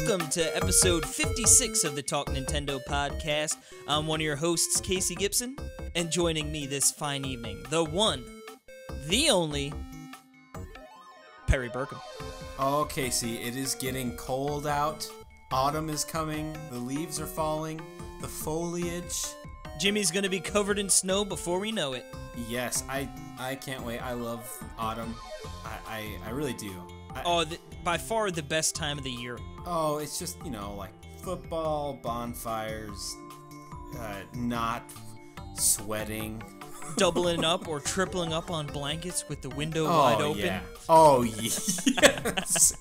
Welcome to episode 56 of the Talk Nintendo podcast. I'm one of your hosts, Casey Gibson, and joining me this fine evening, the one, the only, Perry Burkham. Oh, Casey, it is getting cold out. Autumn is coming. The leaves are falling. The foliage. Jimmy's gonna be covered in snow before we know it. Yes, I can't wait. I love autumn. I really do. By far the best time of the year. Oh, it's just, like football, bonfires, not sweating. Doubling up or tripling up on blankets with the window wide open. Yeah. Oh, yes.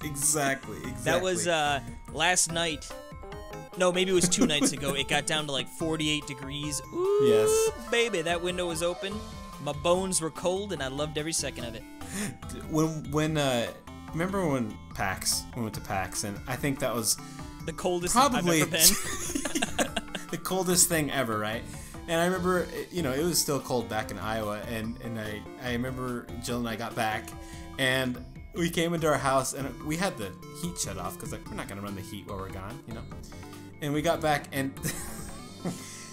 Exactly. That was last night. No, maybe it was 2 nights ago. It got down to like 48 degrees. Ooh, yes. Baby, that window was open. My bones were cold, and I loved every second of it. Remember when we went to PAX, and I think that was the coldest probably I've ever been. the coldest thing ever, right? And I remember, it was still cold back in Iowa, and I remember Jill and I got back, and we came into our house, and we had the heat shut off, because we're not going to run the heat while we're gone, And we got back, and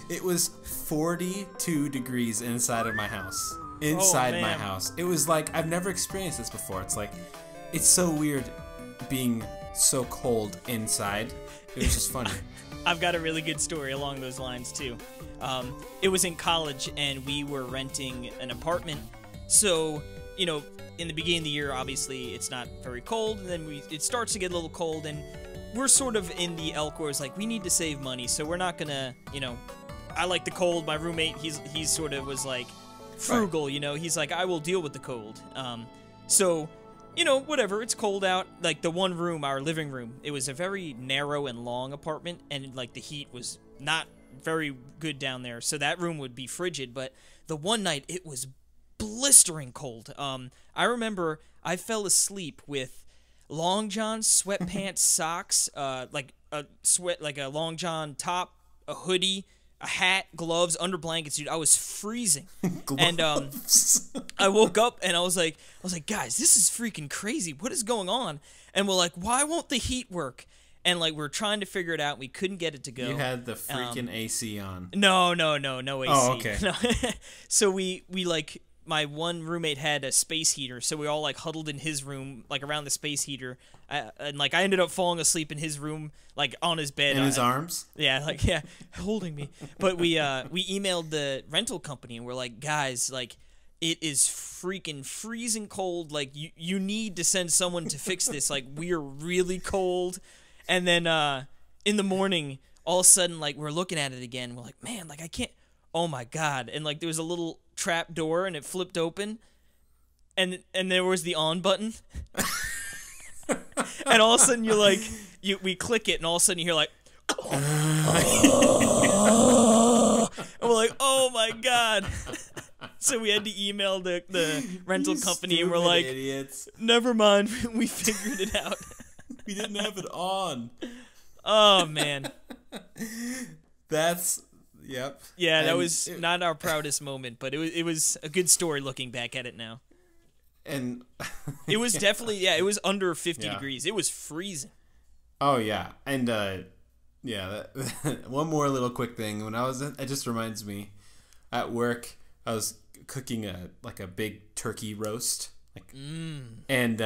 it was 42 degrees inside of my house. Inside my house. It was like, I've never experienced this before. It's like, it's so weird being so cold inside. It was just funny. I've got a really good story along those lines, too. It was in college, and we were renting an apartment. So, in the beginning of the year, obviously, it's not very cold, and then it starts to get a little cold, and we're sort of in the elk where it's like, we need to save money, so we're not gonna, I like the cold. My roommate, he's sort of was like frugal, right. He's like, I will deal with the cold. So, whatever, it's cold out. Like, the one room, our living room, it was a very narrow and long apartment, and, like, the heat was not very good down there, so that room would be frigid, but the one night, it was blistering cold. I remember I fell asleep with long john, sweatpants, socks, like a long john top, a hoodie, a hat, gloves, under blankets, dude. I was freezing. And I woke up and I was like, guys, this is freaking crazy. What is going on? And we're like, why won't the heat work? And we're trying to figure it out. We couldn't get it to go. You had the freaking AC on. No AC. Oh, okay. No. So we my one roommate had a space heater, so we all huddled in his room, around the space heater, and I ended up falling asleep in his room, on his bed. In his arms? Yeah, holding me. But we emailed the rental company, and we're like, guys, it is freaking freezing cold. You need to send someone to fix this. We are really cold. And then in the morning, all of a sudden, we're looking at it again. We're like, man, I can't. Oh my god! And there was a little trap door, and it flipped open, and there was the on button. And all of a sudden, we click it, and all of a sudden you hear and we're like, oh my god! So we had to email the rental company, and we're like, idiots. Never mind, we figured it out. We didn't have it on. Oh man. Yep. Yeah, that was not our proudest moment, but it was a good story looking back at it now. And it was definitely, it was under 50 degrees. It was freezing. Oh yeah, and one more little quick thing. When it just reminds me, at work I was cooking a big turkey roast, and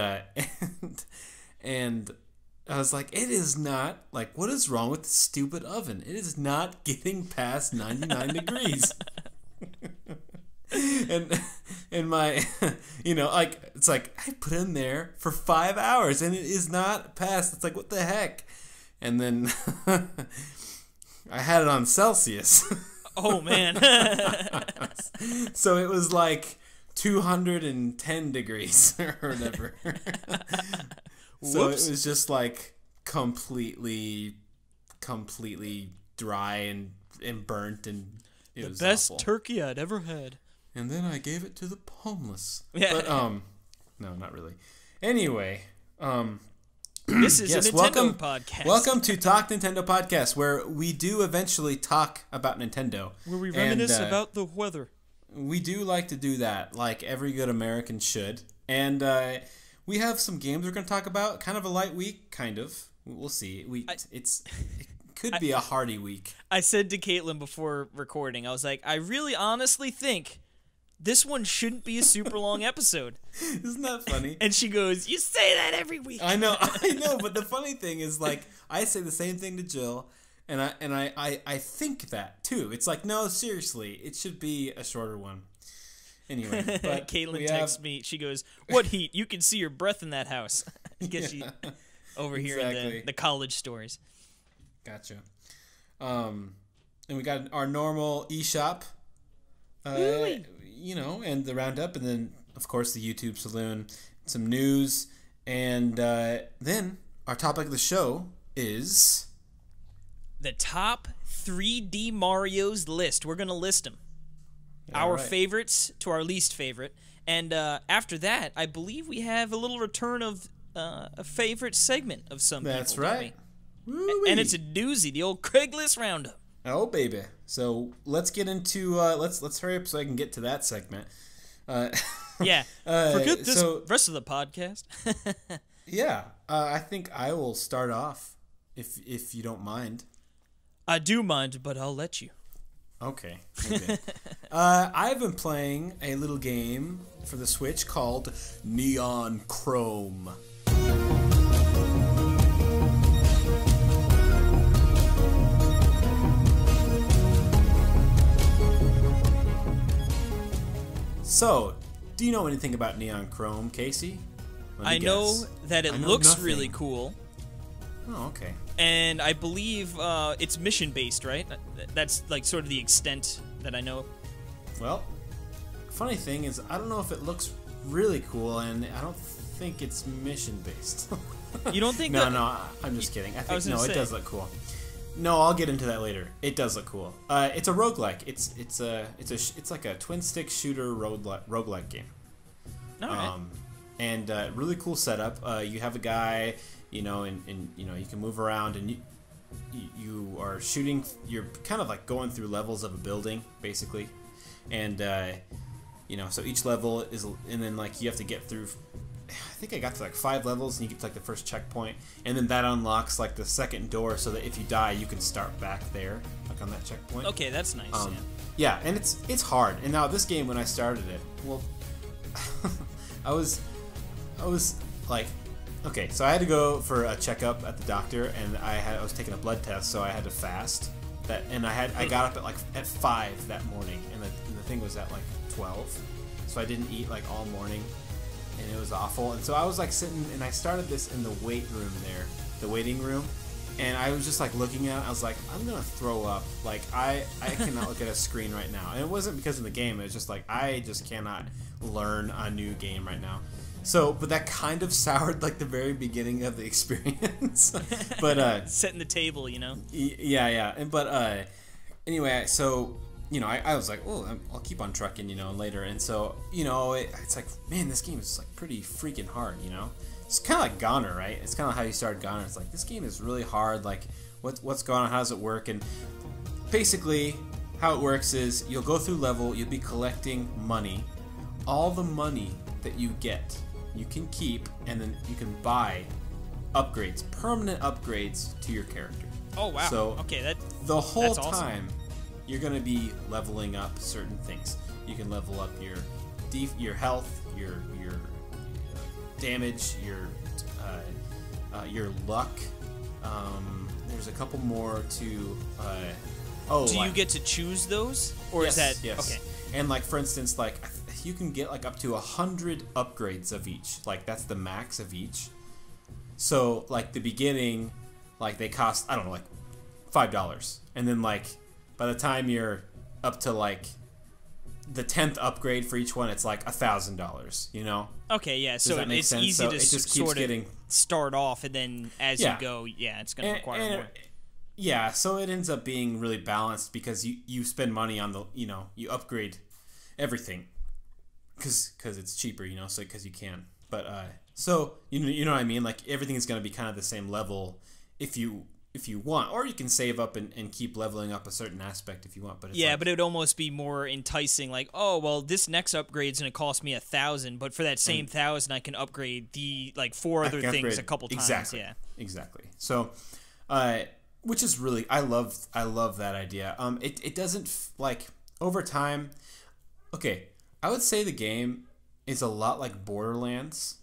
I was like, it is not, what is wrong with the stupid oven? It is not getting past 99 degrees. and my, it's I put it in there for 5 hours, and it is not past. It's what the heck? And then I had it on Celsius. Oh, man. So it was 210 degrees or whatever. So it was just completely dry and burnt, and it was the best awful. Turkey I'd ever had. And then I gave it to the homeless. Yeah. But no, not really. Anyway, this is a Nintendo podcast. Welcome to Talk Nintendo Podcast, where we do eventually talk about Nintendo. Where we reminisce about the weather. We do like to do that, like every good American should. And we have some games we're going to talk about. Kind of a light week, kind of. We'll see. It could be a hearty week. I said to Caitlin before recording, I was like, I really honestly think this one shouldn't be a super long episode. Isn't that funny? And she goes, you say that every week. I know, but the funny thing is, like, I say the same thing to Jill, and I think that too. It's like, no, seriously, it should be a shorter one. Anyway, but Caitlin texts me. She goes, "What heat? You can see your breath in that house." Because she over here in the college stories. Gotcha. And we got our normal eShop, and the roundup, and then of course the YouTube Saloon, some news, and then our topic of the show is the top 3D Marios list. We're gonna list them. Our favorites to our least favorite. And after that, I believe we have a little return of a favorite segment of some people. That's right. And it's a doozy, the old Craigslist Roundup. Oh, baby. So let's get into, let's hurry up so I can get to that segment. Yeah. Forget this rest of the podcast. Yeah. I think I will start off, if you don't mind. I do mind, but I'll let you. Okay. I've been playing a little game for the Switch called Neon Chrome. So, do you know anything about Neon Chrome, Casey? I know that it looks really cool. Oh, okay. And I believe it's mission-based, right? That's like sort of the extent that I know. Well, funny thing is, I don't know if it looks really cool, and I don't think it's mission-based. You don't think? No, I'm just kidding. I think it does look cool. No, I'll get into that later. It does look cool. It's a roguelike. It's like a twin-stick shooter roguelike game. All right. And really cool setup. You have a guy. And you can move around, and you are shooting. You're kind of like going through levels of a building, basically, and so each level is, and then like you have to get through. I think I got to like 5 levels, and you get to like the first checkpoint, and then that unlocks like the second door, so that if you die, you can start back there, like on that checkpoint. Okay, that's nice. Yeah, and it's hard. And now this game, when I started it, well, I was like. Okay, so I had to go for a checkup at the doctor, and I was taking a blood test, so I had to fast. I got up at 5 that morning, and the thing was at like 12, so I didn't eat like all morning, and it was awful. And so I was like sitting, and I started this in the weight room there, the waiting room, and I was just like looking at it. I was like, I'm gonna throw up. Like I cannot look at a screen right now, and it wasn't because of the game. It was just like I just cannot learn a new game right now. So, but that kind of soured like the very beginning of the experience. But setting the table, Yeah. But anyway, so I was like, oh, I'll keep on trucking, later. And so it's like, man, this game is like pretty freaking hard, It's kind of like Goner, right? It's kind of how you started Goner. It's like this game is really hard. Like, what's going on? How does it work? And basically, how it works is you'll go through level. You'll be collecting money. All the money that you get, you can keep, and then you can buy upgrades, permanent upgrades to your character. Oh wow! So okay, the whole that's awesome. time you're going to be leveling up certain things. You can level up your health, your damage, your luck. There's a couple more to. Do you get to choose those, or yes, is that yes. Okay? And like for instance, like you can get like up to 100 upgrades of each. Like that's the max of each. So like the beginning, like they cost, I don't know, like $5, and then like by the time you're up to like the 10th upgrade for each one, it's like $1,000. Okay, yeah. So it's sense? easy to it just sort of start off, and then as you go, it's going to require more. Yeah, so it ends up being really balanced because you spend money on the you upgrade everything because it's cheaper, so because you can. But so you know what I mean, like everything is going to be kind of the same level if you if you want, or you can save up and keep leveling up a certain aspect if you want. But it's yeah, but it would almost be more enticing. Like, oh well, this next upgrade's gonna cost me 1,000, but for that same 1,000, I can upgrade the like 4 other things a couple times. Exactly. Yeah, exactly. So, which is really I love that idea. It doesn't like over time. Okay, I would say the game is a lot like Borderlands.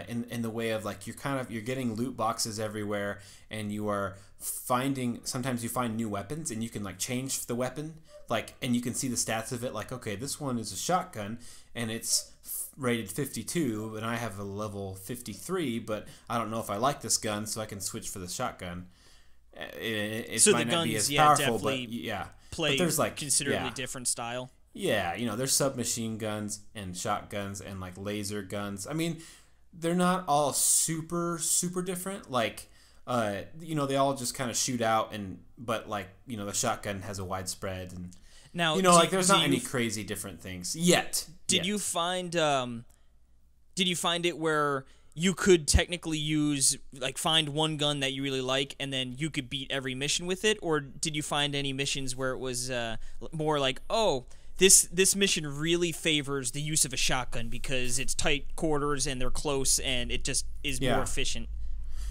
In the way of like you're getting loot boxes everywhere, and you are sometimes you find new weapons, and you can like change the weapon, like, and you can see the stats of it, like, okay, this one is a shotgun and it's rated 52 and I have a level 53, but I don't know if I like this gun, so I can switch for the shotgun. It so might the not guns, be as powerful, but play but there's like considerably different style. Yeah, there's submachine guns and shotguns and like laser guns. I mean, they're not all super different. Like, they all just kind of shoot out, but like, the shotgun has a widespread, and now, like there's not any crazy different things yet. Did you find it where you could technically find one gun that you really like, and then you could beat every mission with it, or did you find any missions where it was more like, oh, this mission really favors the use of a shotgun because it's tight quarters and they're close and it just is more efficient?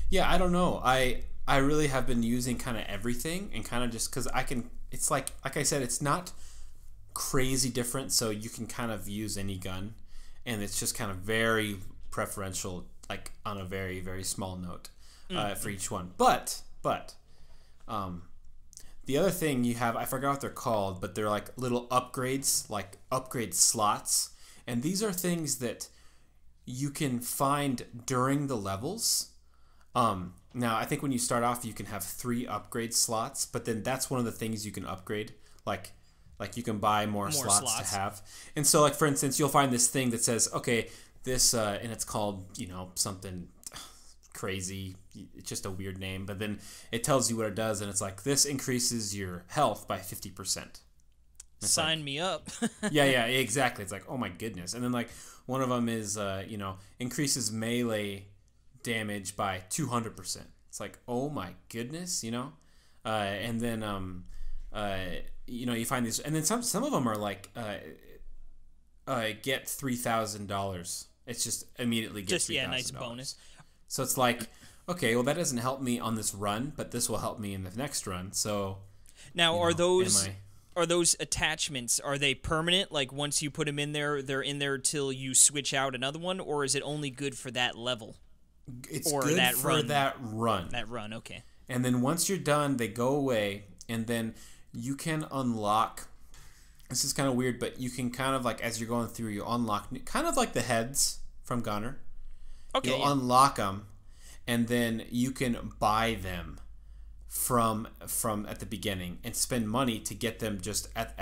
Yeah, I don't know. I really have been using kind of everything, and kind of just because it's like I said, it's not crazy different, so you can kind of use any gun, and it's just kind of very preferential, like on a very, very small note for each one. But the other thing you have, I forgot what they're called, but they're like little upgrades, like upgrade slots. And these are things that you can find during the levels. Now, I think when you start off, you can have 3 upgrade slots, but then that's one of the things you can upgrade. Like you can buy more slots to have. And so, like, for instance, you'll find this thing that says, okay, this, and it's called, something crazy, it's just a weird name, but then it tells you what it does, and it's like, this increases your health by 50%. Sign me up. yeah, exactly. It's like, oh my goodness. And then like one of them is increases melee damage by 200%. It's like, oh my goodness, and then you find these, and then some of them are like get $3,000. It's just immediately get $3,000. Nice bonus. So it's like, okay, well, that doesn't help me on this run, but this will help me in the next run. So now, are those attachments, are they permanent? Like, once you put them in there, they're in there till you switch out another one, or is it only good for that level? It's good for that run. That run, okay. And then once you're done, they go away, and then you can unlock. This is kind of weird, but you can kind of like, as you're going through, you unlock kind of like the heads from Gunner. Okay, you'll unlock them, and then you can buy them from at the beginning and spend money to get them just at.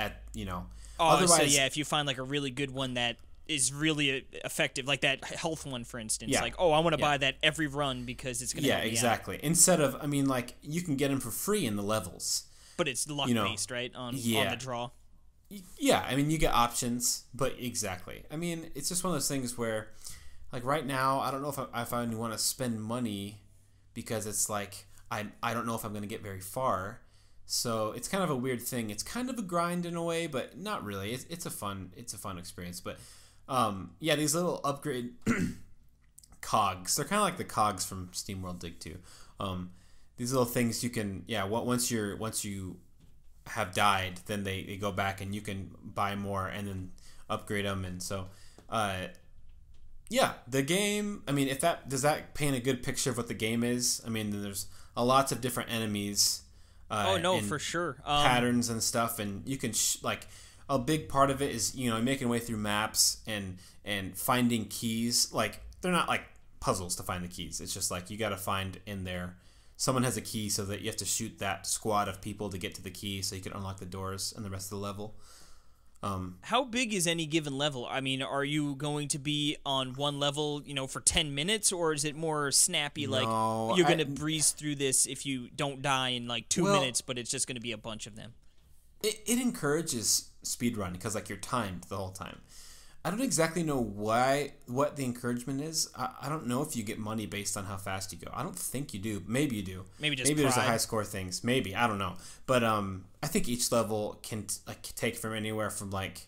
Oh, otherwise, so yeah, if you find like a really good one that is really effective, like that health one, for instance, like, oh, I want to buy that every run because it's going to help me exactly. out. Instead of, like, you can get them for free in the levels. But it's luck based, right? On the draw. Yeah, you get options, but exactly. It's just one of those things where, like, right now, I don't know if I want to spend money because it's like, I don't know if I'm going to get very far. So it's kind of a weird thing. It's kind of a grind in a way, but not really. It's a fun experience. But these little upgrade cogs. They're kind of like the cogs from SteamWorld Dig 2. These little things you can once you have died, then they go back and you can buy more and then upgrade them. And so the game, if does that paint a good picture of what the game is? There's lots of different enemies. For sure. Patterns and stuff, and you can a big part of it is making your way through maps and finding keys. Like, they're not like puzzles to find the keys. It's just like you got to find in there. Someone has a key, so that you have to shoot that squad of people to get to the key, so you can unlock the doors and the rest of the level. How big is any given level? Are you going to be on one level, for 10 minutes, or is it more snappy? No, like, you're going to breeze through this if you don't die in like 2 minutes, but it's just going to be a bunch of them? It encourages speedrun because, like, you're timed the whole time. I don't exactly know what the encouragement is. I don't know if you get money based on how fast you go. I don't think you do. Maybe you do. Maybe there's a high score things. Maybe, I don't know. But I think each level can take from anywhere from like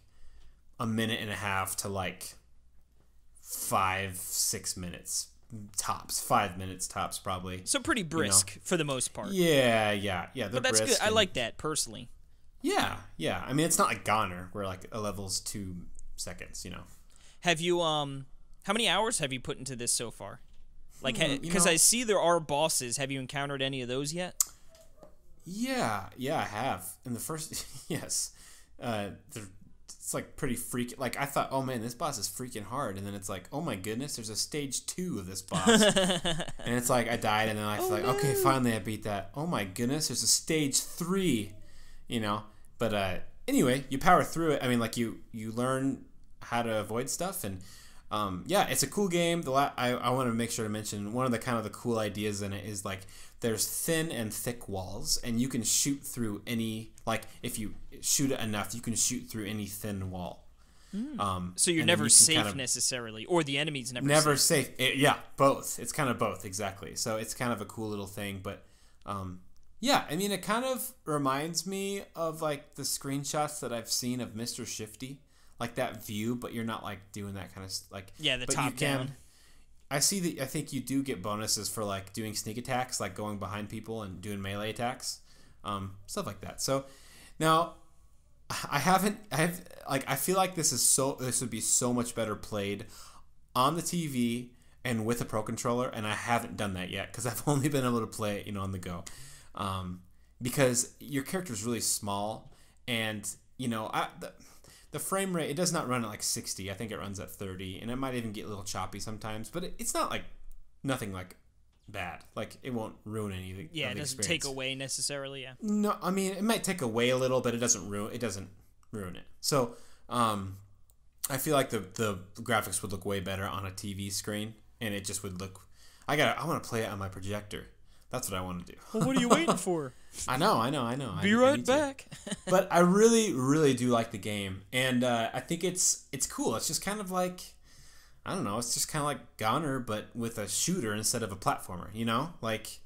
a minute and a half to like 5-6 minutes tops. 5 minutes tops probably. So pretty brisk for the most part. Yeah. But that's good. I like that personally. Yeah. I mean, it's not like Goner where like a level's 2 seconds. Have you how many hours have you put into this so far? Like, because I see there are bosses. Have you encountered any of those yet? Yeah, I have. In the first, yes, it's like pretty freaky. Like I thought, oh man, this boss is freaking hard, and then it's like, oh my goodness, there's a stage 2 of this boss, and it's like I died, and then I feel like, okay, finally I beat that. Oh my goodness, there's a stage 3, But anyway, you power through it. I mean, like you learn how to avoid stuff, and yeah, it's a cool game. I want to make sure to mention one of the kind of the cool ideas in it is like there's thin and thick walls, and you can shoot through any, like if you shoot it enough, you can shoot through any thin wall. So you're never safe necessarily, or the enemy's never safe. Yeah, both. It's kind of both, exactly. So it's kind of a cool little thing, but yeah, I mean, it kind of reminds me of like the screenshots that I've seen of Mr. Shifty, like that view, but you're not like doing that kind of like. Yeah, the top down. I think you do get bonuses for like doing sneak attacks, like going behind people and doing melee attacks, stuff like that. So now I feel like this would be so much better played on the TV and with a Pro Controller, and I haven't done that yet because I've only been able to play it, on the go. Because your character is really small, and the frame rate, it does not run at like 60. I think it runs at 30, and it might even get a little choppy sometimes, but it's not like nothing like bad. Like it won't ruin anything. Yeah, it doesn't take away necessarily. Yeah. No, I mean it might take away a little, but it doesn't ruin it. So I feel like the graphics would look way better on a TV screen, and it just would look. I want to play it on my projector. That's what I want to do. Well, what are you waiting for? I know. Be right back. But I really, really do like the game, and I think it's cool. It's just kind of like, I don't know. It's just kind of like Goner, but with a shooter instead of a platformer. Like.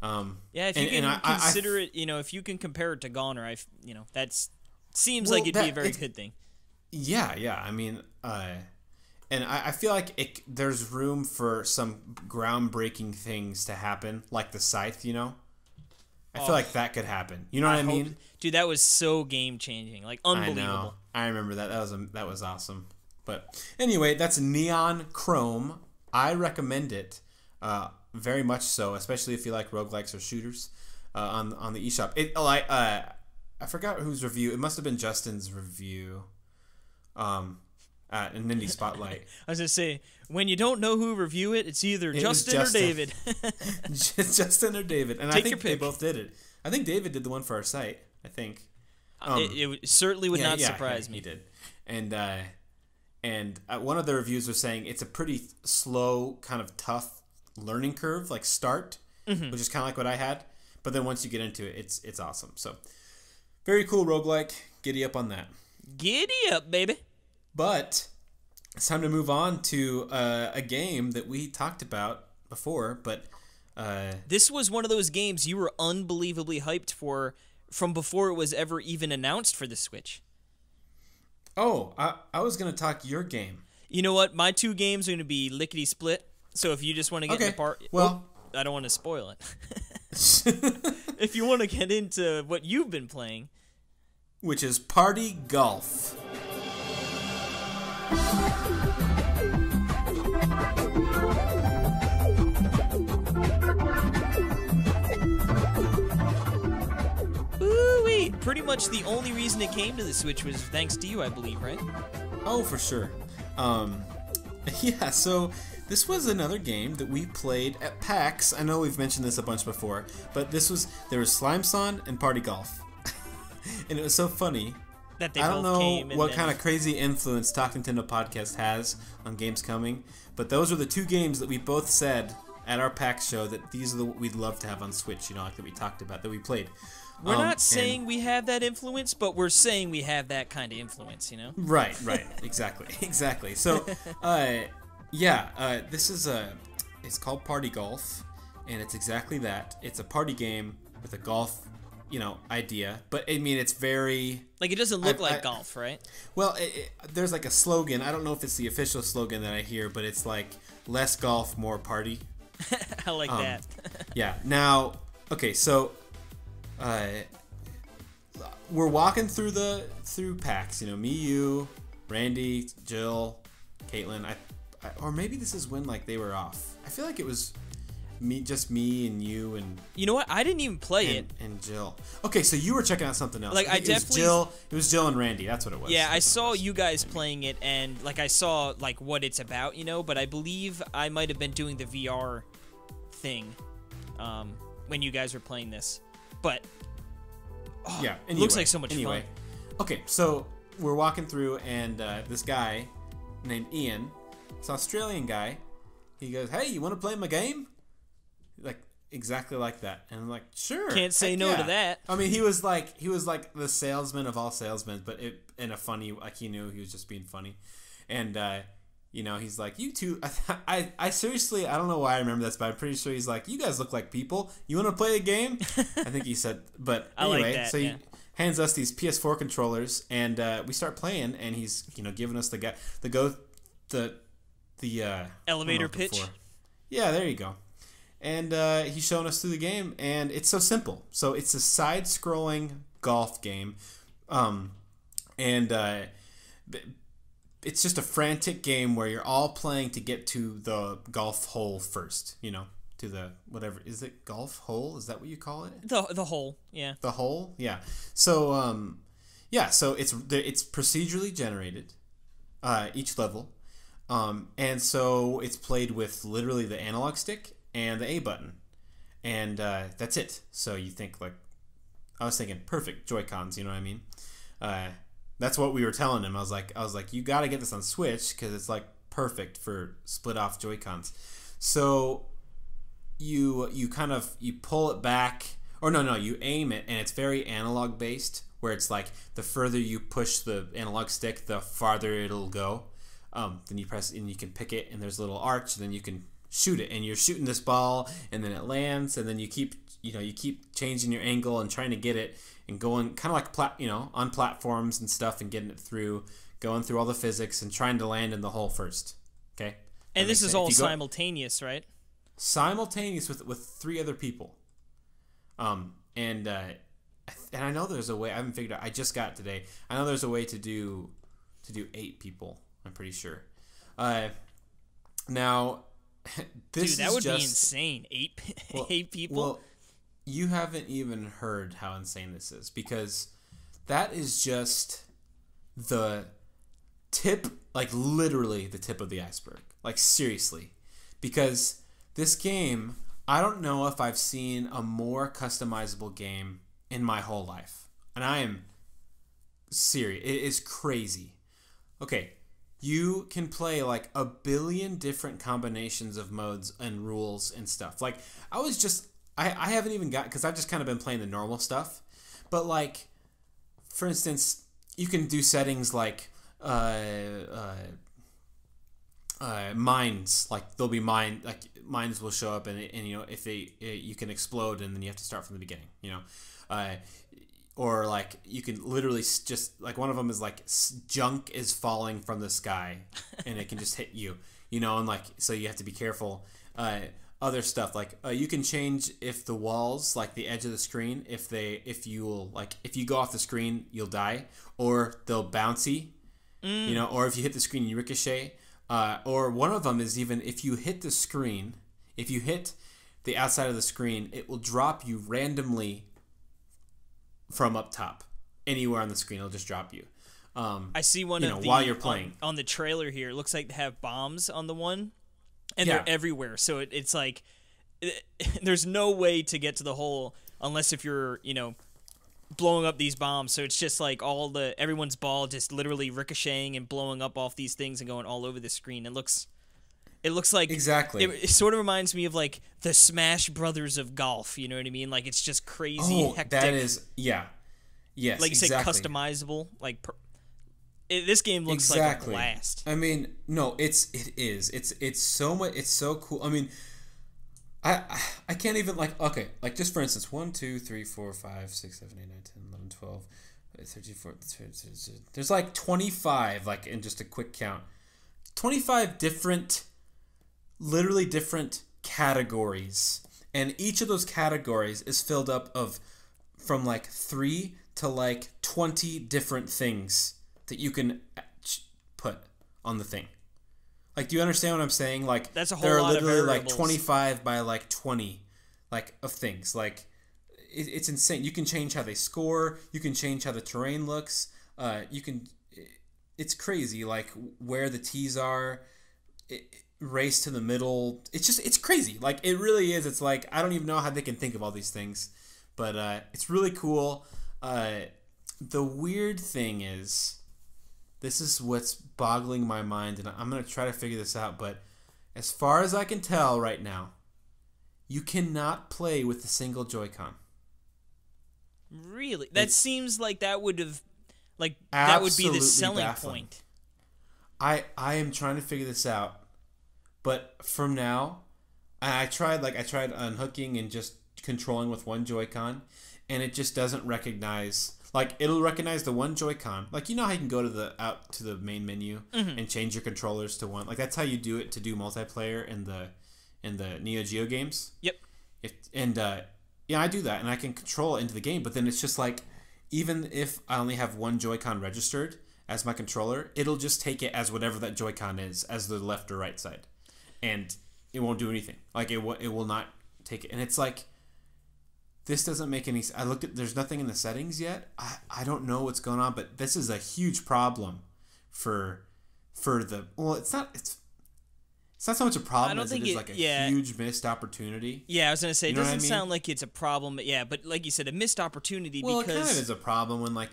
Yeah, if you can consider it, if you can compare it to Goner, that seems like it'd be a very good thing. Yeah. I mean, and I feel like there's room for some groundbreaking things to happen, like the scythe, I feel like that could happen. You know what I mean? Dude, that was so game-changing. Like, unbelievable. I know. I remember that. That was awesome. But anyway, that's Neon Chrome. I recommend it very much so, especially if you like roguelikes or shooters on the eShop. I forgot whose review. It must have been Justin's review. At an Indie Spotlight. I was going to say, when you don't know who review it, it's either Justin or David. Justin or David. And I think they both did it. I think David did the one for our site, I think. It certainly would not surprise me. He did. And one of the reviews was saying it's a pretty slow, kind of tough learning curve, like start, which is kind of like what I had. But then once you get into it, it's awesome. So, very cool roguelike. Giddy up on that. Giddy up, baby. But it's time to move on to a game that we talked about before. But this was one of those games you were unbelievably hyped for from before it was ever even announced for the Switch. Oh, I was going to talk your game. You know what? My 2 games are going to be lickety split. So if you just want to get into part, I don't want to spoil it. If you want to get into what you've been playing, which is Party Golf. Ooh-wee. Pretty much the only reason it came to the Switch was thanks to you, I believe, right? Oh, for sure. Yeah, so this was another game that we played at PAX. I know we've mentioned this a bunch before, but there was Slime Son and Party Golf. And it was so funny. That they I don't both know came what kind of crazy influence Talk Nintendo Podcast has on games coming, but those are the 2 games that we both said at our PAX show that these are we'd love to have on Switch, like that we talked about, that we played. We're not saying we have that influence, but we're saying we have that kind of influence, you know? Right, exactly. So, this is it's called Party Golf, and it's exactly that. It's a party game with a golf, idea. But I mean, it's very like it doesn't look like golf, right? Well, there's like a slogan. I don't know if it's the official slogan that I hear, but it's like less golf, more party. I like that. Yeah. Now, okay, so we're walking through packs. Me, you, Randy, Jill, Caitlin. Or maybe this is when like they were off. I feel like it was me and you and. You know what? I didn't even play it. And Jill. Okay, so you were checking out something else. Like I definitely. It was Jill and Randy. That's what it was. Yeah, I saw you guys playing it, and like I saw like what it's about, But I believe I might have been doing the VR thing when you guys were playing this, but yeah, it looks like so much fun. Okay, so we're walking through, and this guy named Ian, this Australian guy, he goes, "Hey, you want to play my game?" Like exactly like that, and I'm like, "Sure." Can't say no to that. I mean, he was like the salesman of all salesmen, but in a funny, like he knew he was just being funny, and he's like, "You two." I seriously, I don't know why I remember this, but I'm pretty sure he's like, "You guys look like people. You want to play a game?" I think he said. But anyway, I like that, he hands us these PS4 controllers, and we start playing, and he's giving us the elevator pitch. Before. Yeah, there you go. And he's showing us through the game, and it's so simple. So it's a side-scrolling golf game, and it's just a frantic game where you're all playing to get to the golf hole first. To the whatever, is it golf hole? Is that what you call it? The hole, yeah. The hole, yeah. So so it's procedurally generated, each level, and so it's played with literally the analog stick and the A button, and that's it. So you think like, I was thinking perfect Joy-Cons, you know what I mean? That's what we were telling him. I was like, you got to get this on Switch because it's like perfect for split off Joy-Cons. So you pull it back, or no, you aim it, and it's very analog based, where it's like the further you push the analog stick, the farther it'll go. Then you press and you can pick it, and there's a little arch, and then you can shoot it, and you're shooting this ball, and then it lands, and then you keep changing your angle and trying to get it, and going kind of like on platforms and stuff, and getting it through, going through all the physics and trying to land in the hole first. Okay. And this is all simultaneous, right? Simultaneous with 3 other people. And I know there's a way. I haven't figured out. I just got it today. I know there's a way to do 8 people. I'm pretty sure. Now, this dude, that would be insane. 8 people. Well, you haven't even heard how insane this is, because that is just the tip, like literally the tip of the iceberg. Like seriously, because this game, I don't know if I've seen a more customizable game in my whole life. And I am serious. It is crazy. Okay, you can play like a billion different combinations of modes and rules and stuff. Like, I haven't even got, because I've just kind of been playing the normal stuff. But like, for instance, you can do settings like mines. Like there'll be mines will show up, and if you can explode, and then you have to start from the beginning. Or like you can literally just, like, one of them is like junk is falling from the sky, and it can just hit you. And like, so you have to be careful. Other stuff like you can change if the walls, like the edge of the screen, if you go off the screen you'll die, or they'll bouncy, or if you hit the screen you ricochet. Or one of them is even if you hit the screen, if you hit the outside of the screen, it will drop you randomly from up top. Anywhere on the screen, it'll just drop you. I see one of the, while you're playing. On the trailer here, it looks like they have bombs on the one, and they're everywhere. So it's like there's no way to get to the hole unless if you're, blowing up these bombs. So it's just like everyone's ball just literally ricocheting and blowing up off these things and going all over the screen. It looks It looks like Exactly. It sort of reminds me of like the Smash Brothers of golf. You know what I mean? Like it's just crazy, hectic. That is, yeah, yes, like you exactly. said, customizable. Like this game looks Exactly. like a blast. I mean, no, it is. It's so much. It's so cool. I mean, I can't even like. Okay, like just for instance, 1, 2, 3, 4, 5, 6, 7, 8, 9, 10, 11, 12, 13, 14. There's like 25. Like in just a quick count, 25 different, literally different categories, and each of those categories is filled up of from like 3 to like 20 different things that you can put on the thing. Like, do you understand what I'm saying? Like, that's a whole there are lot of literally like variables. 25 by like 20, like of things. Like, it's insane. You can change how they score. You can change how the terrain looks. You can. It's crazy. Like where the tees are. Race to the middle. It's crazy. Like it really is. It's like I don't even know how they can think of all these things, but it's really cool. The weird thing is, this is what's boggling my mind, and I'm going to try to figure this out, but as far as I can tell right now, you cannot play with the single Joy-Con. Really? That seems like that would have, like, that would be the selling point. I am trying to figure this out, but from now, I tried unhooking and just controlling with one Joy-Con, and it just doesn't recognize. Like, it'll recognize the one Joy-Con. Like, you know how you can go to out to the main menu and change your controllers to one. Like, that's how you do it to do multiplayer in the Neo Geo games. Yep. Yeah, I do that, and I can control it into the game. But then it's just like, even if I only have one Joy-Con registered as my controller, it'll just take it as whatever that Joy-Con is, as the left or right side, and it won't do anything. Like, it will not take it, and it's like. This doesn't make any sense. I looked at, there's nothing in the settings yet. I don't know what's going on, but this is a huge problem for the, well, it's not so much a problem as it is like a huge missed opportunity. Yeah, I was going to say, it doesn't sound like it's a problem, but yeah, but like you said, a missed opportunity because... Well, it kind of is a problem when like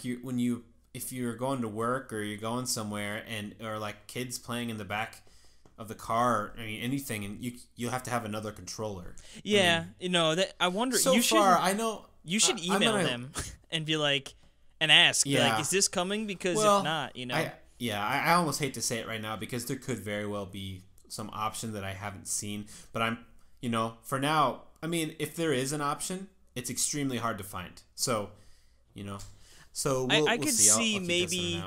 if you're going to work or you're going somewhere or like kids playing in the back of the car, I mean anything, and you have to have another controller. Yeah, that I wonder. I know you should email them and be like, and ask, like, is this coming? Because if not, I almost hate to say it right now because there could very well be some option that I haven't seen, but I'm, for now, I mean, if there is an option, it's extremely hard to find. So, so I could see maybe.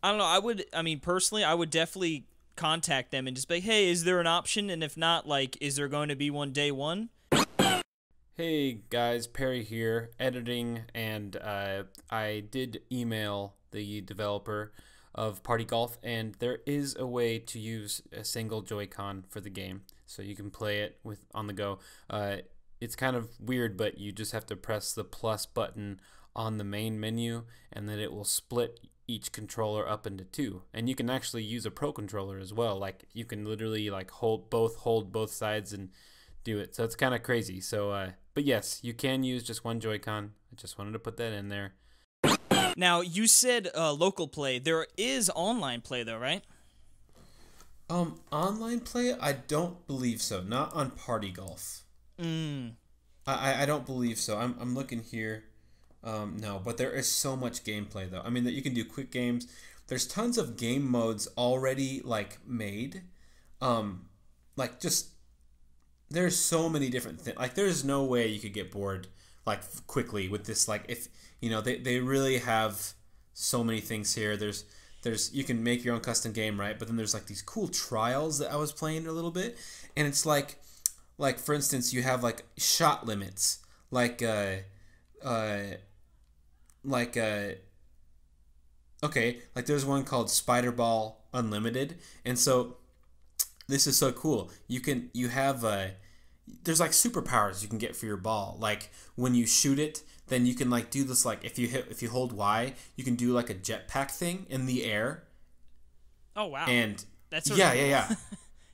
I don't know. Personally, I would definitely contact them and just be like, hey, is there an option? And if not, like, is there going to be one day one? Hey guys, Perry here, editing, and I did email the developer of Party Golf, and there is a way to use a single Joy-Con for the game, so you can play it on the go. It's kind of weird, but you just have to press the plus button on the main menu, and then it will split each controller up into two, and you can actually use a pro controller as well. Like you can literally like hold both sides and do it. So it's kind of crazy. So but yes, you can use just one Joy-Con. I just wanted to put that in there. Now you said local play. There is online play though, right? Online play? I don't believe so. Not on Party Golf. I don't believe so. I'm looking here. No, but there is so much gameplay though. I mean, that you can do quick games. There's tons of game modes already like made. Like just there's so many different things. Like there's no way you could get bored like quickly with this. Like if they really have so many things here. There's you can make your own custom game, right? But then there's like these cool trials that I was playing a little bit, and it's like for instance, you have like shot limits, okay, like there's one called Spider Ball Unlimited, and so this is so cool. There's like superpowers you can get for your ball. Like when you shoot it, then you can like do this, like if you hold Y, you can do like a jetpack thing in the air. Oh wow! And that's yeah.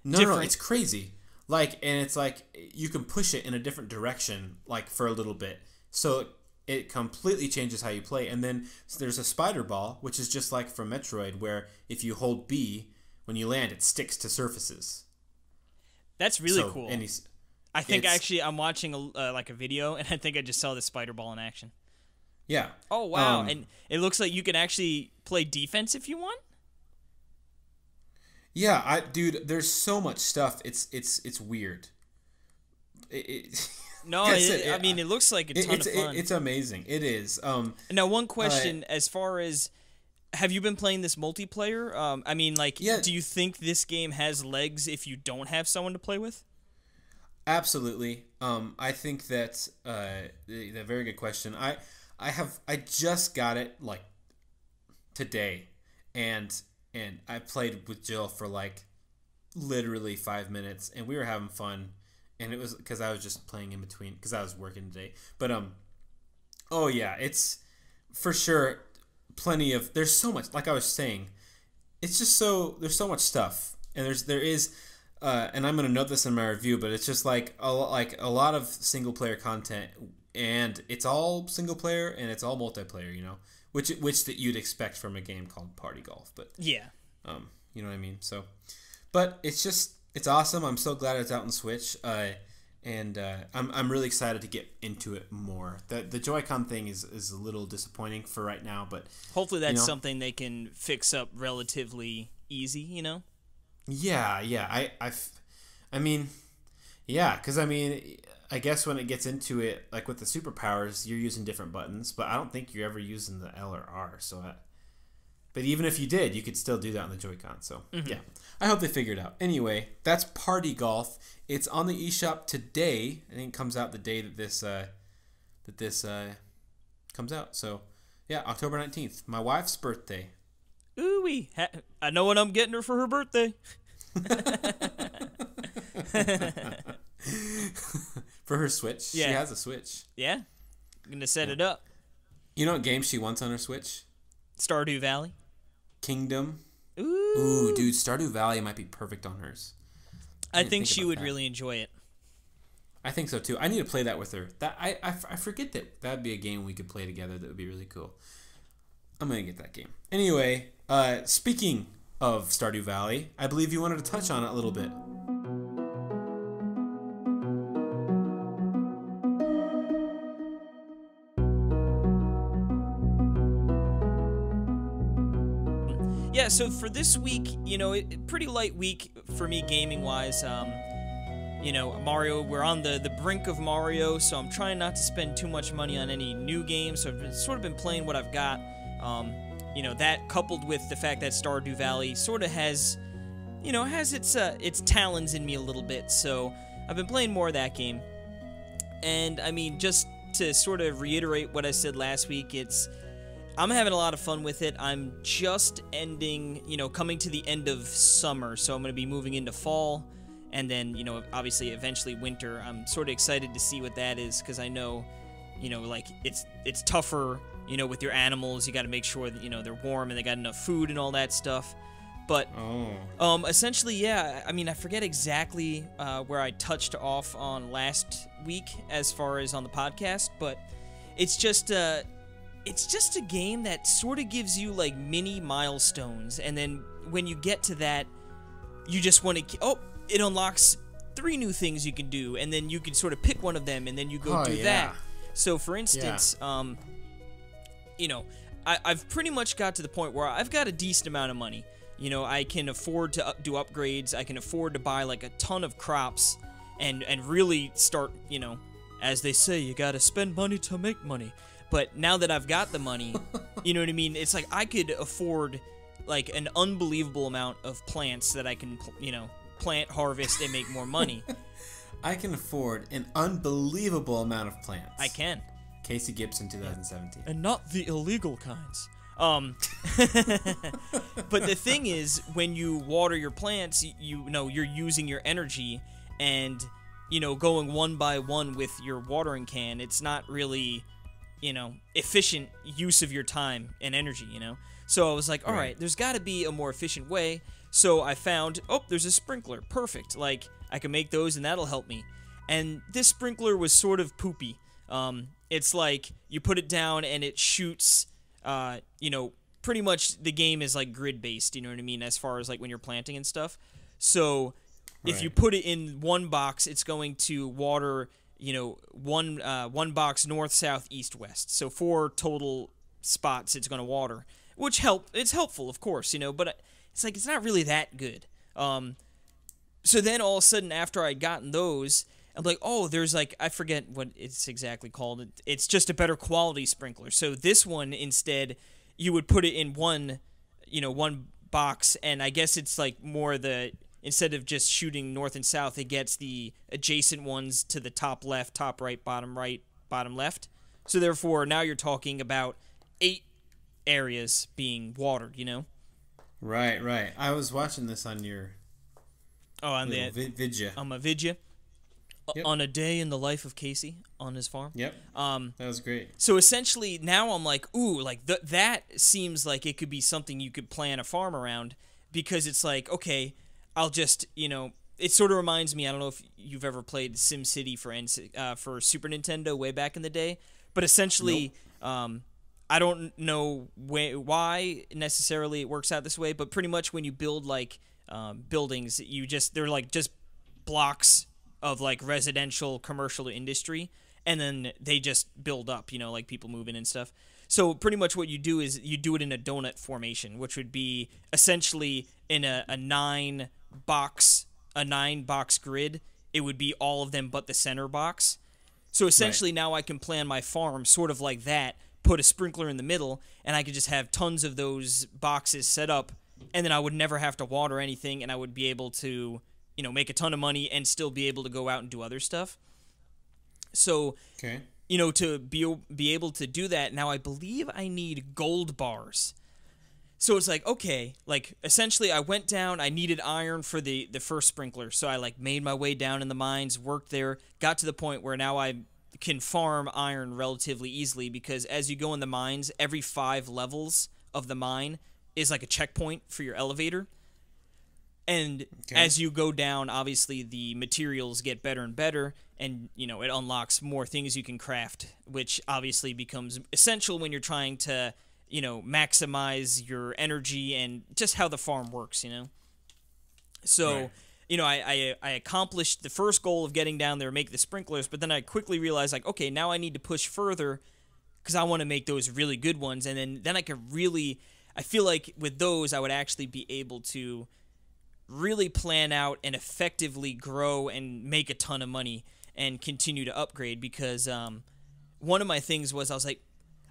No, it's crazy. Like, and it's like you can push it in a different direction, like for a little bit. So it completely changes how you play. And then there's a spider ball, which is just like from Metroid, where if you hold B, when you land, it sticks to surfaces. That's really So, cool. and he's I think it's actually I'm watching like a video, and I think I just saw the spider ball in action. yeah. Oh wow! And it looks like you can actually play defense if you want. Yeah, dude, there's so much stuff. It's weird. No, I mean it looks like a ton of fun. It's amazing. It is. Now, one question: as far as have you been playing this multiplayer? I mean, like, yeah, do you think this game has legs if you don't have someone to play with? absolutely. I think that a very good question. I just got it like today, and I played with Jill for like literally 5 minutes, and we were having fun. And it was because I was just playing in between because I was working today. But oh yeah, it's for sure plenty of. There's so much. Like I was saying, it's just there's so much stuff, and there is, and I'm gonna note this in my review. But it's just like a lot of single player content, and it's all single player and it's all multiplayer. You know, which that you'd expect from a game called Party Golf. But yeah, you know what I mean. So, but it's awesome. I'm so glad it's out on Switch, and I'm really excited to get into it more. The Joy-Con thing is a little disappointing for right now, but hopefully that's something they can fix up relatively easy. You know? Yeah. I mean, yeah, because I mean, I guess when it gets into it, like with the superpowers, you're using different buttons, but I don't think you're ever using the L or R. So, but even if you did, you could still do that on the Joy-Con. So yeah. I hope they figure it out. Anyway, that's Party Golf. It's on the eShop today. I think it comes out the day that this comes out. So, yeah, October 19th. My wife's birthday. Ooh-wee. I know what I'm getting her for her birthday. For her Switch. Yeah. She has a Switch. Yeah. I'm going to set it up. You know what game she wants on her Switch? Stardew Valley. Kingdom. Ooh, dude, Stardew Valley might be perfect on hers. I think she would really enjoy it. I think so too. I need to play that with her. I forget that'd be a game we could play together. That would be really cool. I'm gonna get that game. Anyway, speaking of Stardew Valley, I believe you wanted to touch on it a little bit. Yeah, so for this week, you know, pretty light week for me gaming-wise. You know, Mario, we're on the brink of Mario, so I'm trying not to spend too much money on any new games. So I've sort of been playing what I've got. You know, that coupled with the fact that Stardew Valley sort of has, you know, has its talons in me a little bit. So I've been playing more of that game. And, I mean, just to sort of reiterate what I said last week, I'm having a lot of fun with it. I'm just ending, you know, coming to the end of summer, so I'm going to be moving into fall, and then, you know, obviously eventually winter. I'm sort of excited to see what that is, because I know, you know, like, it's tougher, you know, with your animals. You got to make sure that, you know, they're warm and they got enough food and all that stuff. But, essentially, yeah, I mean, I forget exactly where I touched off on last week as far as on the podcast, but it's just a game that sort of gives you, like, mini milestones, and then when you get to that, you just want to... it unlocks 3 new things you can do, and then you can sort of pick one of them, and then you go do that. So, for instance, you know, I've pretty much got to the point where I've got a decent amount of money. You know, I can afford to do upgrades, I can afford to buy, like, a ton of crops, and really start, you know, as they say, you gotta spend money to make money. But now that I've got the money, you know what I mean? It's like I could afford, like, an unbelievable amount of plants that I can, you know, plant, harvest, and make more money. I can afford an unbelievable amount of plants. I can. Casey Gibson, 2017. And not the illegal kinds. But the thing is, when you water your plants, you know, you're using your energy, and, you know, going one by one with your watering can, it's not really... you know, efficient use of your time and energy, you know? So I was like, all right, there's got to be a more efficient way. So I found, there's a sprinkler. Perfect. Like, I can make those, and that'll help me. And this sprinkler was sort of poopy. It's like, you put it down, and it shoots, you know, pretty much the game is, like, grid-based, you know what I mean, as far as, like, when you're planting and stuff. So... if you Right. put it in one box, it's going to water, one box north, south, east, west. So 4 total spots it's going to water, which it's helpful, of course, but it's like it's not really that good. So then all of a sudden, after I'd gotten those, I'm like, oh, there's like, I forget what it's exactly called. It's just a better quality sprinkler. So this one, instead, you would put it in one box, and I guess it's like more instead of just shooting north and south, it gets the adjacent ones to the top left, top right, bottom left. So therefore, now you're talking about 8 areas being watered. Right, right. I was watching this on your On little vidya. on my vidya. Yep. On a day in the life of Casey on his farm. Yep. That was great. So essentially, now I'm like, ooh, like that seems like it could be something you could plan a farm around, because it's like, okay, I'll just, it sort of reminds me, I don't know if you've ever played SimCity for Super Nintendo way back in the day, but essentially, Nope. I don't know why necessarily it works out this way, but pretty much when you build like buildings, they're like just blocks of like residential, commercial, industry, and then they just build up, like people move in and stuff. So pretty much what you do is you do it in a donut formation, which would be essentially in a 9-box grid. It would be all of them but the center box. So essentially now I can plan my farm sort of like that, put a sprinkler in the middle, and I could just have tons of those boxes set up, and then I would never have to water anything, and I would be able to make a ton of money and still be able to go out and do other stuff. So, Okay. To be able to do that, now I believe I need gold bars. So it's like, okay, like essentially I went down, I needed iron for the first sprinkler. So I like made my way down in the mines, worked there, got to the point where now I can farm iron relatively easily, because as you go in the mines, every 5 levels of the mine is like a checkpoint for your elevator. And as you go down, obviously the materials get better and better, and it unlocks more things you can craft, which obviously becomes essential when you're trying to maximize your energy and just how the farm works. So Right. I accomplished the first goal of getting down there and make the sprinklers, but then I quickly realized, like, okay, now I need to push further, because I want to make those really good ones, and then I could really, I feel like with those I would actually be able to really plan out and effectively grow and make a ton of money and continue to upgrade, because one of my things was, I was like,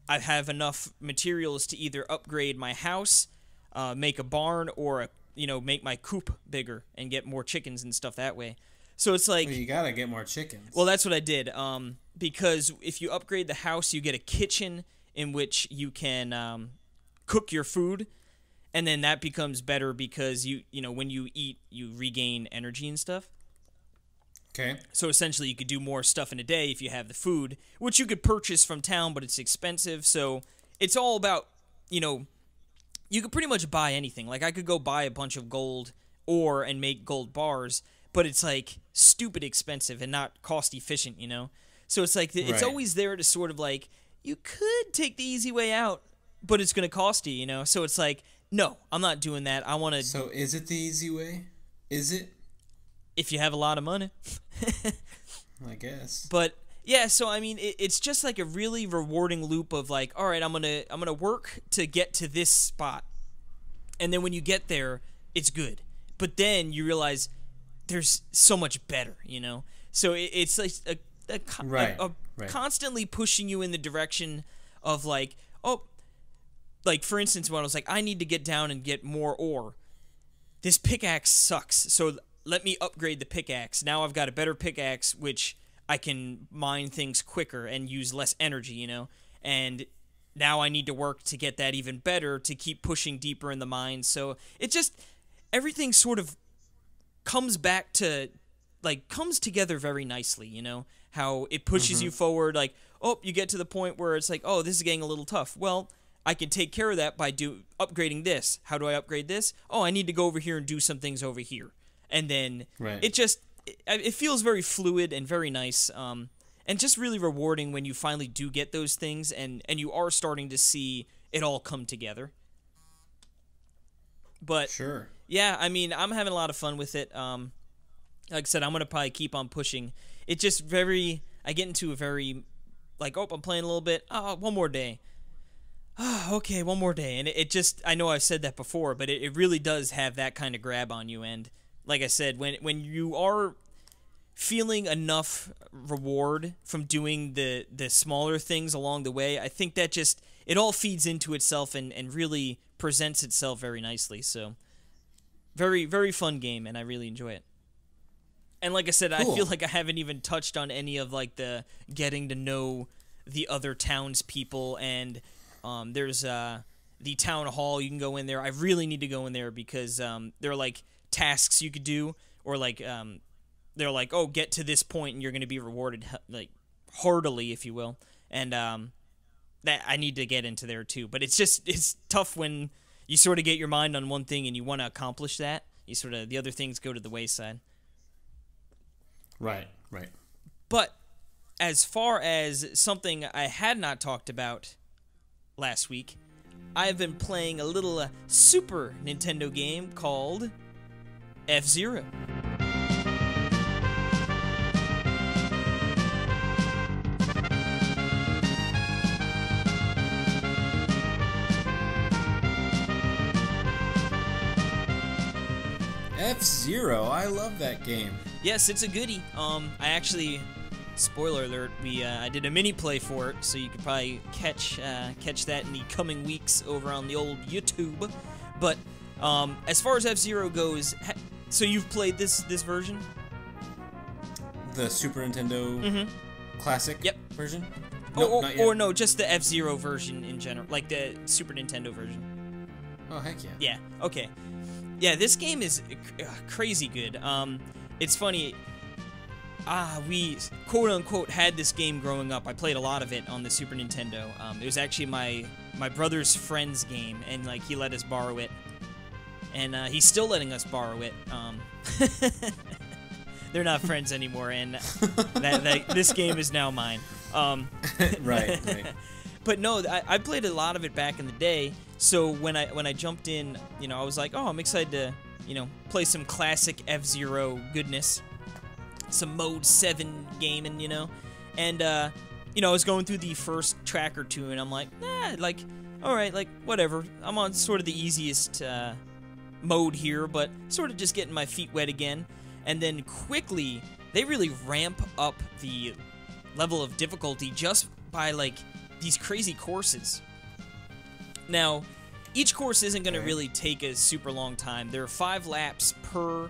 I have enough materials to either upgrade my house, make a barn, or make my coop bigger and get more chickens and stuff that way. So it's like, Well, you gotta get more chickens. well, that's what I did, because if you upgrade the house, you get a kitchen in which you can cook your food, and then that becomes better because when you eat, you regain energy and stuff. Okay. So essentially, you could do more stuff in a day if you have the food, which you could purchase from town, but it's expensive. So it's all about, you could pretty much buy anything. Like I could go buy a bunch of gold and make gold bars, but it's like stupid expensive and not cost efficient, So it's like it's Right. always there to sort of like, you could take the easy way out, but it's going to cost you, So it's like, no, I'm not doing that. I want to. So is it the easy way? Is it? If you have a lot of money. I guess. But yeah, so I mean, it's just like a really rewarding loop of like, all right, I'm gonna work to get to this spot, and then when you get there, it's good. But then you realize there's so much better, So it's like Right. a constantly pushing you in the direction of like, oh, like for instance, when I was like, I need to get down and get more ore. This pickaxe sucks, so let me upgrade the pickaxe. Now I've got a better pickaxe, which I can mine things quicker and use less energy, And now I need to work to get that even better to keep pushing deeper in the mines. So it just, everything sort of comes back to, like, comes together very nicely, How it pushes you forward, like, oh, you get to the point where it's like, oh, this is getting a little tough. Well, I can take care of that by upgrading this. How do I upgrade this? Oh, I need to go over here and do some things over here. And then it feels very fluid and very nice, and just really rewarding when you finally do get those things and you are starting to see it all come together. But Sure. yeah, I mean, I'm having a lot of fun with it. Like I said, I'm gonna probably keep on pushing. It just I get into a very, like, oh, I'm playing a little bit. Oh, one more day. Oh, okay, one more day. And it just, I know I've said that before, but it really does have that kind of grab on you. And like I said, when you are feeling enough reward from doing the smaller things along the way, I think that just, it all feeds into itself and really presents itself very nicely. So, very, very fun game, and I really enjoy it. And like I said, cool. I feel like I haven't even touched on any of, like, the getting to know the other townspeople, and there's the town hall. You can go in there. I really need to go in there because there are, like, tasks you could do, or, like, they're like, oh, get to this point and you're going to be rewarded, like, heartily, if you will. And that I need to get into there too. But it's tough when you sort of get your mind on one thing and you want to accomplish that. You sort of, the other things go to the wayside. Right. But as far as something I had not talked about last week, I've been playing a little Super Nintendo game called F-Zero. F-Zero, I love that game. Yes, it's a goodie. I actually, spoiler alert, I did a mini play for it, so you could probably catch that in the coming weeks over on the old YouTube. But as far as F-Zero goes, so you've played this version? The Super Nintendo Classic version? No, not yet. Or no, just the F-Zero version in general, like the Super Nintendo version. Oh, heck yeah. Yeah, okay. Yeah, this game is crazy good. It's funny. We quote-unquote had this game growing up. I played a lot of it on the Super Nintendo. It was actually my brother's friend's game, and, like, he let us borrow it. And he's still letting us borrow it. They're not friends anymore, and this game is now mine. Right. But no, I played a lot of it back in the day. So when I jumped in, I was like, oh, I'm excited to, play some classic F-Zero goodness, some Mode 7 gaming, and I was going through the first track or two, and I'm like, all right, like, whatever. I'm on sort of the easiest mode here, but sort of just getting my feet wet again. And then quickly, they really ramp up the level of difficulty just by, like, these crazy courses. Now, each course isn't going to really take a super long time. There are 5 laps per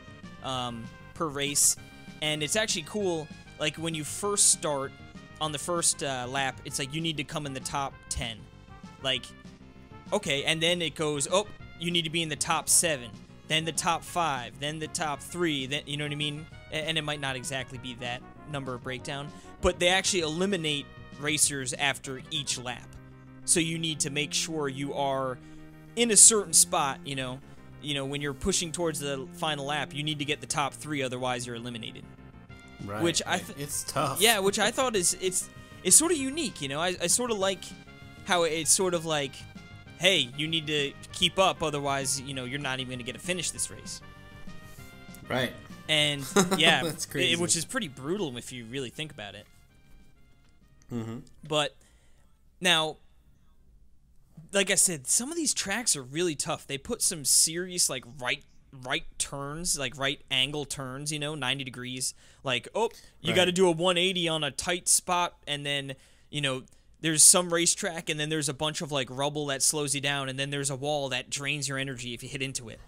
race, and it's actually cool. Like, when you first start on the first lap, it's like you need to come in the top 10. Like, okay, and then it goes, oh, you need to be in the top 7, then the top 5, then the top 3, then, you know what I mean? And it might not exactly be that number breakdown, but they actually eliminate racers after each lap. So you need to make sure you are in a certain spot, when you're pushing towards the final lap, you need to get the top 3, otherwise you're eliminated. Right. Which it's tough. Yeah, which I thought it's sort of unique, I sort of like how it's sort of like, hey, you need to keep up, otherwise, you're not even going to get to finish this race. Right. And yeah, that's crazy. Which is pretty brutal if you really think about it. Mm-hmm. But now, like I said, some of these tracks are really tough. They put some serious, like, right turns, like right angle turns, 90 degrees. Like, oh, you got to do a 180 on a tight spot, and then, there's some racetrack, and then there's a bunch of, like, rubble that slows you down, and then there's a wall that drains your energy if you hit into it.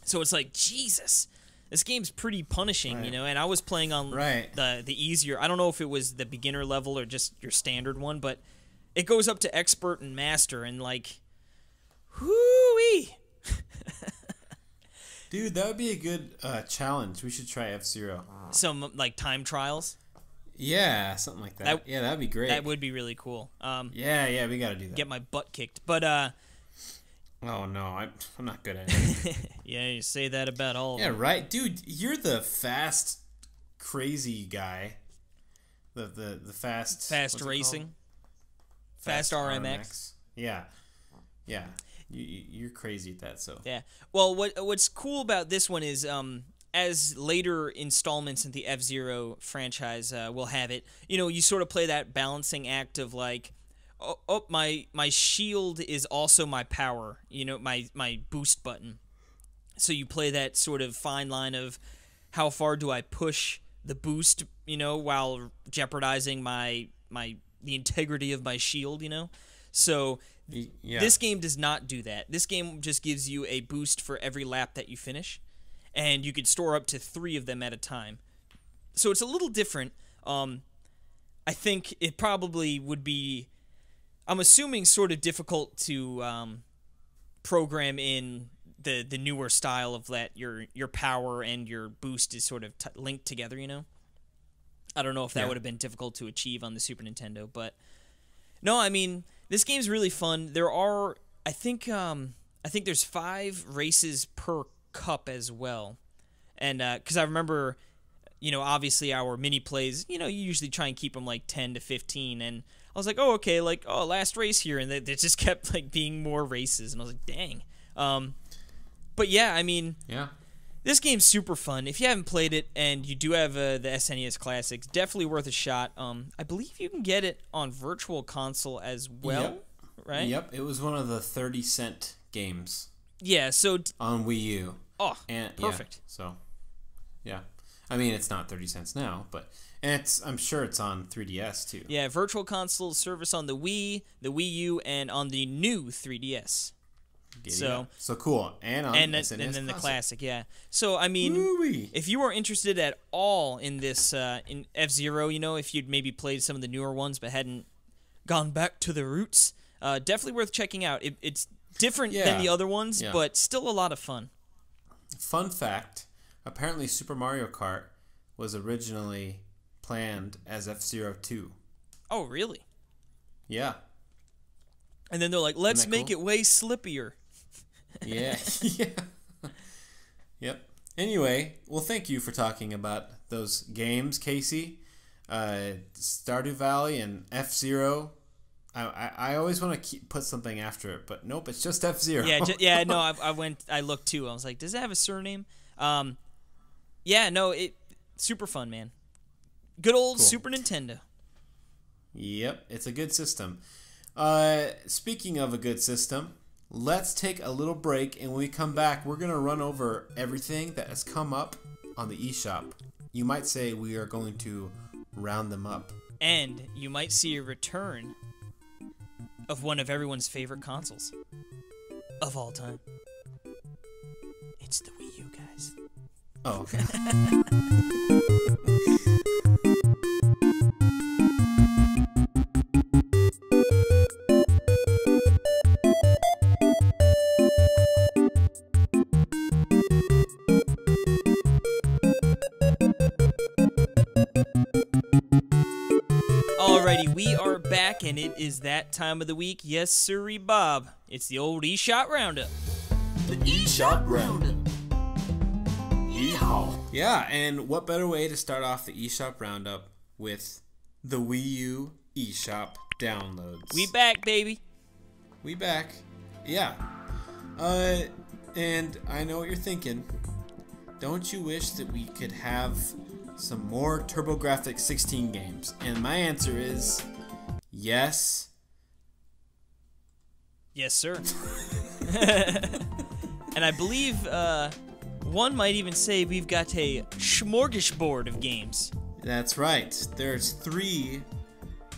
So it's like, Jesus, this game's pretty punishing, and I was playing on the easier, I don't know if it was the beginner level or just your standard one, but it goes up to expert and master, and, like, whoo-wee. Dude, that would be a good challenge. We should try F-Zero. Some, like, time trials? Yeah, something like that. Yeah, that'd be great. That would be really cool. Yeah, we gotta do that. Get my butt kicked. But, oh, no, I'm not good at it. Yeah, you say that about all of them. Yeah, right. Dude, you're the fast, crazy guy. The fast... Fast racing? Fast RMX. Yeah. You're crazy at that, so. Yeah. Well, what's cool about this one is as later installments in the F-Zero franchise will have it, you sort of play that balancing act of like, my shield is also my power, my boost button. So you play that sort of fine line of how far do I push the boost, while jeopardizing the integrity of my shield, So this game does not do that. This game just gives you a boost for every lap that you finish, and you could store up to 3 of them at a time. So it's a little different. I think it probably would be, I'm assuming, sort of difficult to program in the newer style of that your power and your boost is sort of linked together, I don't know if that would have been difficult to achieve on the Super Nintendo, but no, I mean, this game's really fun. There are, I think there's 5 races per cup as well, and because I remember, obviously our mini plays, you usually try and keep them like 10 to 15, and I was like, oh, okay, like, oh, last race here, and they just kept like being more races, and I was like, dang. But yeah, I mean, this game's super fun. If you haven't played it and you do have the SNES Classics, definitely worth a shot. I believe you can get it on Virtual Console as well, right? Yep, it was one of the 30-cent games. Yeah, so on Wii U. Oh, perfect. Yeah, so, yeah. I mean, it's not 30 cents now, but I'm sure it's on 3DS too. Yeah, Virtual Console service on the Wii, the Wii U, and on the new 3DS. So cool, and on SNES and then the Classic. Classic, yeah. So I mean, if you are interested at all in this in F-Zero, if you'd maybe played some of the newer ones but hadn't gone back to the roots, definitely worth checking out. It's different than the other ones, but still a lot of fun. Fun fact: apparently, Super Mario Kart was originally planned as F-Zero 2. Oh, really? Yeah. And then they're like, let's make it way slippier. Yeah. Yeah. Yep. Anyway, well, thank you for talking about those games, Casey. Stardew Valley and F-Zero. I always want to put something after it, but nope, it's just F-Zero. Yeah, no, I looked too. I was like, does it have a surname? Yeah, no, super fun, man. Good old Super Nintendo. Yep, it's a good system. Speaking of a good system, let's take a little break, and when we come back, we're going to run over everything that has come up on the eShop. You might say we are going to round them up. And you might see a return of one of everyone's favorite consoles of all time. It's the Wii U, guys. Oh, okay. Alrighty, we are back, and it is that time of the week. Yes, sirree, Bob. It's the old eShop Roundup. The eShop Roundup. Yeehaw. Yeah, and what better way to start off the eShop Roundup with the Wii U eShop downloads. We back, baby. We back. Yeah. And I know what you're thinking. Don't you wish that we could have some more TurboGrafx 16 games? And my answer is yes. Yes, sir. And I believe one might even say we've got a smorgasbord of games. That's right. There's 3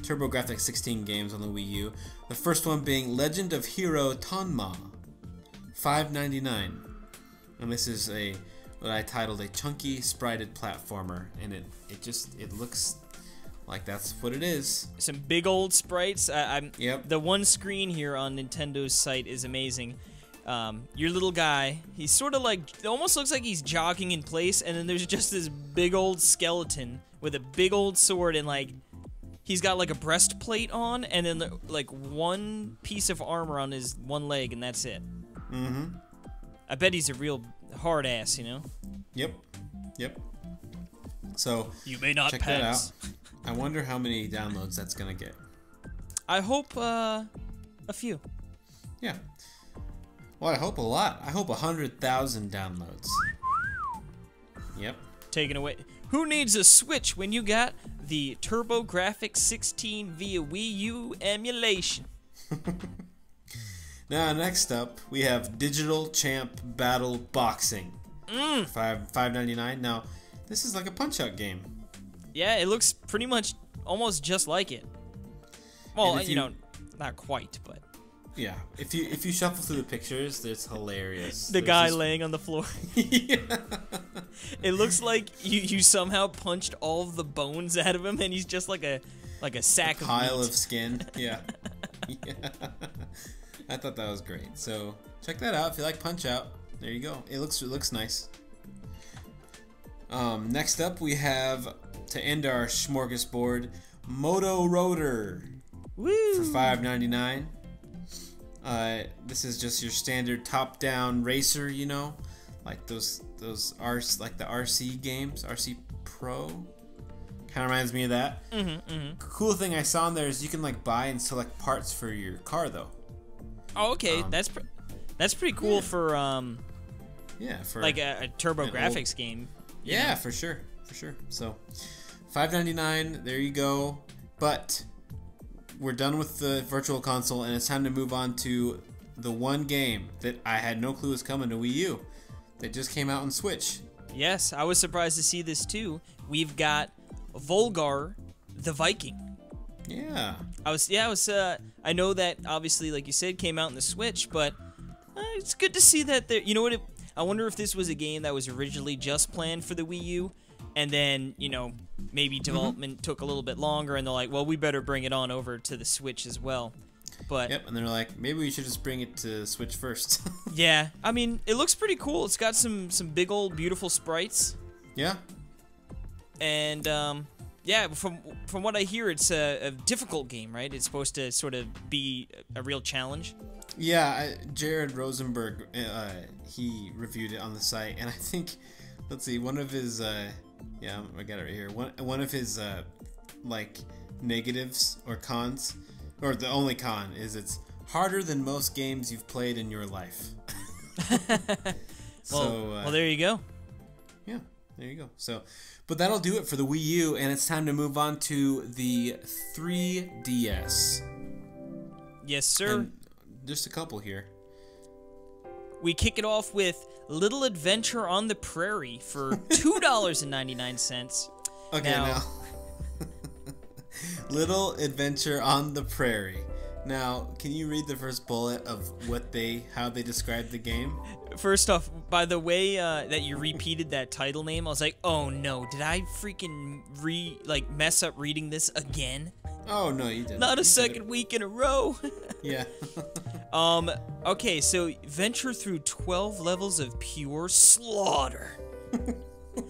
TurboGrafx 16 games on the Wii U. The first one being Legend of Hero Tonma, $5.99. And this is what I titled a chunky sprited platformer, and it looks like that's what it is. Some big old sprites. Yep. The one screen here on Nintendo's site is amazing. Your little guy, he's sort of like, it almost looks like he's jogging in place, and then there's just this big old skeleton with a big old sword, and like he's got like a breastplate on, and then like one piece of armor on his one leg, and that's it. Mm-hmm. I bet he's a real hard ass, you know? Yep. So you may not check pass. that out. I wonder how many downloads that's gonna get. I hope a few. Yeah. Well, I hope a lot. I hope 100,000 downloads. Yep. Taken away. Who needs a Switch when you got the TurboGrafx 16 via Wii U emulation? Now, next up, we have Digital Champ Battle Boxing. $5.99. Now, this is like a Punch-Out game. Yeah, it looks pretty much almost just like it. Well, you know, not quite, but... Yeah, if you shuffle through the pictures, it's hilarious. The guy laying on the floor. Yeah. It looks like you somehow punched all of the bones out of him, and he's just like a sack of pile meat. of skin. Yeah. Yeah. I thought that was great. So check that out if you like Punch Out. There you go. It looks nice. Next up we have, to end our smorgasbord, Moto Rotor. Woo! For $5.99. This is just your standard top-down racer, you know, like those like the RC games, RC Pro. Kind of reminds me of that. Cool thing I saw in there is you can like buy and select parts for your car though. Oh, okay, that's pretty cool for for like a TurboGrafx game. Yeah, for sure. So, $5.99. There you go. But we're done with the Virtual Console, and it's time to move on to the one game that I had no clue was coming to Wii U that just came out on Switch. Yes, I was surprised to see this too. We've got Volgar the Viking. Yeah. I know that obviously, like you said, came out in the Switch, but it's good to see that there. You know what? I wonder if this was a game that was originally just planned for the Wii U, and then, you know, maybe development took a little bit longer, and they're like, well, we better bring it on over to the Switch as well. But yep, and they're like, maybe we should just bring it to Switch first. yeah, I mean, it looks pretty cool. It's got some big old beautiful sprites. Yeah. And yeah, from what I hear, it's a difficult game, right? It's supposed to sort of be a real challenge. Yeah, Jared Rosenberg, he reviewed it on the site, and I think, let's see, one of his, yeah, I got it right here. One of his, like, negatives or cons, or the only con, is it's harder than most games you've played in your life. Well, there you go. Yeah, there you go. So, but that'll do it for the Wii U, and it's time to move on to the 3DS. Yes, sir. And just a couple here. We kick it off with Little Adventure on the Prairie for $2.99. Okay, now Little Adventure on the Prairie. Now, can you read the first bullet of how they described the game? First off, by the way that you repeated that title name, I was like, oh no, did I freaking mess up reading this again? Oh no, you didn't. Not a second week in a row. Yeah. Okay, so venture through 12 levels of pure slaughter.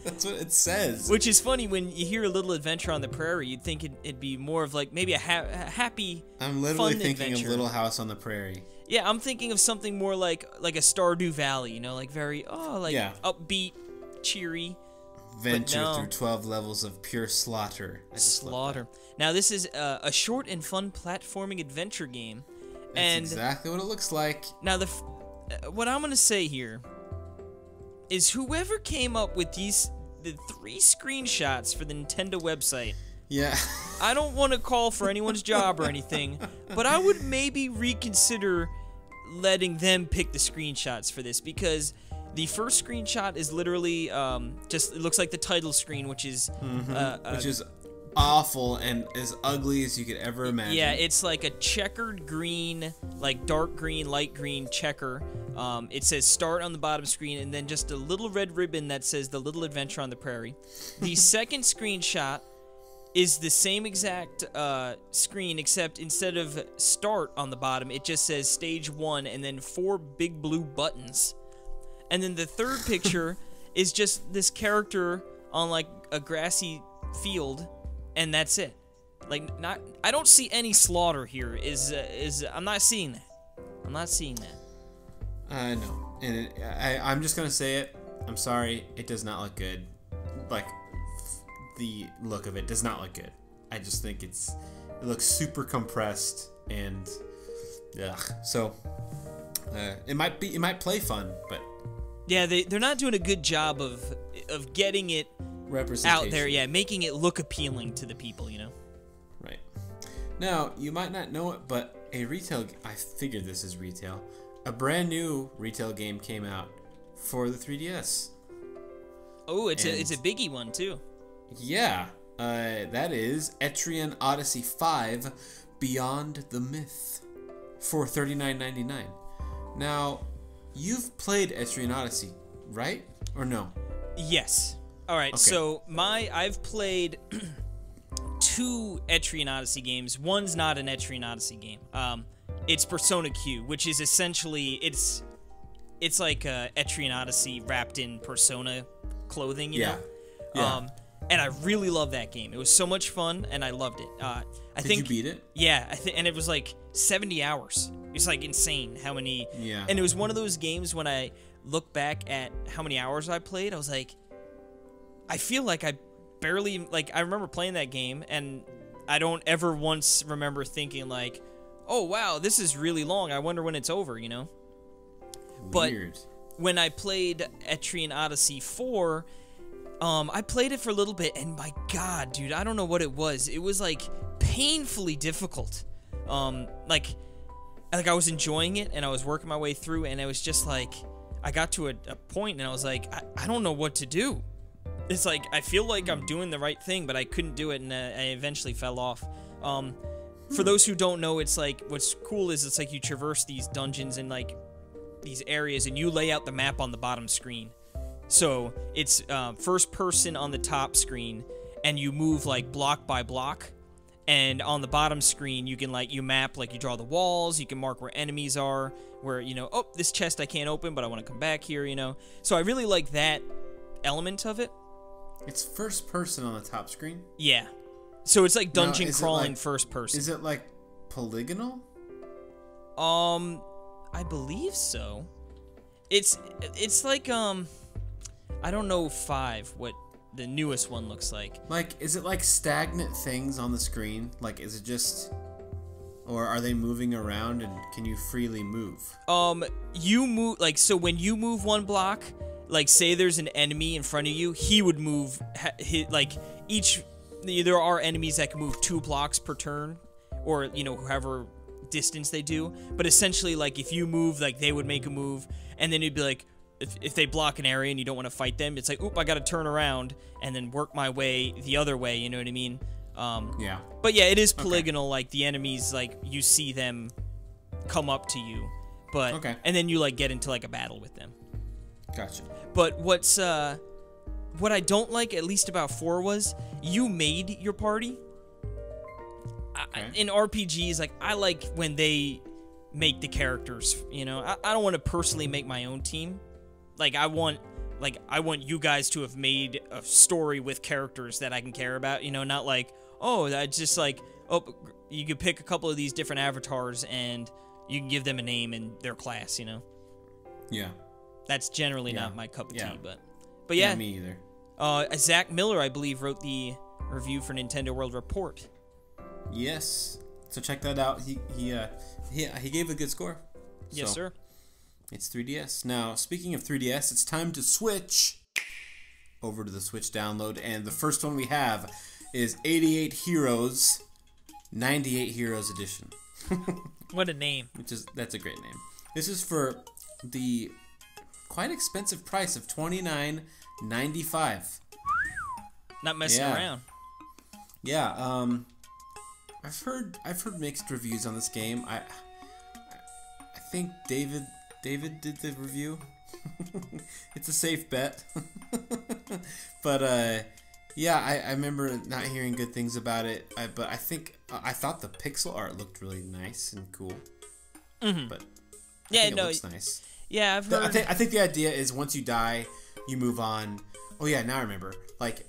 That's what it says. Which is funny, when you hear a Little Adventure on the Prairie, you'd think it'd be more of like maybe a happy, I'm literally fun thinking adventure. of Little House on the Prairie. Yeah, I'm thinking of something more like a Stardew Valley, you know, like very upbeat, cheery. Venture through 12 levels of pure slaughter. Slaughter. Now this is a short and fun platforming adventure game. That's exactly what it looks like. Now what I'm gonna say here is whoever came up with the 3 screenshots for the Nintendo website. Yeah. I don't want to call for anyone's job or anything, but I would maybe reconsider letting them pick the screenshots for this, because the first screenshot is literally it looks like the title screen, which is which is awful and as ugly as you could ever imagine. Yeah, it's like a checkered green, like dark green, light green checker. It says start on the bottom screen, and then just a little red ribbon that says The Little Adventure on the Prairie. The second screenshot is the same exact screen, except instead of start on the bottom, it just says stage 1 and then 4 big blue buttons. And then the third picture is just this character on like a grassy field, and that's it. Like, I don't see any slaughter here. I'm not seeing that. I'm not seeing that. No, and I'm just gonna say it. I'm sorry, it does not look good. Like, the look of it does not look good. I just think it looks super compressed, and so it might play fun, but yeah, they're not doing a good job of of getting it out there, yeah, making it look appealing to the people, you know. Right. Now, you might not know it, but I figured this is retail. A brand new retail game came out for the 3DS. Oh, it's a biggie one too. Yeah, that is Etrian Odyssey 5: Beyond the Myth for $39.99. Now, you've played Etrian Odyssey, right? Or no? Yes. All right. Okay. So I've played 2 Etrian Odyssey games. One's not an Etrian Odyssey game. It's Persona Q, which is essentially it's like Etrian Odyssey wrapped in Persona clothing, you know. Yeah. And I really love that game. It was so much fun, and I loved it. Did you beat it? Yeah, and it was like 70 hours. It was like insane how many. Yeah. And it was one of those games when I look back at how many hours I played, I was like, I feel like I barely I remember playing that game, and I don't ever once remember thinking like, oh wow, this is really long. I wonder when it's over, you know. Weird. But when I played Etrian Odyssey 4, I played it for a little bit, and my god, dude, I don't know what it was. It was like painfully difficult. Like I was enjoying it, and I was working my way through, and it was just like I got to a point, and I was like, I don't know what to do. It's like I feel like I'm doing the right thing, but I couldn't do it, and I eventually fell off. For those who don't know, it's like what's cool is it's like you traverse these dungeons and like these areas, and you lay out the map on the bottom screen. So it's first person on the top screen, and you move like block by block. And on the bottom screen, you can you map, you draw the walls, you can mark where enemies are, where, you know, oh, this chest I can't open, but I want to come back here, you know. So I really like that element of it. It's first person on the top screen? Yeah. So it's like dungeon crawling first person. Is it like polygonal? I believe so. It's like, I don't know 5, what the newest one looks like. Is it like stagnant things on the screen? Is it just, or are they moving around, and can you freely move? You move, so when you move one block, say there's an enemy in front of you, he would move, there are enemies that can move 2 blocks per turn, or, you know, however distance they do, but essentially, if you move, they would make a move, and then it'd be like, if they block an area and you don't want to fight them, it's like, oop, I gotta turn around and then work my way the other way, you know what I mean? Yeah. But yeah, it is polygonal, the enemies, you see them come up to you, but, and then you, get into, a battle with them. Gotcha. But what I don't like, at least about 4, was you made your party. In RPGs, I like when they make the characters, you know. I don't want to personally make my own team. I want you guys to have made a story with characters that I can care about, you know, not oh, that's just oh, you could pick a couple of these different avatars and you can give them a name and their class, you know. Yeah. That's generally not my cup of tea, but yeah. Me either. Zach Miller, I believe, wrote the review for Nintendo World Report. Yes. So check that out. He gave a good score. Yes, sir. It's 3DS. Now, speaking of 3DS, it's time to switch over to the Switch download, and the first one we have is 88 Heroes 98 Heroes Edition. What a name. That's a great name. This is for the quite expensive price of $29.95. Not messing around. Yeah, I've heard mixed reviews on this game. I think David did the review. It's a safe bet. But yeah, I remember not hearing good things about it. But I thought the pixel art looked really nice and cool. Mm-hmm. But yeah, it looks nice. Yeah, I've heard. I think the idea is once you die, you move on. Oh yeah, now I remember.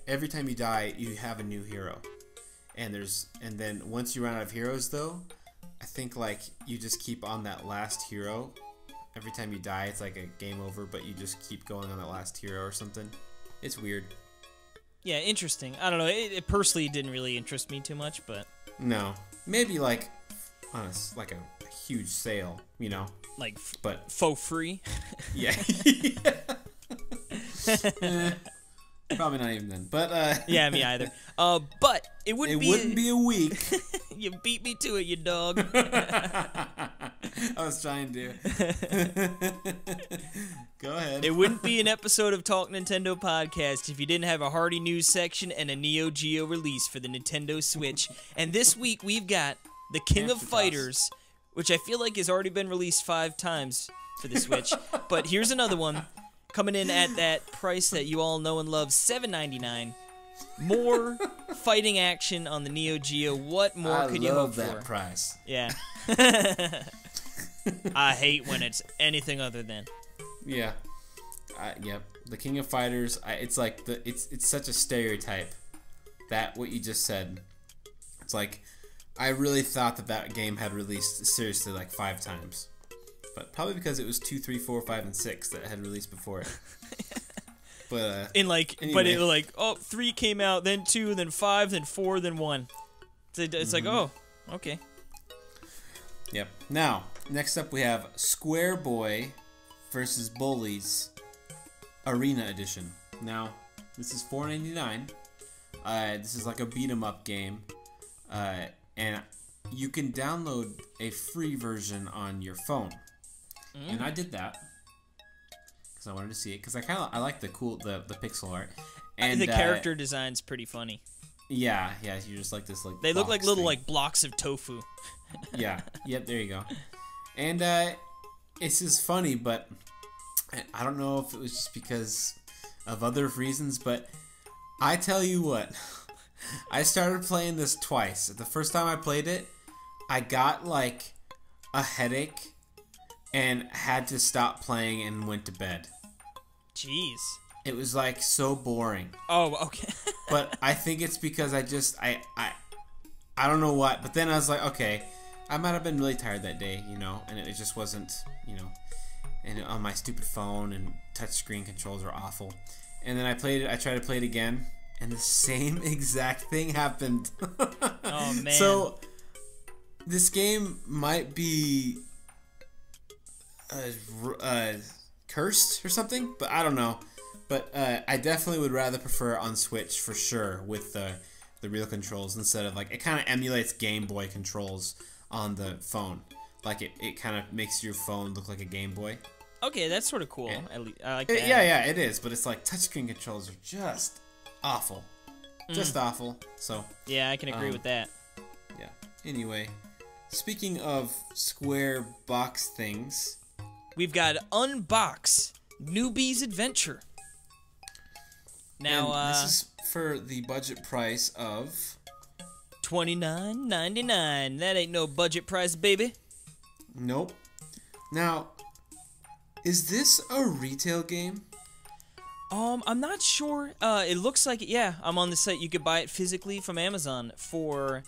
Every time you die, you have a new hero. And then once you run out of heroes, though, I think you just keep on that last hero. Every time you die, it's like a game over, but you just keep going on that last hero or something. It's weird. Yeah, interesting. I don't know. It personally didn't really interest me too much, but no, maybe on a huge sale, you know. But faux free. Yeah. Probably not even then. But Yeah, me either. But it wouldn't be a week. You beat me to it, you dog. I was trying to. Go ahead. It wouldn't be an episode of Talk Nintendo podcast if you didn't have a hearty news section and a Neo Geo release for the Nintendo Switch. And this week we've got the King of Fighters, which I feel like has already been released 5 times for the Switch. But here's another one coming in at that price that you all know and love, $7.99. More fighting action on the Neo Geo. What more could you hope for? I love that price. Yeah. I hate when it's anything other than. Yeah. Yep. The King of Fighters. It's like it's such a stereotype. That what you just said. It's like I really thought that game had released seriously like 5 times, but probably because it was 2, 3, 4, 5, and 6 that had released before it. But anyway. But it like 3 came out, then 2, then 5, then 4, then 1. It's like okay. Yep. Now next up we have Square Boy versus Bullies Arena Edition. Now this is $4.99. This is like a beat 'em up game, and you can download a free version on your phone. And I did that because I wanted to see it because I like the pixel art and the character design's pretty funny. Yeah, you just like this like they look like little thing. like blocks of tofu. Yeah, yep, there you go. And it's just funny, but I don't know if it was just because of other reasons, but I tell you what, I started playing this twice. The first time I played it, I got like a headache and had to stop playing and went to bed. Jeez. It was like so boring. Oh, okay. But I think it's because I don't know what, but then I was like, okay, I might have been really tired that day, and it just wasn't, and on my stupid phone and touchscreen controls are awful. And then I tried to play it again, and the same exact thing happened. Oh, man. So, this game might be cursed or something, but I don't know. But I definitely would rather prefer on Switch for sure with the real controls instead of like it kind of emulates Game Boy controls on the phone. Like it kind of makes your phone look like a Game Boy. Okay, that's sort of cool. Yeah. I like that. Yeah, it is. But it's like touchscreen controls are just awful, just awful. So yeah, I can agree with that. Yeah. Anyway, speaking of Square box things, we've got Unbox Newbie's Adventure. Now, and this is for the budget price of $29.99. That ain't no budget price, baby. Nope. Now, is this a retail game? I'm not sure. It looks like it. Yeah, I'm on the site. You could buy it physically from Amazon for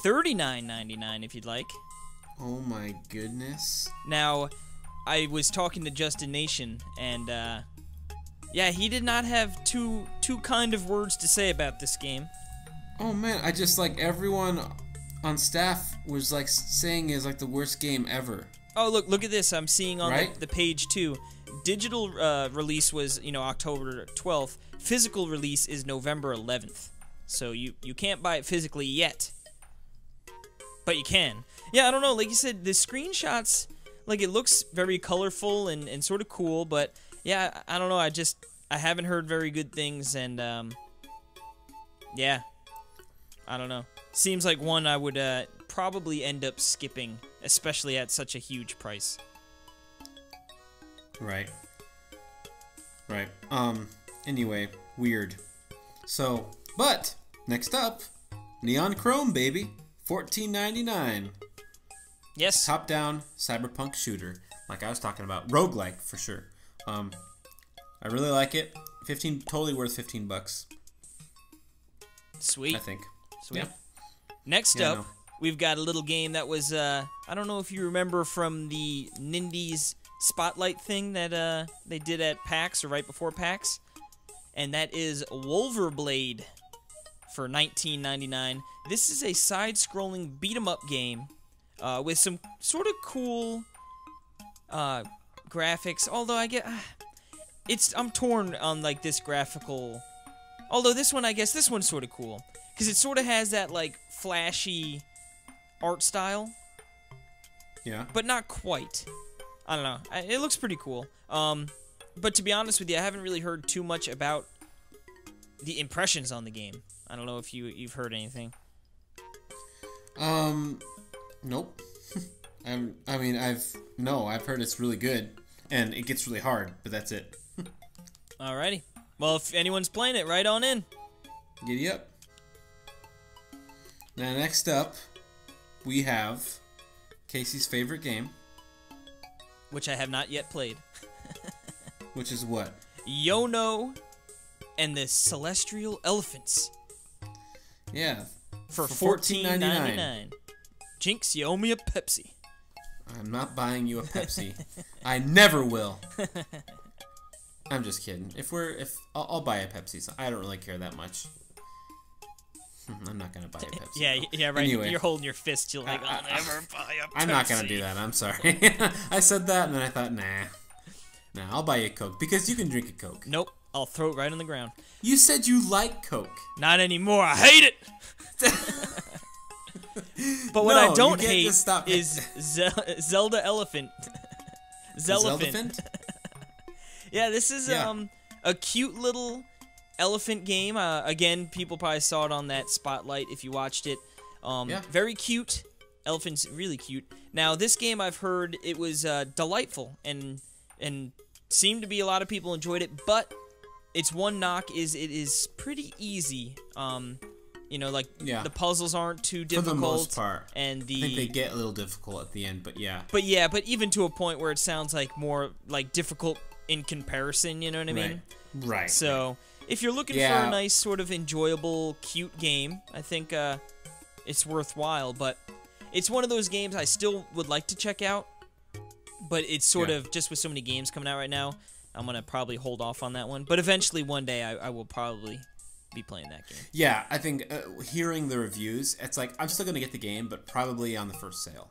$39.99 if you'd like. Oh my goodness. Now, I was talking to Justin Nation, and yeah, he did not have too kind of words to say about this game. Oh man, I just like everyone on staff was like saying it's like the worst game ever. Oh, look at this. I'm seeing on Right? the page too. Digital release was, October 12th. Physical release is November 11th. So you can't buy it physically yet. But you can. Yeah, I don't know. Like you said, the screenshots, like it looks very colorful and sort of cool, but yeah, I don't know. I haven't heard very good things, and yeah, I don't know. Seems like one I would probably end up skipping, especially at such a huge price. Right. Anyway, weird. So, but next up, Neon Chrome, baby, $14.99. Yes. Top-down cyberpunk shooter, like I was talking about, roguelike for sure. I really like it. Totally worth $15. Sweet. I think. Sweet. Yeah. Next Yeah, I up, know. we've got a little game that was, I don't know if you remember from the Nindies Spotlight thing that they did at PAX or right before PAX, and that is Wolverblade for $19.99. This is a side-scrolling beat-em-up game with some sort of cool graphics, although I'm torn on like this graphical Although this one, I guess this one's sort of cool because it sort of has that like flashy art style, Yeah. but not quite. I don't know. It looks pretty cool. But to be honest with you, I haven't really heard too much about the impressions on the game. I don't know if you've heard anything. Nope. I've heard it's really good, and it gets really hard, but that's it. Alrighty. Well, if anyone's playing it, right on in. Giddy up. Now, next up, we have Casey's favorite game, Which I have not yet played. which is what? Yono and the Celestial Elephants Yeah. for $14.99. $14.99. Jinx, you owe me a Pepsi. I'm not buying you a Pepsi. I never will. I'm just kidding. I'll buy a Pepsi. So I don't really care that much. I'm not gonna buy a Pepsi. Yeah, right. Anyway. You're holding your fist. You're like, I'll never buy a Pepsi. I'm not gonna do that. I'm sorry. I said that and then I thought, nah, I'll buy you a Coke because you can drink a Coke. Nope. I'll throw it right on the ground. You said you like Coke. Not anymore. I hate it. But what I don't hate is Zelda Elephant. Zelephant. Yeah, this is a cute little elephant game. Again, people probably saw it on that spotlight if you watched it. Very cute. Elephant's really cute. Now, this game I've heard it was delightful and seemed to be a lot of people enjoyed it, but its one knock is it is pretty easy. The puzzles aren't too difficult. For the most part. And I think they get a little difficult at the end, but yeah. But even to a point where it sounds like more like difficult in comparison, you know what I mean? Right. So, if you're looking for a nice sort of enjoyable, cute game, I think it's worthwhile, but it's one of those games I still would like to check out, but it's sort of, just with so many games coming out right now, I'm going to probably hold off on that one. But eventually, one day, I will probably be playing that game. Yeah, I think hearing the reviews, it's like, I'm still going to get the game, but probably on the first sale.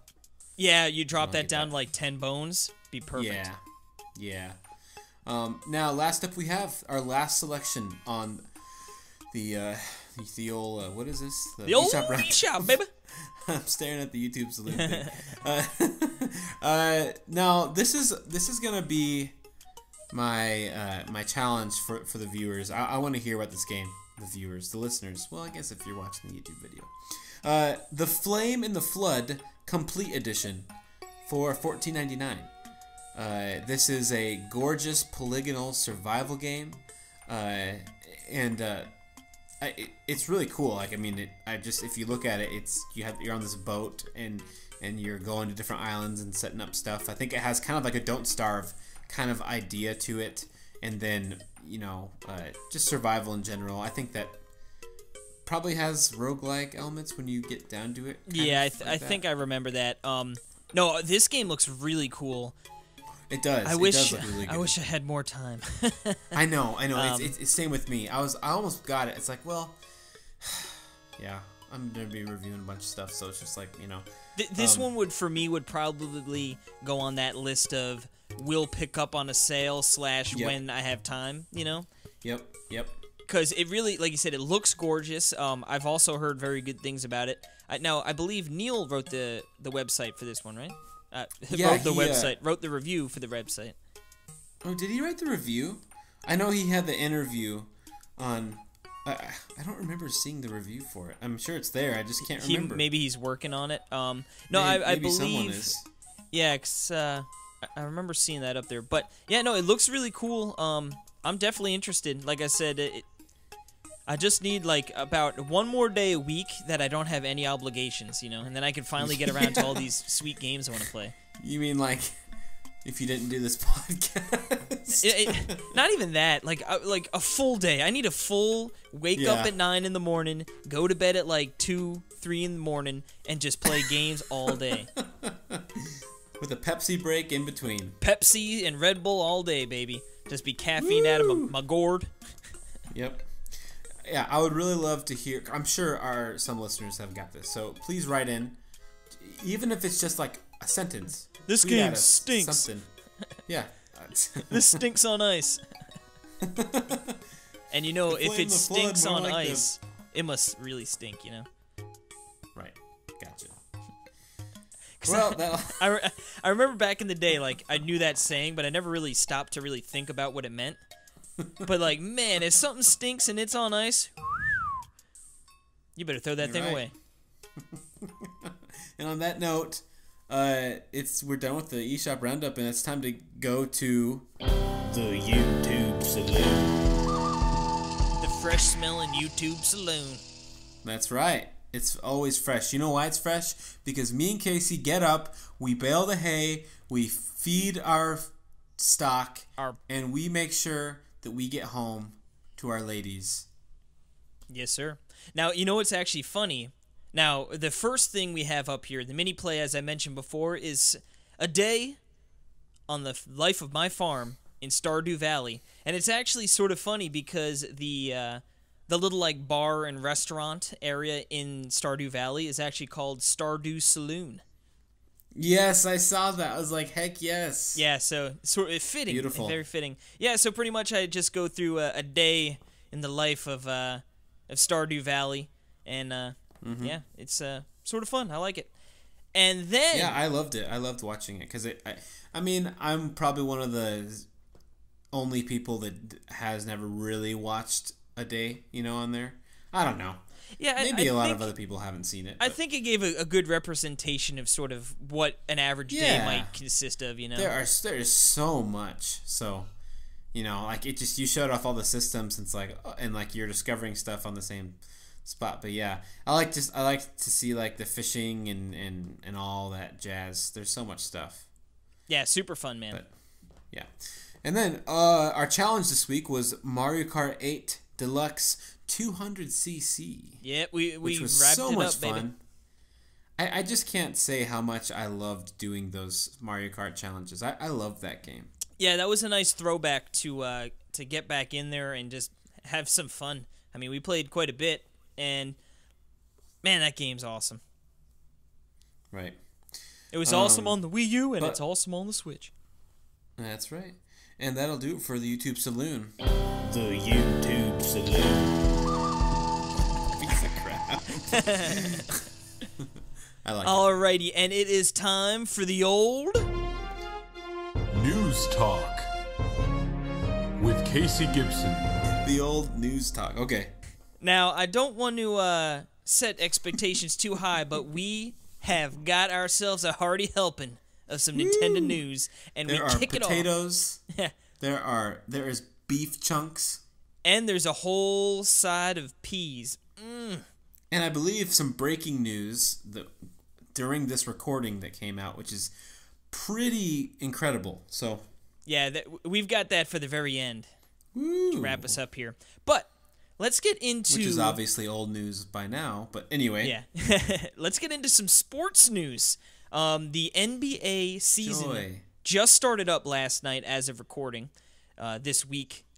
Yeah, you drop that down to like 10 bones, be perfect. Yeah. Now, last up we have our last selection on the old, what is this? The old eShop Roundup. eShop, baby! I'm staring at the YouTube Saloon thing. Now, this is gonna be my challenge for the viewers. I want to hear about this game. The viewers, the listeners. Well, I guess if you're watching the YouTube video. The Flame in the Flood Complete Edition for $14.99. This is a gorgeous polygonal survival game, and it's really cool. Like, I mean, if you look at it, you're on this boat and you're going to different islands and setting up stuff. I think it has kind of like a Don't Starve kind of idea to it, and then just survival in general. I think that probably has roguelike elements when you get down to it. Yeah, I think I remember that. No, this game looks really cool. It does. I wish I had more time. I know. It's same with me. I almost got it. It's like, well, yeah, I'm gonna be reviewing a bunch of stuff, so it's just like, This one would probably go on that list of will pick up on a sale / when I have time. Yep. Because it really, like you said, it looks gorgeous. I've also heard very good things about it. Now, I believe Neil wrote the website for this one, right? Wrote the review for the website. Oh, did he write the review? I know he had the interview on. I don't remember seeing the review for it. I'm sure it's there. I just can't remember. Maybe he's working on it. I maybe believe. Someone is. Yeah, 'cause, I remember seeing that up there. But yeah, no, it looks really cool. I'm definitely interested. Like I said, I just need like about one more day a week that I don't have any obligations, and then I can finally get around to all these sweet games I want to play. You mean like if you didn't do this podcast? Not even that. Like a full day. I need a full wake up at 9 in the morning, go to bed at like 2, 3 in the morning, and just play games all day. With a Pepsi break in between. Pepsi and Red Bull all day, baby. Just be caffeine out of my gourd. Yep. Yeah, I would really love to hear. I'm sure some listeners have got this, so please write in, even if it's just like a sentence. This game stinks. Something. Yeah. This stinks on ice. And you know, The if flame, it the flood, stinks more on like the- ice, it must really stink, you know? Right. Gotcha. 'Cause Well, that, I remember back in the day, like, I knew that saying, but I never really stopped to really think about what it meant. But, like, man, if something stinks and it's on ice, you better throw that You're thing right. away. and on that note, we're done with the eShop Roundup, and it's time to go to the YouTube Saloon. The fresh-smelling YouTube Saloon. That's right. It's always fresh. You know why it's fresh? Because me and Casey get up, we bale the hay, we feed our stock, and we make sure that we get home to our ladies. Yes, sir. Now, you know what's actually funny? Now, the first thing we have up here, the mini play, as I mentioned before, is a day on the life of my farm in Stardew Valley. And it's actually sort of funny because the little, like, bar and restaurant area in Stardew Valley is actually called Stardew Saloon. Yes, I saw that. I was like, heck yes. Yeah, so sort of fitting. Beautiful. Very fitting. Yeah, so pretty much I just go through a day in the life of Stardew Valley. And, yeah, it's sort of fun. I like it. And then... Yeah, I loved it. I loved watching it because I mean, I'm probably one of the only people that has never really watched a day, on there. I don't know. Yeah, maybe a lot of other people haven't seen it. I think it gave a good representation of sort of what an average day might consist of, There's so much. So, like it just, you showed off all the systems and like you're discovering stuff on the same spot. But yeah, I like to see like the fishing and all that jazz. There's so much stuff. Yeah, super fun, man. But, yeah. And then our challenge this week was Mario Kart 8 Deluxe 200cc. Yeah, we which was wrapped so it much up, fun. Baby. I just can't say how much I loved doing those Mario Kart challenges. I loved that game. Yeah, that was a nice throwback to get back in there and just have some fun. I mean, we played quite a bit, and man, that game's awesome. Right. It was awesome on the Wii U, and it's awesome on the Switch. That's right. And that'll do it for the YouTube Saloon. The YouTube Saloon. Piece of crap. I like it. Alrighty, and it is time for the old... News Talk with Casey Gibson. The old news talk. Okay. Now, I don't want to set expectations too high, but we have got ourselves a hearty helping of some Nintendo news, and we kick it off. There are potatoes. There is beef chunks. And there's a whole side of peas. And I believe some breaking news during this recording that came out, which is pretty incredible. So yeah, we've got that for the very end. Woo. To wrap us up here. But let's get into... Which is obviously old news by now, but anyway. Yeah. Let's get into some sports news. The NBA season just started up last night as of recording.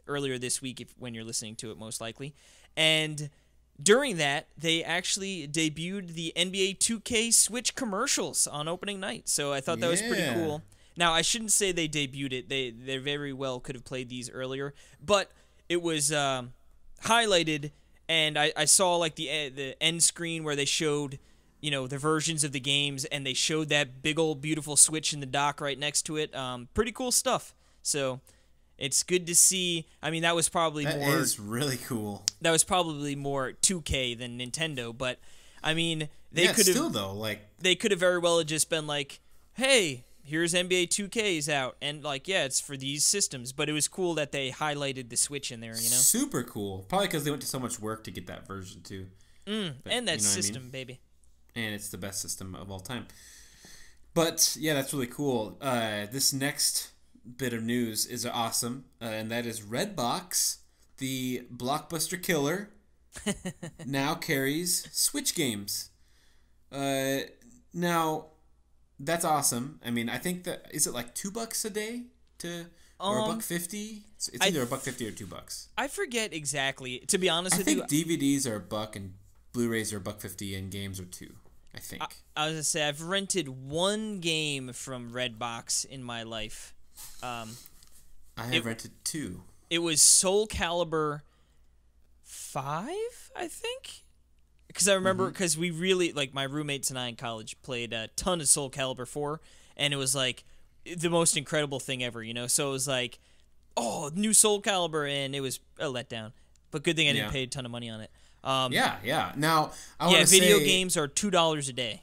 Earlier this week, when you're listening to it, most likely. And during that, they actually debuted the NBA 2K Switch commercials on opening night. So I thought that was pretty cool. Now, I shouldn't say they debuted it. They very well could have played these earlier. But it was highlighted, and I saw like the end screen where they showed, the versions of the games, and they showed that big old beautiful Switch in the dock right next to it. Pretty cool stuff. So it's good to see. I mean, that was probably That is really cool. That was probably more 2K than Nintendo, but I mean, they could have still though, like they could have very well just been like, "Hey, here's NBA 2K's out," and like, yeah, it's for these systems. But it was cool that they highlighted the Switch in there. Super cool. Probably because they went to so much work to get that version too. And that system, baby. And it's the best system of all time. But yeah, that's really cool. This next bit of news is awesome, and that is Redbox, the blockbuster killer, now carries Switch games. Now, that's awesome. I mean, I think that is it like $2 a day or $1.50? It's either $1.50 or $2. I forget exactly. To be honest with you, I think DVDs are $1 and Blu-rays are $1.50 and games are $2. I think. I was gonna say I've rented one game from Redbox in my life. I have rented 2. It was Soul Calibur 5, I think. Because I remember, because we really, like, my roommates and I in college played a ton of Soul Calibur 4, and it was, like, the most incredible thing ever, you know? So it was like, oh, new Soul Calibur, and it was a letdown. But good thing I didn't pay a ton of money on it. Yeah. Now, I want to say... video games are $2 a day.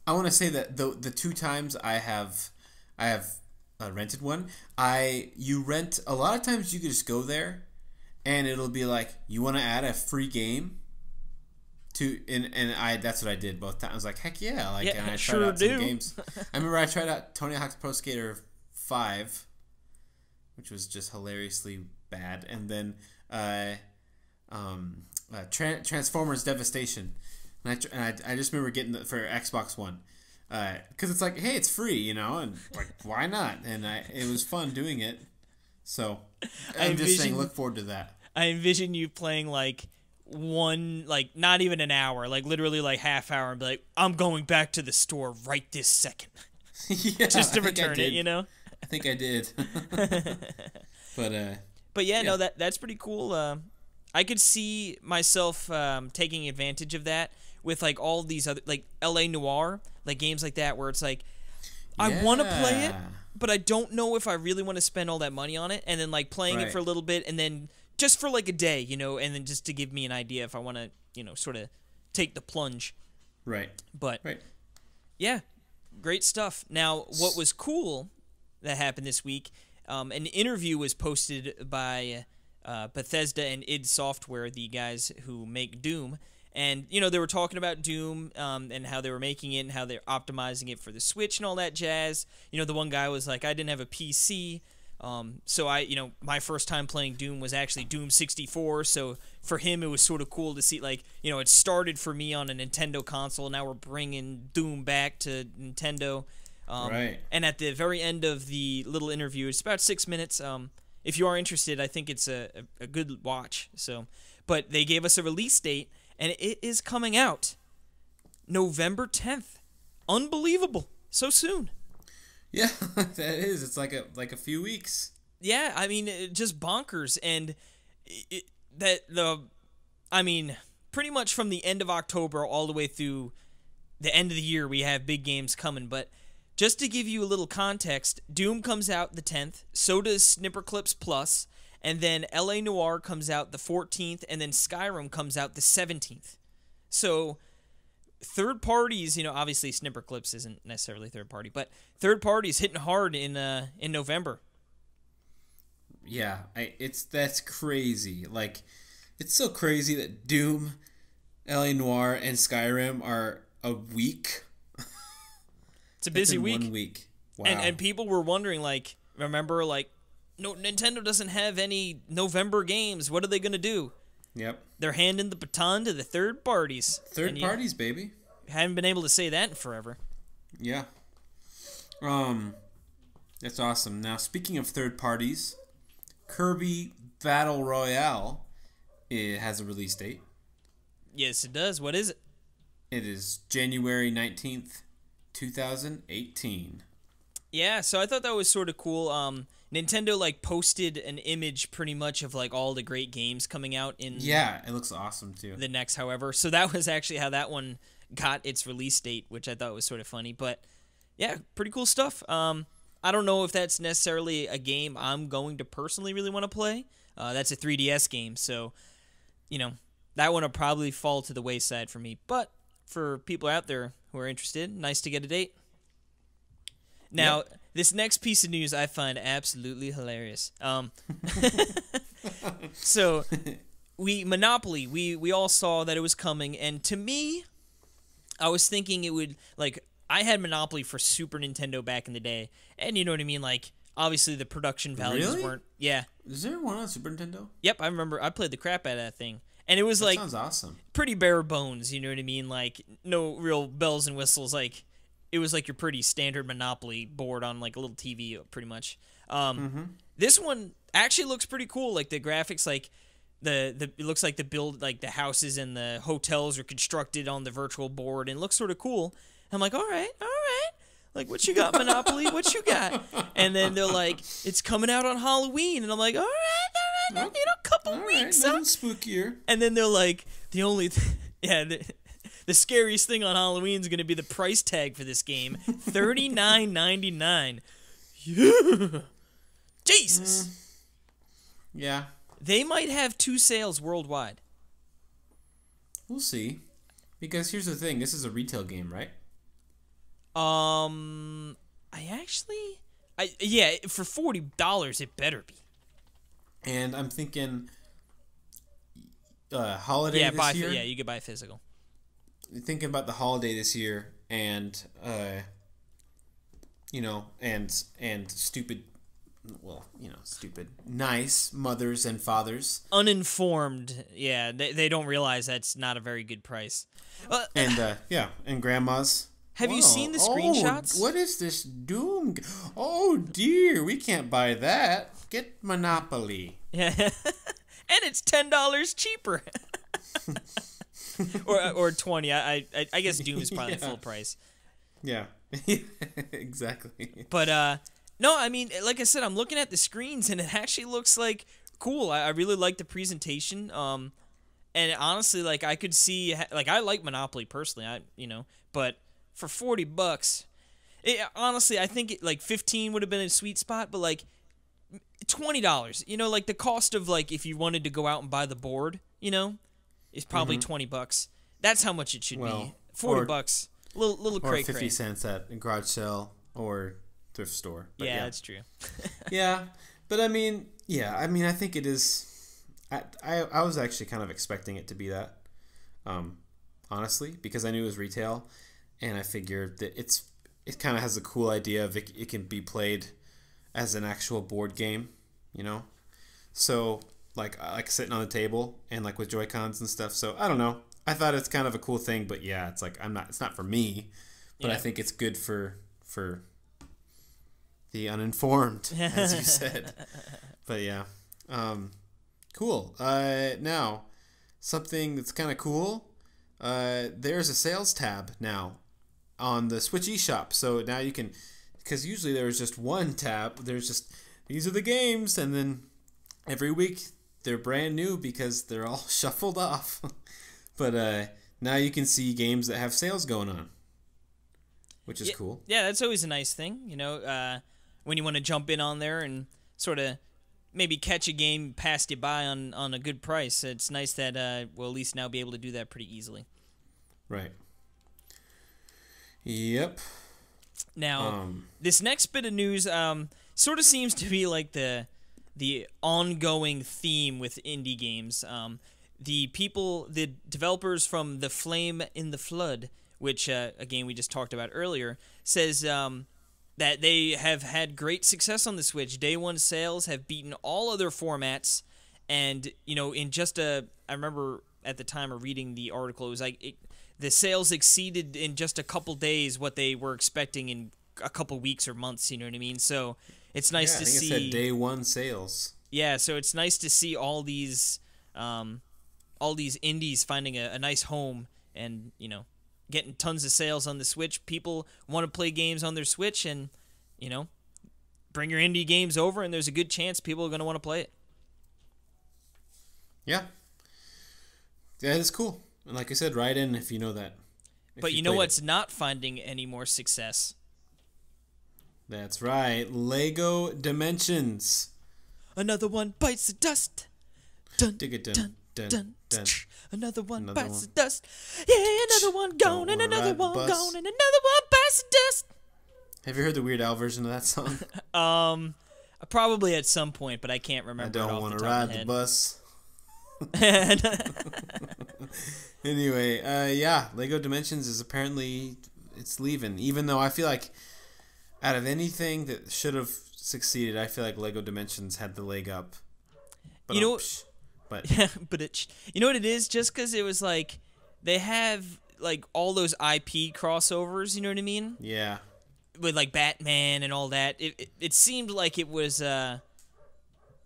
I want to say that the 2 times I have rented one, you rent... A lot of times you can just go there, and it'll be like, you want to add a free game? That's what I did both times. I was like, heck yeah! Like, and I tried out some games. I remember I tried out Tony Hawk's Pro Skater 5, which was just hilariously bad, and then Transformers Devastation, and I just remember getting it for Xbox One, because it's like, hey, it's free, you know, and like, why not? And it was fun doing it. So I'm just saying, look forward to that. I envision you playing like not even an hour, like literally like half hour, and be like, I'm going back to the store right this second. Yeah, just to return it, you know? I think I did. But yeah, no, that's pretty cool. I could see myself taking advantage of that with like all these other, like LA Noire, like games like that where it's like, I want to play it, but I don't know if I really want to spend all that money on it, and then like playing it for a little bit, and then just for like a day, you know, and then just to give me an idea if I want to, you know, sort of take the plunge. Right. But, yeah, great stuff. Now, what was cool that happened this week, an interview was posted by Bethesda and id Software, the guys who make Doom. And, you know, they were talking about Doom and how they were making it and how they're optimizing it for the Switch and all that jazz. You know, the one guy was like, I didn't have a PC. So my first time playing Doom was actually Doom 64, so for him it was sort of cool to see, like, you know, it started for me on a Nintendo console, now we're bringing Doom back to Nintendo. And at the very end of the little interview, it's about 6 minutes, if you are interested, I think it's a good watch, but they gave us a release date, and it is coming out November 10th. Unbelievable. So soon. Yeah, that is. It's like a few weeks. Yeah, I mean, just bonkers, and pretty much from the end of October all the way through the end of the year, we have big games coming. But just to give you a little context, Doom comes out the 10th, so does Snipperclips Plus, and then LA Noire comes out the 14th, and then Skyrim comes out the 17th. So third parties, you know, obviously Snipperclips isn't necessarily third party, but third parties hitting hard in November. Yeah, that's crazy. Like, it's so crazy that Doom, LA Noire, and Skyrim are a week. It's a busy week. 1 week. Wow. And people were wondering, like, remember, like, no, Nintendo doesn't have any November games. What are they gonna do? Yep. They're handing the baton to the third parties. Third parties, baby. Haven't been able to say that in forever. Yeah. That's awesome. Now, speaking of third parties, Kirby Battle Royale, it has a release date. Yes, it does. What is it? It is January 19th, 2018. Yeah, so I thought that was sort of cool. Nintendo like posted an image pretty much of like all the great games coming out in it looks awesome too. The next, however. So that was actually how that one got its release date, which I thought was sort of funny. But yeah, pretty cool stuff. I don't know if that's necessarily a game I'm going to personally really want to play. That's a 3DS game, so you know, that one will probably fall to the wayside for me. But for people out there who are interested, nice to get a date. Now, this next piece of news I find absolutely hilarious. So, Monopoly, we all saw that it was coming, and to me, I was thinking it would, like, I had Monopoly for Super Nintendo back in the day, and you know what I mean, like, obviously the production values weren't, yeah. Is there one on Super Nintendo? Yep, I remember, I played the crap out of that thing. And it was, like, sounds awesome. Pretty bare bones, you know what I mean, like, no real bells and whistles, like, it was like your pretty standard Monopoly board on like a little TV, pretty much. This one actually looks pretty cool. Like the graphics, like it looks like the houses and the hotels are constructed on the virtual board, and it looks sort of cool. I'm like, all right. Like, what you got, Monopoly? What you got? And then they're like, it's coming out on Halloween, and I'm like, all right. couple All right, weeks. nothing spookier. And then they're like, the scariest thing on Halloween is going to be the price tag for this game, $39.99. Yeah. Jesus. Yeah, They might have 2 sales worldwide. we'll see. Because here's the thing: this is a retail game, right? For $40, it better be. And I'm thinking, holiday this year. Yeah, you could buy physical. Thinking about the holiday this year, and and stupid, stupid, nice mothers and fathers, Uninformed, yeah, they don't realize that's not a very good price. and grandmas. Have you seen the Oh, screenshots? what is this Doom? Oh dear, we can't buy that. Get Monopoly. Yeah, and it's $10 cheaper. or 20. I guess Doom is probably the full price. Yeah, exactly. But no, I mean, like I said, I'm looking at the screens and it actually looks like cool. I really like the presentation. And honestly, like I could see, like I like Monopoly personally. But for $40, honestly, I think like 15 would have been a sweet spot. But like $20, like the cost of like if you wanted to go out and buy the board, is probably $20. That's how much it should be. $40, little cray or 50 cents at a garage sale or thrift store. But yeah, that's true. Yeah, but I mean, I think it is. I was actually kind of expecting it to be that, honestly, because I knew it was retail, and I figured that it kind of has a cool idea of it can be played as an actual board game, So like sitting on the table and like with Joy-Cons and stuff. So I don't know. I thought it's kind of a cool thing, but yeah, it's like it's not for me, but I think it's good for the uninformed, as you said. But yeah, cool. Now, something that's kind of cool. There's a sales tab now on the Switch eShop. So now you can, because usually there was just one tab. There's just these are the games, and then every week they're brand new because they're all shuffled off. But now you can see games that have sales going on, which is cool. Yeah, that's always a nice thing, when you want to jump in on there and sort of maybe catch a game passed you by on a good price. It's nice that we'll at least now be able to do that pretty easily. Right. Yep. Now, this next bit of news sort of seems to be like the ongoing theme with indie games. The developers from The Flame in the Flood, which, a game we just talked about earlier, says that they have had great success on the Switch. Day one sales have beaten all other formats, and, in just I remember at the time of reading the article, it was like the sales exceeded in just a couple days what they were expecting in a couple weeks or months, you know what I mean? So it's nice to see. It said day one sales. Yeah, so it's nice to see all these indies finding a nice home and, getting tons of sales on the Switch. People want to play games on their Switch and, bring your indie games over and there's a good chance people are going to want to play it. Yeah. Yeah, it's cool. And like I said, write in if you know that. But you know what's not finding any more success? That's right. Lego Dimensions. Another one bites the dust. Dun, Dun, dun, dun, dun. Another one Another bites one. the dust. Yeah, another one gone, Don't and wanna another ride the one bus. gone, and another one bites the dust. Have you heard the Weird Al version of that song? Probably at some point, but I can't I remember. don't want to ride the bus. Anyway, yeah, Lego Dimensions is apparently it's leaving. Even though I feel like out of anything that should have succeeded, I feel like Lego Dimensions had the leg up. But You know- but Yeah, but you know what it is? Just because it was like they have like all those IP crossovers. You know what I mean? yeah, With like Batman and all that. It seemed like it was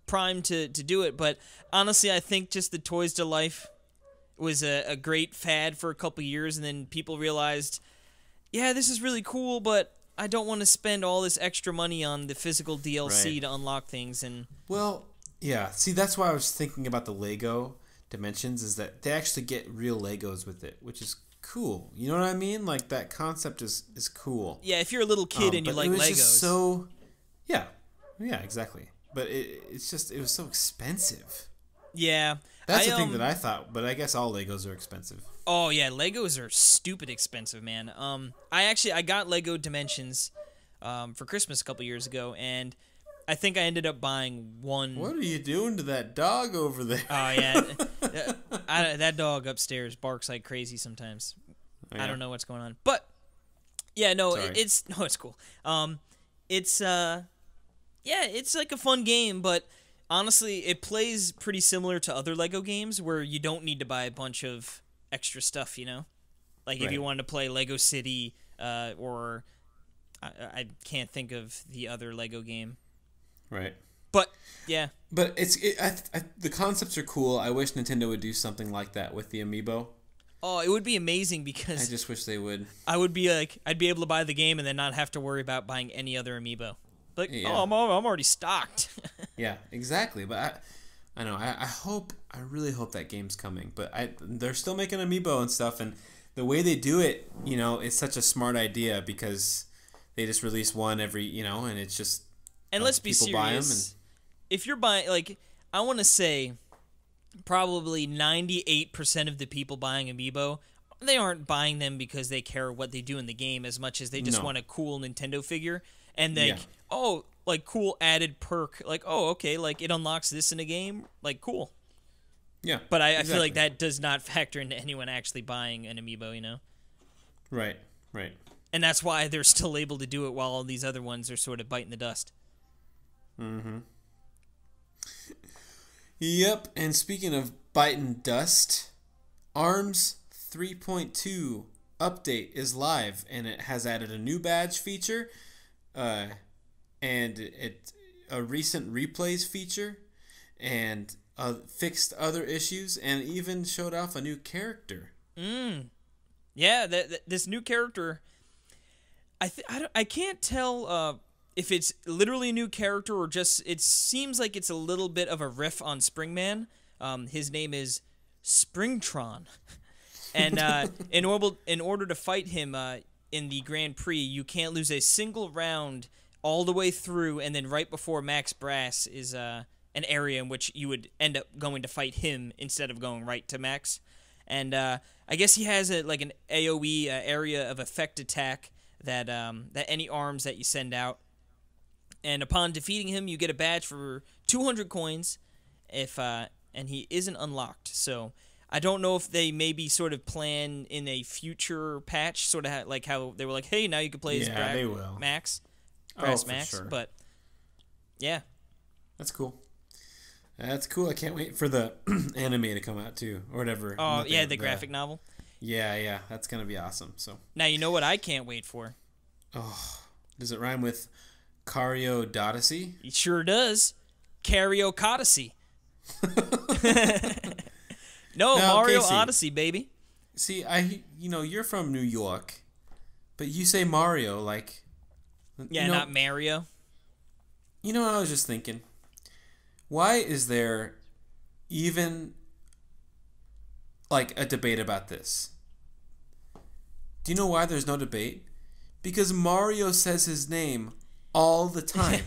primed to do it. But honestly, I think just the Toys to Life was a great fad for a couple years, and then people realized, yeah, this is really cool, but I don't want to spend all this extra money on the physical DLC Right. to unlock things. And well, Yeah, see, that's why I was thinking about the Lego Dimensions, is that they actually get real Legos with it, which is cool. You know what I mean? Like, that concept is cool. Yeah, if you're a little kid and you But like it was Legos. just so... Yeah, exactly. But it was so expensive. Yeah. That's the thing that I thought, but I guess all Legos are expensive. Oh yeah, Legos are stupid expensive, man. I got Lego Dimensions for Christmas a couple years ago, and I think I ended up buying one. What are you doing to that dog over there? Oh yeah, that dog upstairs barks like crazy sometimes. Oh, yeah? I don't know what's going on, but yeah, no, Sorry. it's cool. It's it's like a fun game, but honestly, it plays pretty similar to other Lego games where you don't need to buy a bunch of extra stuff, you know? Like if Right. you wanted to play Lego City, or I can't think of the other Lego game. Right. But yeah, But the concepts are cool. I wish Nintendo would do something like that with the Amiibo. oh, it would be amazing I because just wish they would. I'd be able to buy the game and then not have to worry about buying any other Amiibo. Like, Yeah. oh, I'm already stocked. Yeah, exactly. But I know. I really hope that game's coming. But they're still making Amiibo and stuff, and the way they do it, you know, it's such a smart idea because they just release one every, you know, and it's just And let's be people buy 'em serious. If you're buying, like, I want to say probably 98% of the people buying Amiibo, they aren't buying them because they care what they do in the game as much as they just No. want a cool Nintendo figure. And like, Yeah. oh, like cool added perk. Like, oh, okay, like it unlocks this in a game. Like, cool. Yeah. But I feel like exactly. that does not factor into anyone actually buying an Amiibo, you know? Right. Right. And that's why they're still able to do it while all these other ones are sort of biting the dust. Yep, and speaking of biting dust, ARMS 3.2 update is live, and it has added a new badge feature, and a recent replays feature, and fixed other issues, and even showed off a new character. Yeah, this new character, I can't tell if it's literally a new character or just it seems like it's a little bit of a riff on Springman. His name is Springtron, and in order to fight him in the Grand Prix, you can't lose a single round all the way through, and then right before Max Brass is an area in which you would end up going to fight him instead of going right to Max. And I guess he has an AoE area of effect attack that any arms that you send out. And upon defeating him, you get a badge for 200 coins, and he isn't unlocked. So I don't know if they maybe sort of plan in a future patch, sort of like how they were like, hey, now you can play as they will. Max, Oh, Brass for Max. sure. But yeah, That's cool. That's cool. I can't wait for the anime to come out too, or whatever. oh Not yeah, the graphic novel. Yeah, that's gonna be awesome. So, Now you know what I can't wait for. does it rhyme with Cario Odyssey? It sure does. Karaoke Odyssey. No, Now, Mario Casey. Odyssey, baby. See, you're from New York, but you say Mario like. Yeah, not Mario. You know what I was just thinking? Why is there even like a debate about this? Do you know why there's no debate? Because Mario says his name all the time.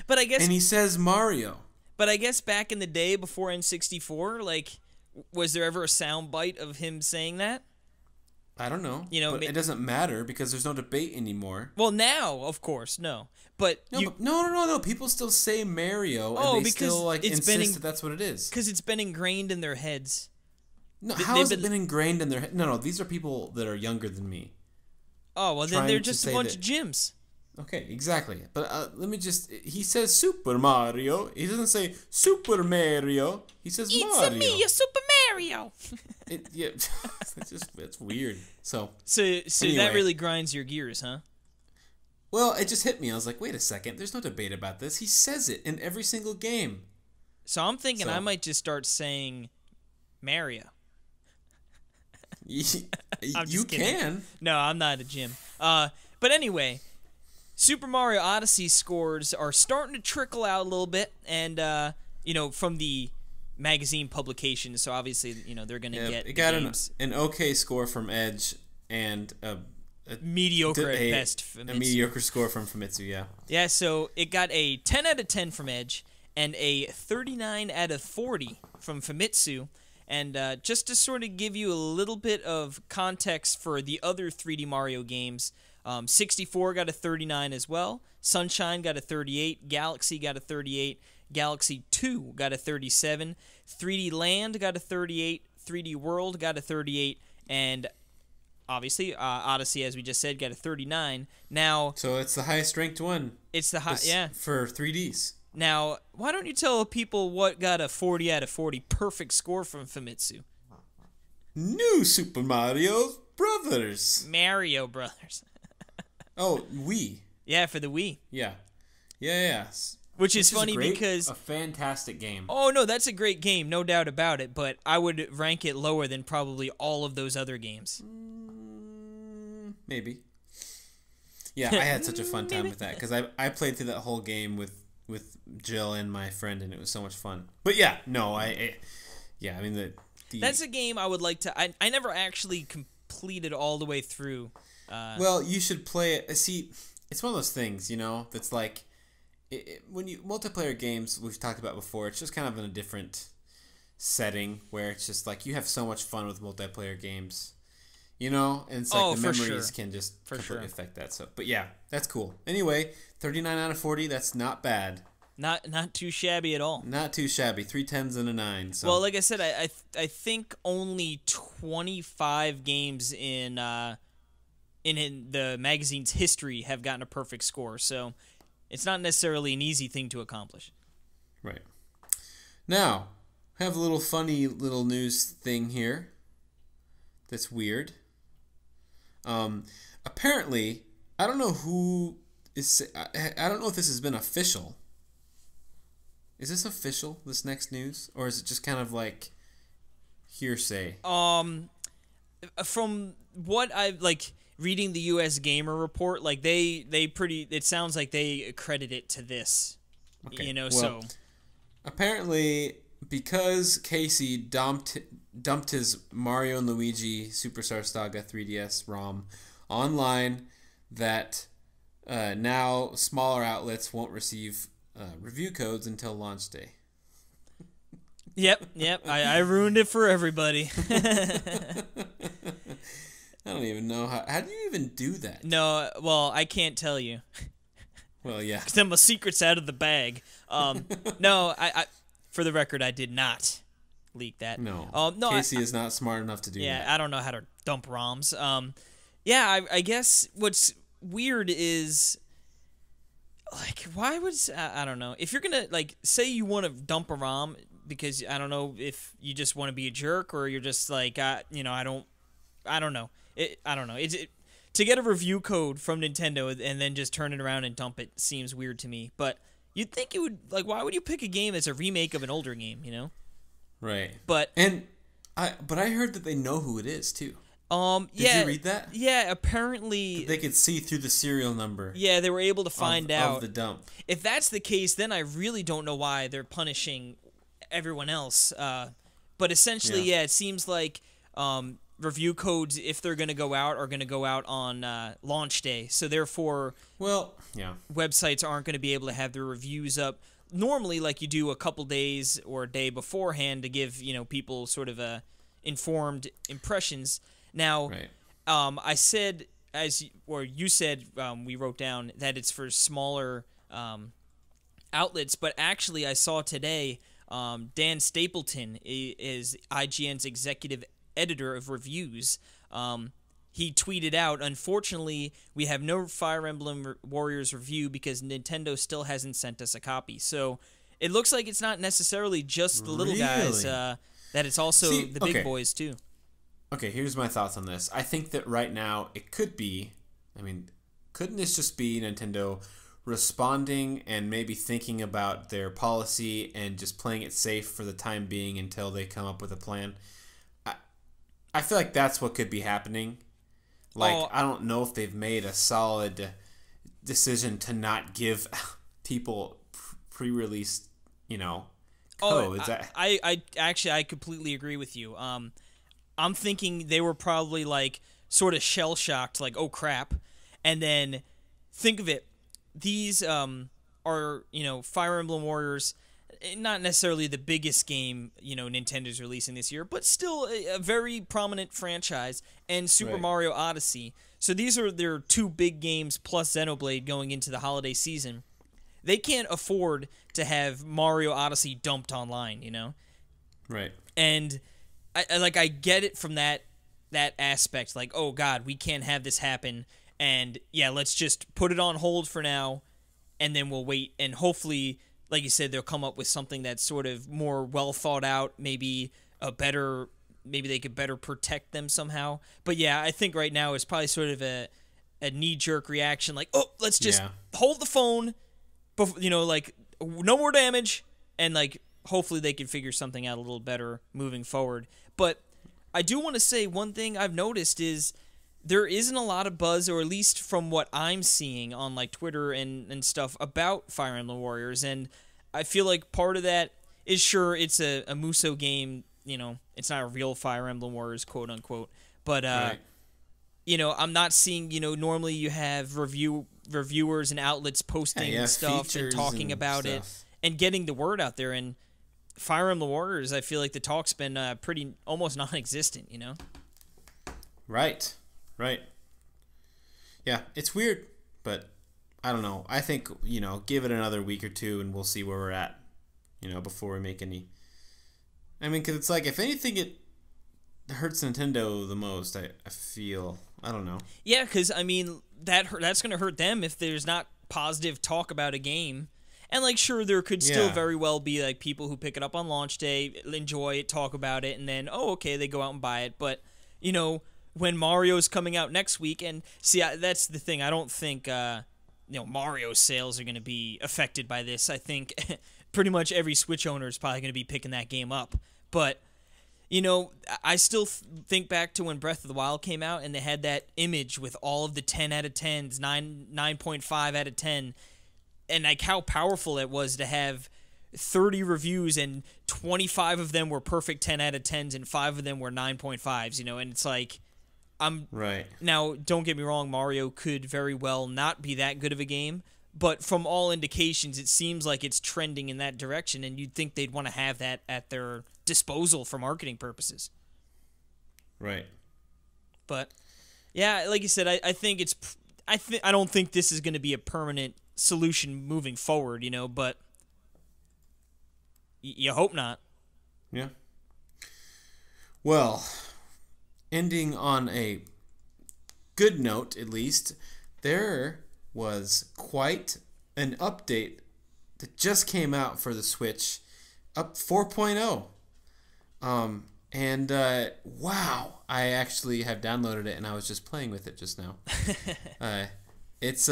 But I guess And he says Mario. But I guess back in the day before N64, like, was there ever a sound bite of him saying that? I don't know. You know, but it doesn't matter because there's no debate anymore. Well, now, of course, no. But No. People still say Mario, and they because still like it's insist been that that's what it is. because it's been ingrained in their heads. No, they've how has it been- been ingrained in their head? No, these are people that are younger than me. Oh, well, then Trying they're to just a say bunch that- of gyms. Okay, exactly. But let me just. He says Super Mario. He doesn't say Super Mario. He says Mario. Super Mario. Yeah, it's weird. So So Anyway. that really grinds your gears, huh? well, it just hit me. I was like, wait a second. There's no debate about this. He says it in every single game. So I'm thinking So- I might just start saying Mario. You just kidding. can. No, I'm not a gym. But anyway, Super Mario Odyssey scores are starting to trickle out a little bit, and from the magazine publication. So obviously, they're going to get it got games. an okay score from Edge and a mediocre at best. A mediocre score from Famitsu, yeah. Yeah, so it got a 10 out of 10 from Edge and a 39 out of 40 from Famitsu. And just to sort of give you a little bit of context for the other 3D Mario games, 64 got a 39 as well. Sunshine got a 38. Galaxy got a 38. Galaxy 2 got a 37. 3D Land got a 38. 3D World got a 38. And obviously, Odyssey, as we just said, got a 39. Now, so it's the highest ranked one. It's the for 3Ds. Now, why don't you tell people what got a 40 out of 40 perfect score from Famitsu? New Super Mario Brothers. Mario Brothers. Oh, Wii. Yeah, for the Wii. Yeah. Which is funny because... a fantastic game. Oh, no, that's a great game, no doubt about it, but I would rank it lower than probably all of those other games. Maybe. Yeah, I had such a fun time with that, because I played through that whole game with Jill and my friend, and it was so much fun. But yeah, no, that's a game I would like to... I never actually completed all the way through. Well, you should play it. See, it's one of those things, that's like... when you multiplayer games, we've talked about before, it's just kind of in a different setting, where it's just like you have so much fun with multiplayer games. And it's like the memories can just completely affect that. So, but yeah, that's cool. Anyway, 39 out of 40, that's not bad. Not too shabby at all. Not too shabby. 3 10s and a 9. So. Well, like I said, I think only 25 games in the magazine's history have gotten a perfect score. So it's not necessarily an easy thing to accomplish. Right. Now, I have a little funny little news thing here that's weird. Apparently, I don't know who is... I don't know if this has been official. Is this official, this next news? Or is it just kind of like hearsay? From what I've... reading the U.S. Gamer Report, it sounds like they credit it to this. Okay. So... Apparently, because Casey dumped his Mario & Luigi Superstar Saga 3DS ROM online, that now smaller outlets won't receive review codes until launch day. Yep. I ruined it for everybody. I don't even know how do you even do that? No, well, I can't tell you. Well, yeah. Because then my secret's out of the bag. No, I for the record, I did not leak that. No. No. Casey is not smart enough to do that. Yeah, I don't know how to dump ROMs. Yeah, I guess what's weird is, why would... I don't know. If you're going to, say you want to dump a ROM because, I don't know, if you just want to be a jerk or you're just I don't know. I don't know. To get a review code from Nintendo and then just turn it around and dump it seems weird to me. But you'd think it would... why would you pick a game that's a remake of an older game, Right. But I heard that they know who it is, too. Did you read that? Yeah, apparently... They could see through the serial number. Yeah, they were able to find out. Of the dump. If that's the case, then I really don't know why they're punishing everyone else. But essentially, yeah it seems like review codes, if they're going to go out, are going to go out on launch day. So therefore, websites aren't going to be able to have their reviews up normally like you do a couple days or a day beforehand to give people sort of informed impressions. Now, right. I said, you said, we wrote down that it's for smaller outlets, but actually I saw today Dan Stapleton is IGN's executive editor of reviews. He tweeted out, "Unfortunately, we have no Fire Emblem Warriors review because Nintendo still hasn't sent us a copy." So it looks like it's not necessarily just the little guys, that it's also the big boys too. Okay, here's my thoughts on this. I think that right now it could be, couldn't this just be Nintendo responding and maybe thinking about their policy and just playing it safe for the time being until they come up with a plan? I feel like that's what could be happening. I don't know if they've made a solid decision to not give people pre-release, code. Is that... I actually I completely agree with you. I'm thinking they were probably like sort of shell shocked, like, oh crap, and then think of it. These are, you know, Fire Emblem Warriors, not necessarily the biggest game, you know, Nintendo's releasing this year, but still a very prominent franchise, and Super Mario Odyssey. So these are their two big games plus Xenoblade going into the holiday season. They can't afford to have Mario Odyssey dumped online, you know? Right. And I get it from that aspect, like, oh god, we can't have this happen, and yeah, let's just put it on hold for now, and then we'll wait, and hopefully, like you said, they'll come up with something that's sort of more well thought out, maybe they could better protect them somehow. But yeah, I think right now it's probably sort of a knee-jerk reaction, like, oh, let's just hold the phone, you know, like, no more damage, and like, hopefully they can figure something out a little better moving forward. But I do want to say one thing I've noticed is there isn't a lot of buzz, or at least from what I'm seeing on like Twitter and stuff, about Fire Emblem Warriors. And I feel like part of that is, sure, it's a Muso game, you know, it's not a real Fire Emblem Warriors, quote unquote. But, you know, I'm not seeing, you know, normally you have reviewers and outlets posting stuff and talking about it and getting the word out there. And Fire Emblem Warriors, I feel like the talk's been pretty almost non-existent, you know? Right. Yeah, it's weird, but I don't know. I think, you know, give it another week or two and we'll see where we're at, you know, before we make any... I mean, because it's like, if anything, it hurts Nintendo the most, I feel. I don't know. Yeah, because, I mean, that's going to hurt them if there's not positive talk about a game. And, like, sure, there could still very well be, like, people who pick it up on launch day, enjoy it, talk about it, and then, oh, okay, they go out and buy it. But, you know, when Mario's coming out next week, and, see, that's the thing. I don't think, you know, Mario's sales are going to be affected by this. I think pretty much every Switch owner is probably going to be picking that game up. But, you know, I still think back to when Breath of the Wild came out, and they had that image with all of the 10 out of 10s, 9.5 out of 10, and like how powerful it was to have 30 reviews and 25 of them were perfect 10 out of 10s and 5 of them were 9.5s, you know, and it's like, now, don't get me wrong, Mario could very well not be that good of a game, but from all indications, it seems like it's trending in that direction, and you'd think they'd want to have that at their disposal for marketing purposes. Right. But, yeah, like you said, I think it's... I don't think this is going to be a permanent solution moving forward, you know, but you hope not. Yeah. Well, ending on a good note, at least, there was quite an update that just came out for the Switch, up 4.0. Wow, I actually have downloaded it and I was just playing with it just now. It's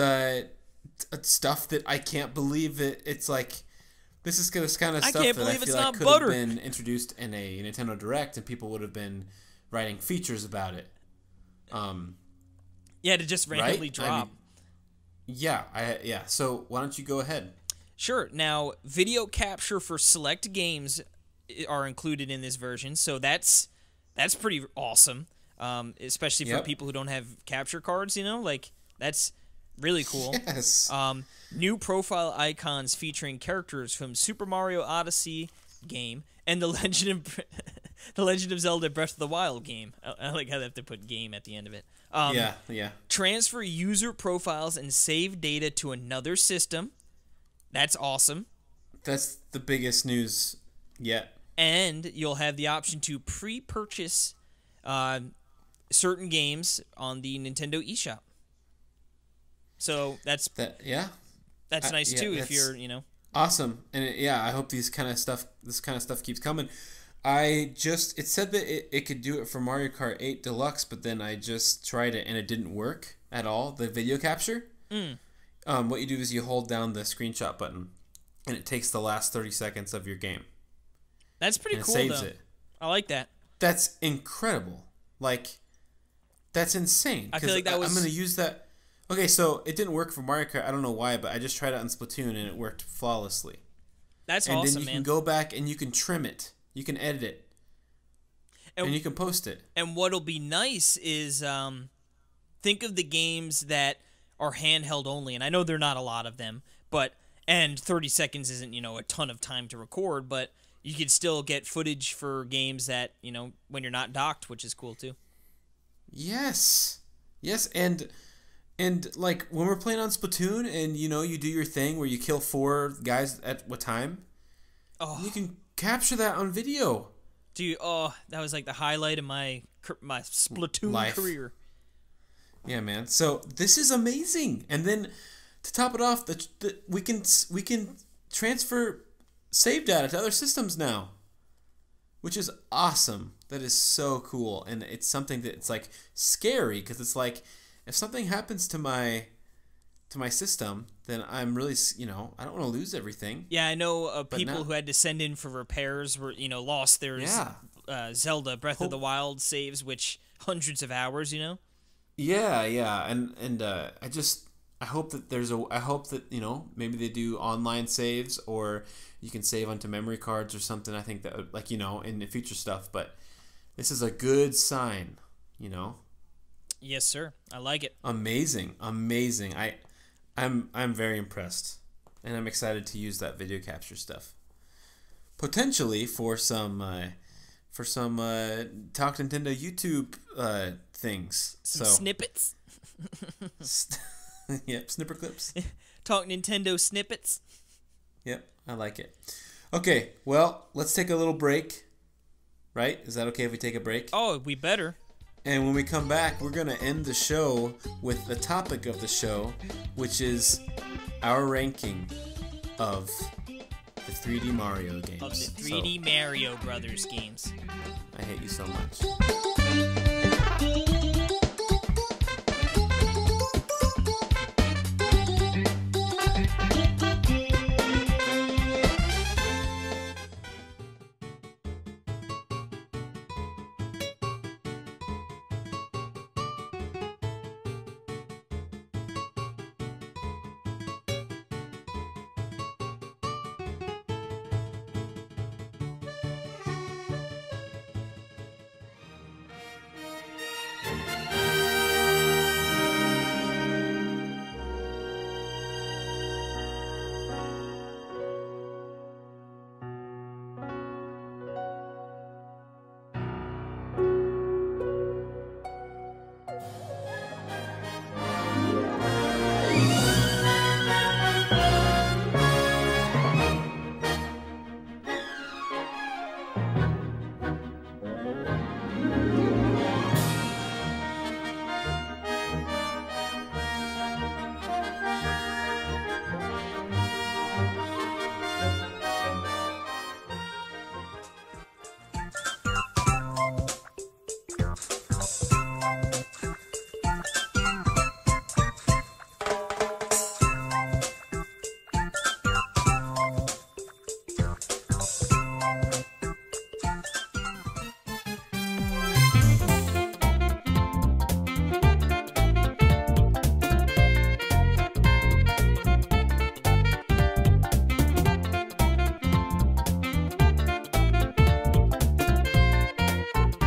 stuff that I can't believe it's like, this is this kind of stuff that I feel like could have been introduced in a Nintendo Direct and people would have been writing features about it. Yeah, to just randomly drop. I mean, so why don't you go ahead? Sure. Now, video capture for select games are included in this version, so that's pretty awesome, especially for people who don't have capture cards, you know? Like, that's really cool. Yes. New profile icons featuring characters from Super Mario Odyssey game and the Legend of Zelda Breath of the Wild game. I like how they have to put game at the end of it. Transfer user profiles and save data to another system. That's awesome. That's the biggest news yet. And you'll have the option to pre-purchase certain games on the Nintendo eShop. So that's nice too if you're, you know. Awesome. And I hope this kind of stuff keeps coming. It said that it could do it for Mario Kart 8 Deluxe, but then I just tried it and it didn't work at all, the video capture. What you do is you hold down the screenshot button and it takes the last 30 seconds of your game. That's pretty cool, saves though. it. I like that. That's incredible. Like, that's insane. I feel like that was... I'm going to use that. Okay, so it didn't work for Mario Kart. I don't know why, but I just tried it on Splatoon and it worked flawlessly. That's and awesome, then you man. can go back and you can trim it. You can edit it. And you can post it. And what'll be nice is think of the games that are handheld only, and I know there are not a lot of them, and 30 seconds isn't, a ton of time to record, but you could still get footage for games that, when you're not docked, which is cool too. Yes. Yes, and like when we're playing on Splatoon and you do your thing where you kill 4 guys at what time? Oh. You can capture that on video. Dude, that was like the highlight of my Splatoon career. Yeah, man. So this is amazing. And then to top it off, we can transfer save data to other systems now, which is awesome. That is so cool, and it's something that it's like scary because it's like if something happens to my system, then I'm really I don't want to lose everything. Yeah, I know people who had to send in for repairs were lost their Zelda Breath of the Wild saves, which hundreds of hours. Yeah, and I hope that maybe they do online saves or you can save onto memory cards or something. I think that in the future stuff, but this is a good sign. Yes, sir. I like it. Amazing. I'm very impressed, and I'm excited to use that video capture stuff, potentially for some Talk Nintendo YouTube things. Some snippets. Yep, snipper clips. Talk Nintendo snippets. Yep, I like it. Okay, well, let's take a little break. Right? Is that okay if we take a break? Oh, we better. And when we come back, we're going to end the show with the topic of the show, which is our ranking of the 3D Mario games. Of the 3D Mario Brothers games. I hate you so much.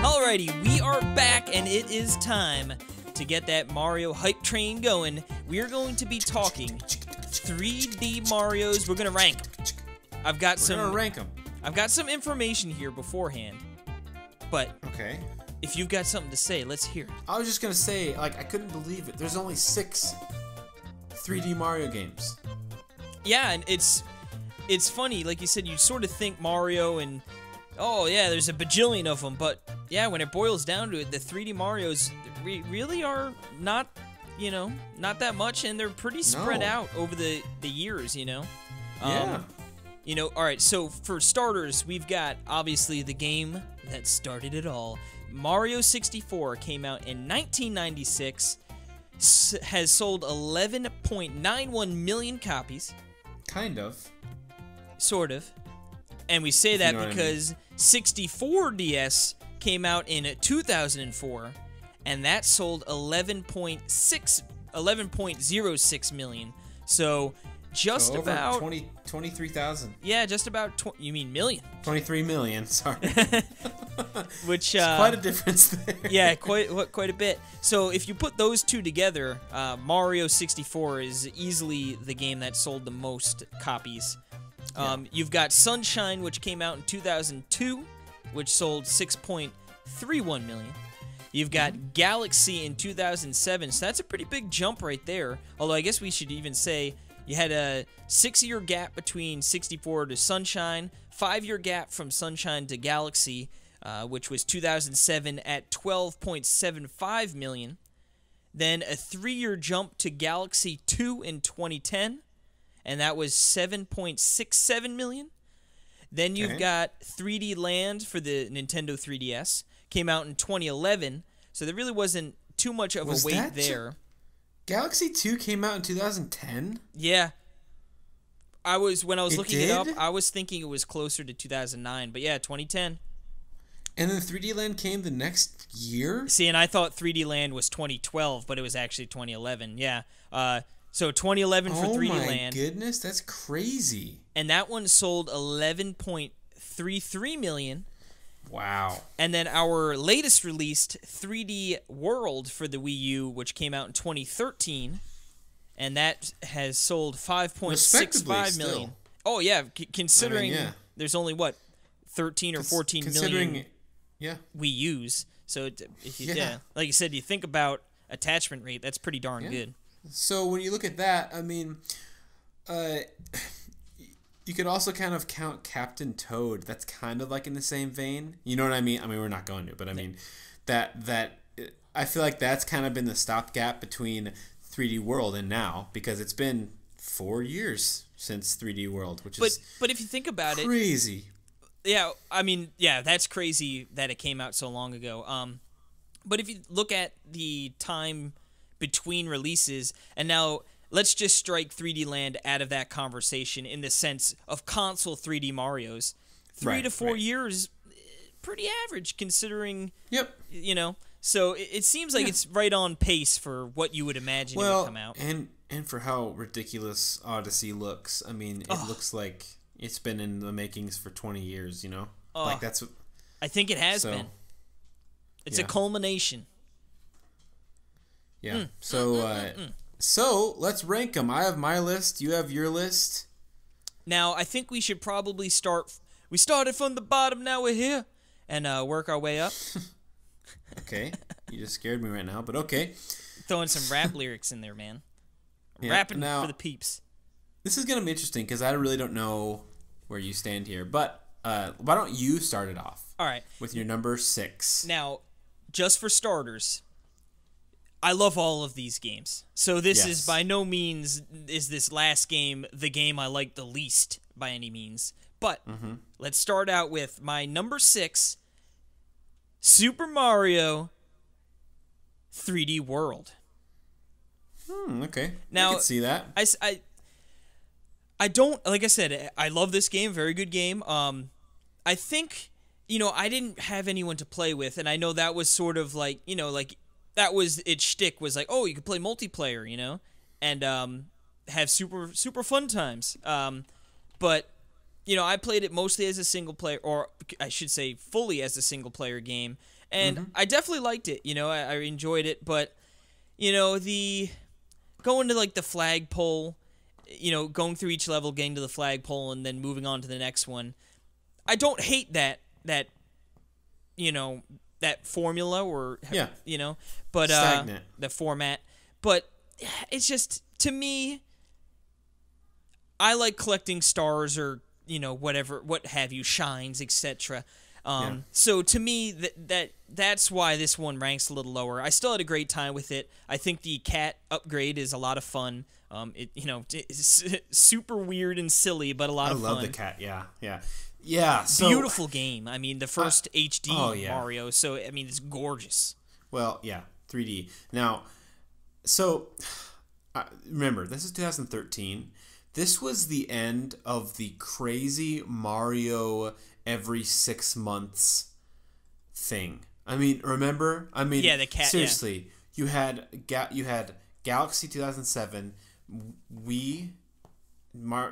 Alrighty, we are back, and it is time to get that Mario hype train going. We are going to be talking 3D Marios. We're gonna rank them. I've got some information here beforehand, but okay. If you've got something to say, let's hear it. I was just gonna say, I couldn't believe it. There's only 6 3D Mario games. Yeah, and it's funny, like you said, you sort of think Mario and oh yeah, there's a bajillion of them, but yeah, when it boils down to it, the 3D Marios really are not, not that much, and they're pretty spread out over the years, Yeah. All right, so for starters, we've got, obviously, the game that started it all. Mario 64 came out in 1996, has sold 11.91 million copies. Kind of. Sort of. And we say that because 64 DS came out in 2004, and that sold 11.06 million. So just over about 23,000. Yeah, just about you mean million? 23 million. Sorry. Which quite a difference there. Yeah, quite a bit. So if you put those two together, Mario 64 is easily the game that sold the most copies. You've got Sunshine, which came out in 2002, which sold 6.31 million. You've got Galaxy in 2007, so that's a pretty big jump right there. Although I guess we should even say you had a 6-year gap between 64 to Sunshine, 5-year gap from Sunshine to Galaxy, which was 2007 at 12.75 million. Then a 3-year jump to Galaxy 2 in 2010, and that was 7.67 million. Then you've got 3D Land for the Nintendo 3DS. Came out in 2011, so there really wasn't too much of a wait there. Galaxy 2 came out in 2010? Yeah. When I was looking it up, did? I was thinking it was closer to 2009, but yeah, 2010. And then 3D Land came the next year? See, and I thought 3D Land was 2012, but it was actually 2011. Yeah. So 2011 for 3D Land. Oh my goodness, that's crazy. And that one sold 11.33 million. Wow. And then our latest released 3D World for the Wii U, which came out in 2013, and that has sold 5.65 million. Oh yeah, considering there's only 13 or 14 million Wii U's. So if you like you said, you think about attachment rate, that's pretty darn good. So when you look at that, I mean, you could also kind of count Captain Toad. That's kind of like in the same vein. You know what I mean? I mean, we're not going to, but I mean, that I feel like that's kind of been the stopgap between 3D World and now, because it's been 4 years since 3D World, which is but if you think about crazy. Yeah, I mean, yeah, that's crazy that it came out so long ago. But if you look at the time between releases, and now let's just strike 3D Land out of that conversation in the sense of console 3D Marios. 3 to 4 years, pretty average considering. Yep. You know, so it seems like it's right on pace for what you would imagine it would come out. And for how ridiculous Odyssey looks. I mean, it looks like it's been in the makings for 20 years. You know, like that's. I think it has been. It's a culmination. Yeah. So let's rank them. I have my list. You have your list. Now, I think we should probably start. We started from the bottom. Now we're here, and work our way up. Okay, you just scared me right now, but okay. Throwing some rap lyrics in there, man. Rapping for the peeps. This is gonna be interesting because I really don't know where you stand here. But why don't you start it off? All right. With your number 6. Now, just for starters, I love all of these games. So this is by no means is this last game the game I like the least by any means. But let's start out with my number 6, Super Mario 3D World. Okay. Now, I can see that. I don't, like I said, I love this game. Very good game. I think, I didn't have anyone to play with, and I know that was sort of like, that was its shtick, was like, oh, you could play multiplayer, and have super fun times. But, I played it mostly as a single player, or I should say fully as a single player game, and I definitely liked it. I enjoyed it, but, the going to like the flagpole, going through each level, getting to the flagpole, and then moving on to the next one. I don't hate that formula or but stagnant. The format, but it's just, to me, I like collecting stars or whatever, what have you, shines, etc. So to me, that's why this one ranks a little lower. I still had a great time with it. I think the cat upgrade is a lot of fun. It's super weird and silly, but a lot of fun. I love the cat. Yeah. So, beautiful game. I mean, the first HD Mario. So I mean, it's gorgeous. Well, yeah, 3D. Now, so remember, this is 2013. This was the end of the crazy Mario every 6 months thing. I mean, remember? I mean, yeah, the cat. Seriously, you had Galaxy 2007, Wii,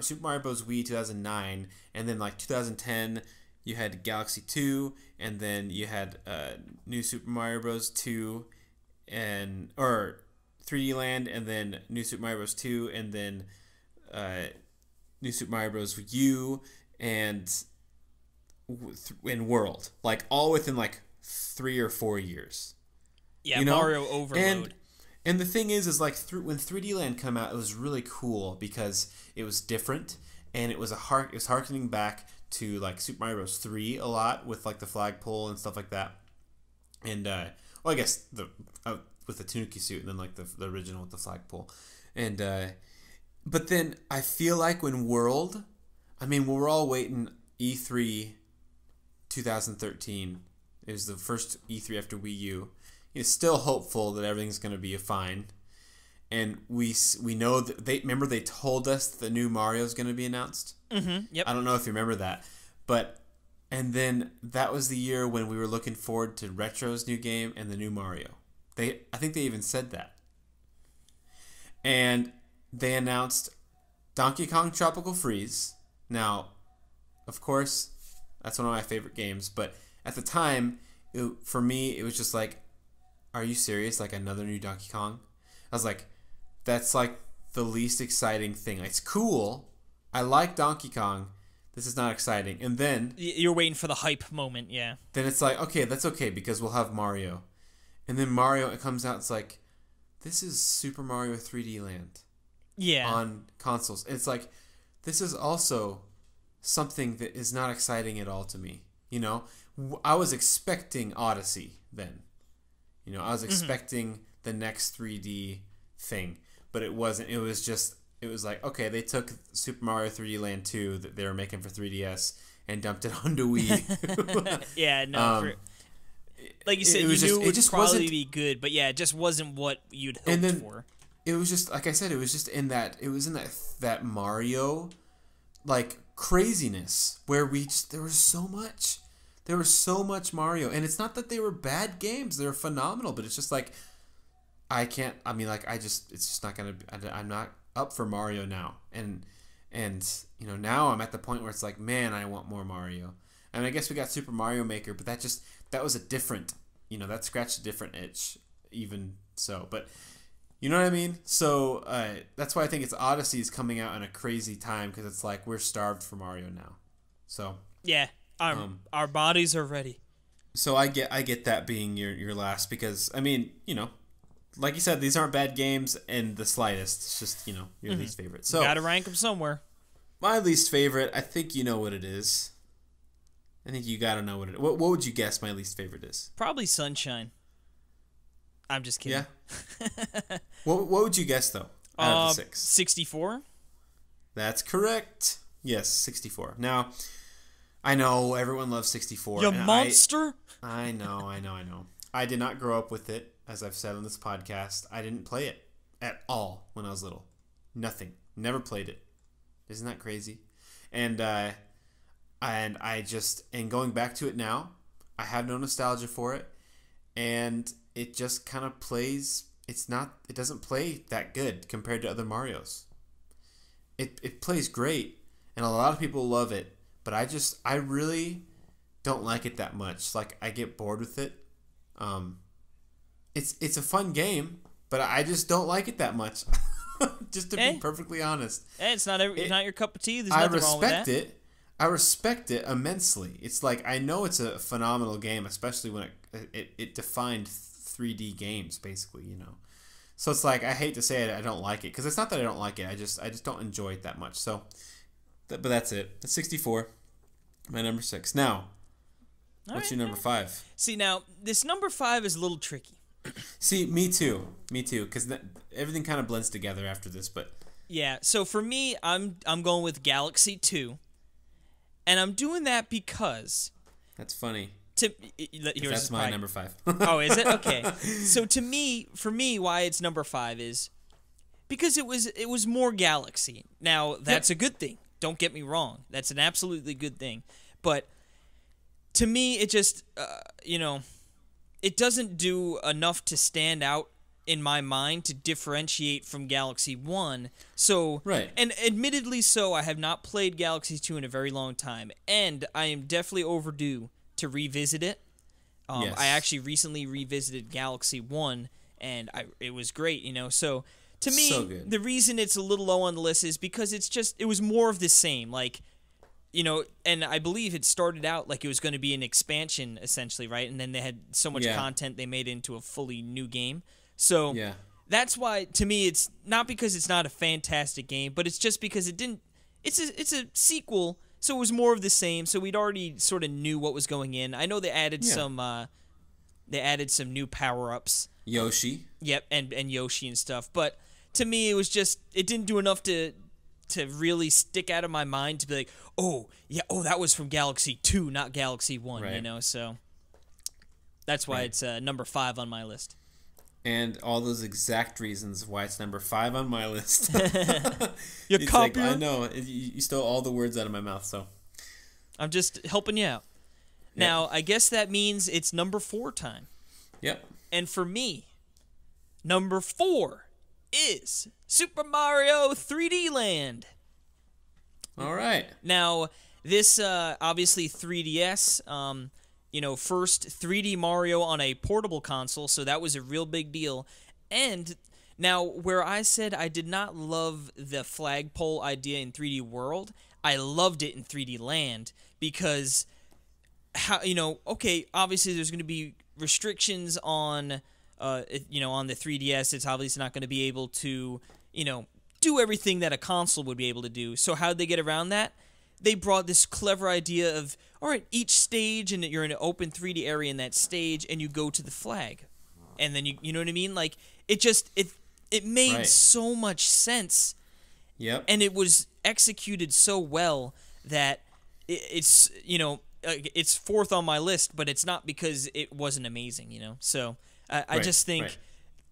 Super Mario Bros. Wii 2009, and then like 2010 you had Galaxy 2, and then you had New Super Mario Bros. 2, or 3D Land, and then New Super Mario Bros. 2, and then New Super Mario Bros. U, and World, like all within like 3 or 4 years. Yeah, Mario overload. And the thing is like when 3D Land came out, it was really cool because it was different, and it was harkening back to like Super Mario Bros. 3 a lot with like the flagpole and stuff like that. And I guess with the Tanuki suit, and then like the original with the flagpole. And but then I feel like when World, I mean, we're all waiting E3 2013. It was the first E3 after Wii U. It's still hopeful that everything's going to be fine. And we know that they told us the new Mario is going to be announced. Mm-hmm. Yep. I don't know if you remember that, and then that was the year when we were looking forward to Retro's new game and the new Mario. I think they even said that. And they announced Donkey Kong Tropical Freeze. Now, of course, that's one of my favorite games, but at the time, for me, it was just like, are you serious? Like another new Donkey Kong? I was like, that's like the least exciting thing. It's cool. I like Donkey Kong. This is not exciting. And then you're waiting for the hype moment, yeah. Then it's like, okay, that's okay because we'll have Mario. And then Mario, it comes out, it's like, this is Super Mario 3D Land. Yeah. On consoles. It's like, this is also something that is not exciting at all to me. You know, I was expecting Odyssey then. You know, I was expecting the next 3D thing, but it wasn't. It was like, okay, they took Super Mario 3D Land 2 that they were making for 3DS and dumped it onto Wii. Yeah, no. Like you said, you knew it would probably be good, but yeah, it just wasn't what you'd hoped for. It was just, like I said, it was just in that Mario, like, craziness where there was so much. There was so much Mario, and it's not that they were bad games; they were phenomenal. But it's just like, it's just not gonna. I'm not up for Mario now, and you know, now I'm at the point where it's like, man, I want more Mario. I mean, I guess we got Super Mario Maker, but that was a different, you know, that scratched a different itch, even so. But you know what I mean? So that's why I think it's Odyssey is coming out in a crazy time because it's like we're starved for Mario now. So yeah. Our bodies are ready. So I get that being your last because, I mean, you know, like you said, these aren't bad games in the slightest. It's just, you know, your least favorite. So you gotta rank them somewhere. My least favorite, I think you know what it is. I think you gotta know what it is. What would you guess my least favorite is? Probably Sunshine. I'm just kidding. Yeah. What would you guess though? Out of the 6. 64. That's correct. Yes, 64. Now, I know everyone loves 64. You monster! I know. I did not grow up with it, as I've said on this podcast. I didn't play it at all when I was little. Nothing. Never played it. Isn't that crazy? And going back to it now, I have no nostalgia for it, and it just kind of plays. It doesn't play that good compared to other Marios. It plays great, and a lot of people love it. But I really don't like it that much. Like, I get bored with it. It's a fun game, but I just don't like it that much. Just to be perfectly honest. It's not your cup of tea. There's nothing wrong with that. I respect it immensely. It's like, I know it's a phenomenal game, especially when it defined 3D games, basically, you know. So it's like, I hate to say it, I don't like it. Because it's not that I don't like it. I just don't enjoy it that much. So... But that's it. That's 64. My number 6. Now, what's your number 5? See, now, this number 5 is a little tricky. See, me too. Because everything kind of blends together after this, but... Yeah, so for me, I'm going with Galaxy 2. And I'm doing that because... That's funny. That's my number 5. Oh, is it? Okay. So for me, why it's number 5 is... Because it was more Galaxy. Now, that's a good thing. Don't get me wrong. That's an absolutely good thing. But to me, it just, you know, it doesn't do enough to stand out in my mind to differentiate from Galaxy 1. So, Right. and admittedly so, I have not played Galaxy 2 in a very long time, and I am definitely overdue to revisit it. Yes. I actually recently revisited Galaxy 1, and it was great, you know. So, to me, So good. the reason it's a little low on the list is because it was more of the same, like, you know, and I believe it started out like it was going to be an expansion, essentially, right? And then they had so much Yeah. content they made it into a fully new game. So Yeah. that's why, to me, it's not because it's not a fantastic game, but it's just because it didn't. It's a sequel, so it was more of the same. So we'd already sort of knew what was going in. I know they added some new power ups. Yoshi. Yep, and Yoshi and stuff. But to me, it was just it didn't do enough to really stick out of my mind to be like, oh yeah, that was from Galaxy 2, not Galaxy 1. Right. You know, so that's why Right. it's number 5 on my list. And all those exact reasons why it's number 5 on my list. You It's copy? I know. You stole all the words out of my mouth, so. I'm just helping you out. Now, I guess that means it's number 4 time. Yep. And for me, number 4 is Super Mario 3D Land. All right. Now, this obviously 3DS, first 3D Mario on a portable console, so that was a real big deal. And now, where I said I did not love the flagpole idea in 3D World, I loved it in 3D Land because obviously there's going to be restrictions on on the 3DS. It's obviously not going to be able to, do everything that a console would be able to do. So how'd they get around that? They brought this clever idea of, all right, each stage, and you're in an open 3D area in that stage, and you go to the flag. And then you know what I mean? Like, it made Right. so much sense. Yep. And it was executed so well that it's it's 4th on my list, but it's not because it wasn't amazing, So I Right, just think right.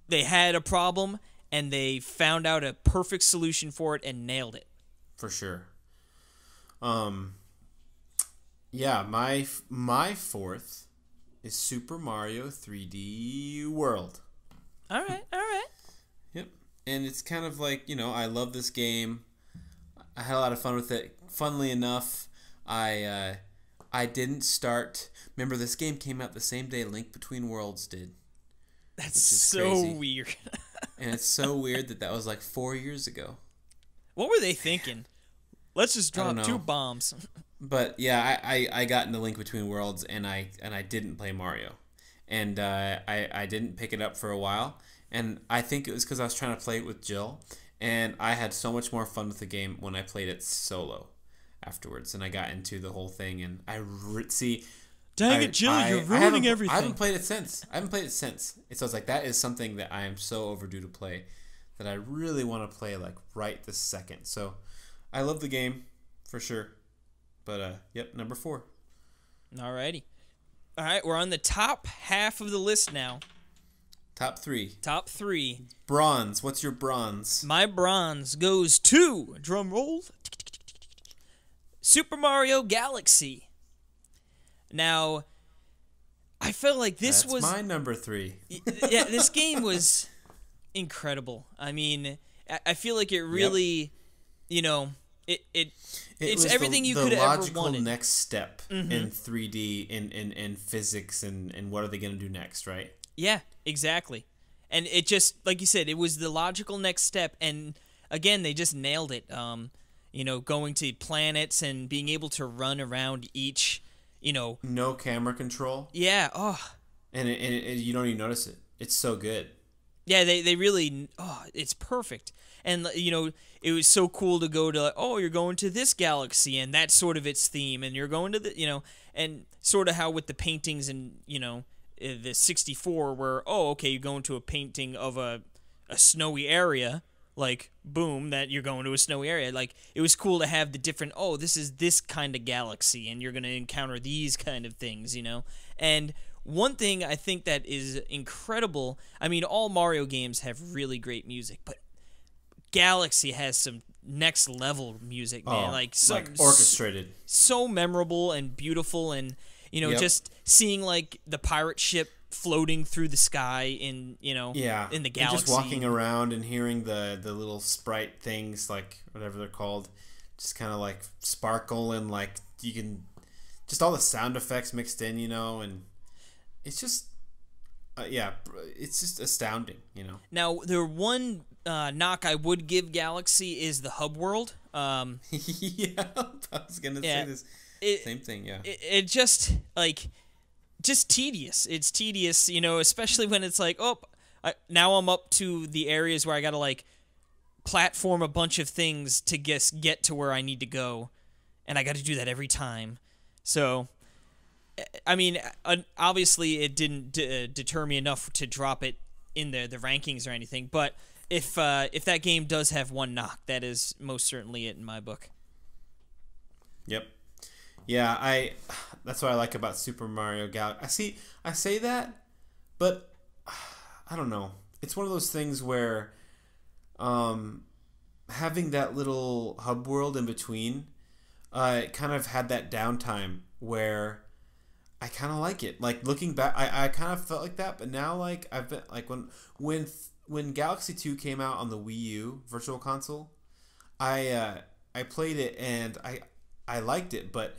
they had a problem and they found out a perfect solution for it and nailed it. For sure. Yeah, my 4th is Super Mario 3D World. All right. Yep. And it's kind of like, I love this game. I had a lot of fun with it. Funnily enough, I didn't start. Remember, this game came out the same day Link Between Worlds did. That's Which is so crazy. weird. And it's so weird that was like 4 years ago. What were they thinking? Let's just I don't drop know. 2 bombs. But yeah, I got into Link Between Worlds and I didn't play Mario, and I didn't pick it up for a while, and I think it was because I was trying to play it with Jill, and I had so much more fun with the game when I played it solo afterwards, and I got into the whole thing, and Dang it, Jill, you're ruining everything. I haven't played it since. And so I was like, that is something that I am so overdue to play, that I really want to play like right this second. So I love the game for sure. But, yep, number 4. Alrighty. All right, we're on the top half of the list now. Top 3. Top 3. Bronze. What's your bronze? My bronze goes to, drum roll, Super Mario Galaxy. Now, I felt like this That's was... my number 3. Yeah, this game was incredible. I mean, I feel like it really, it's was everything you could have ever logical wanted. next step in 3D, in physics, and what are they going to do next, right? Yeah, exactly. And it just, like you said, it was the logical next step. And again, they just nailed it. Going to planets and being able to run around each, No camera control, Yeah, oh. and you don't even notice it. It's so good. Yeah, they really, it's perfect. And, it was so cool to go to, you're going to this galaxy, and that's sort of its theme, and you're going to the, and sort of how with the paintings and, the 64 where, you're going to a painting of a snowy area, like, boom, that you're going to a snowy area. Like, it was cool to have the different, this is this kind of galaxy, and you're going to encounter these kind of things, And one thing I think that is incredible, I mean, all Mario games have really great music, but Galaxy has some next level music, man. Like orchestrated. So memorable and beautiful, and Yep. just seeing like the pirate ship floating through the sky in Yeah. in the And galaxy. just walking around and hearing the little sprite things, like whatever they're called, just kind of like sparkle, and like you can just all the sound effects mixed in, and it's just it's just astounding, Now, the one knock I would give Galaxy is the hub world. Yeah, I was gonna say this same thing. Yeah, it just just tedious. It's tedious, especially when it's like, now I'm up to the areas where I gotta like platform a bunch of things to get to where I need to go, and I got to do that every time. So, I mean, obviously it didn't deter me enough to drop it in the rankings or anything. But if that game does have one knock, that is most certainly it in my book. Yep. Yeah, that's what I like about Super Mario Galaxy. I say that, but I don't know. It's one of those things where having that little hub world in between, it kind of had that downtime where I kind of like it. Like looking back, I kind of felt like that, but now like I've been like when Galaxy 2 came out on the Wii U Virtual Console, I played it and I liked it, but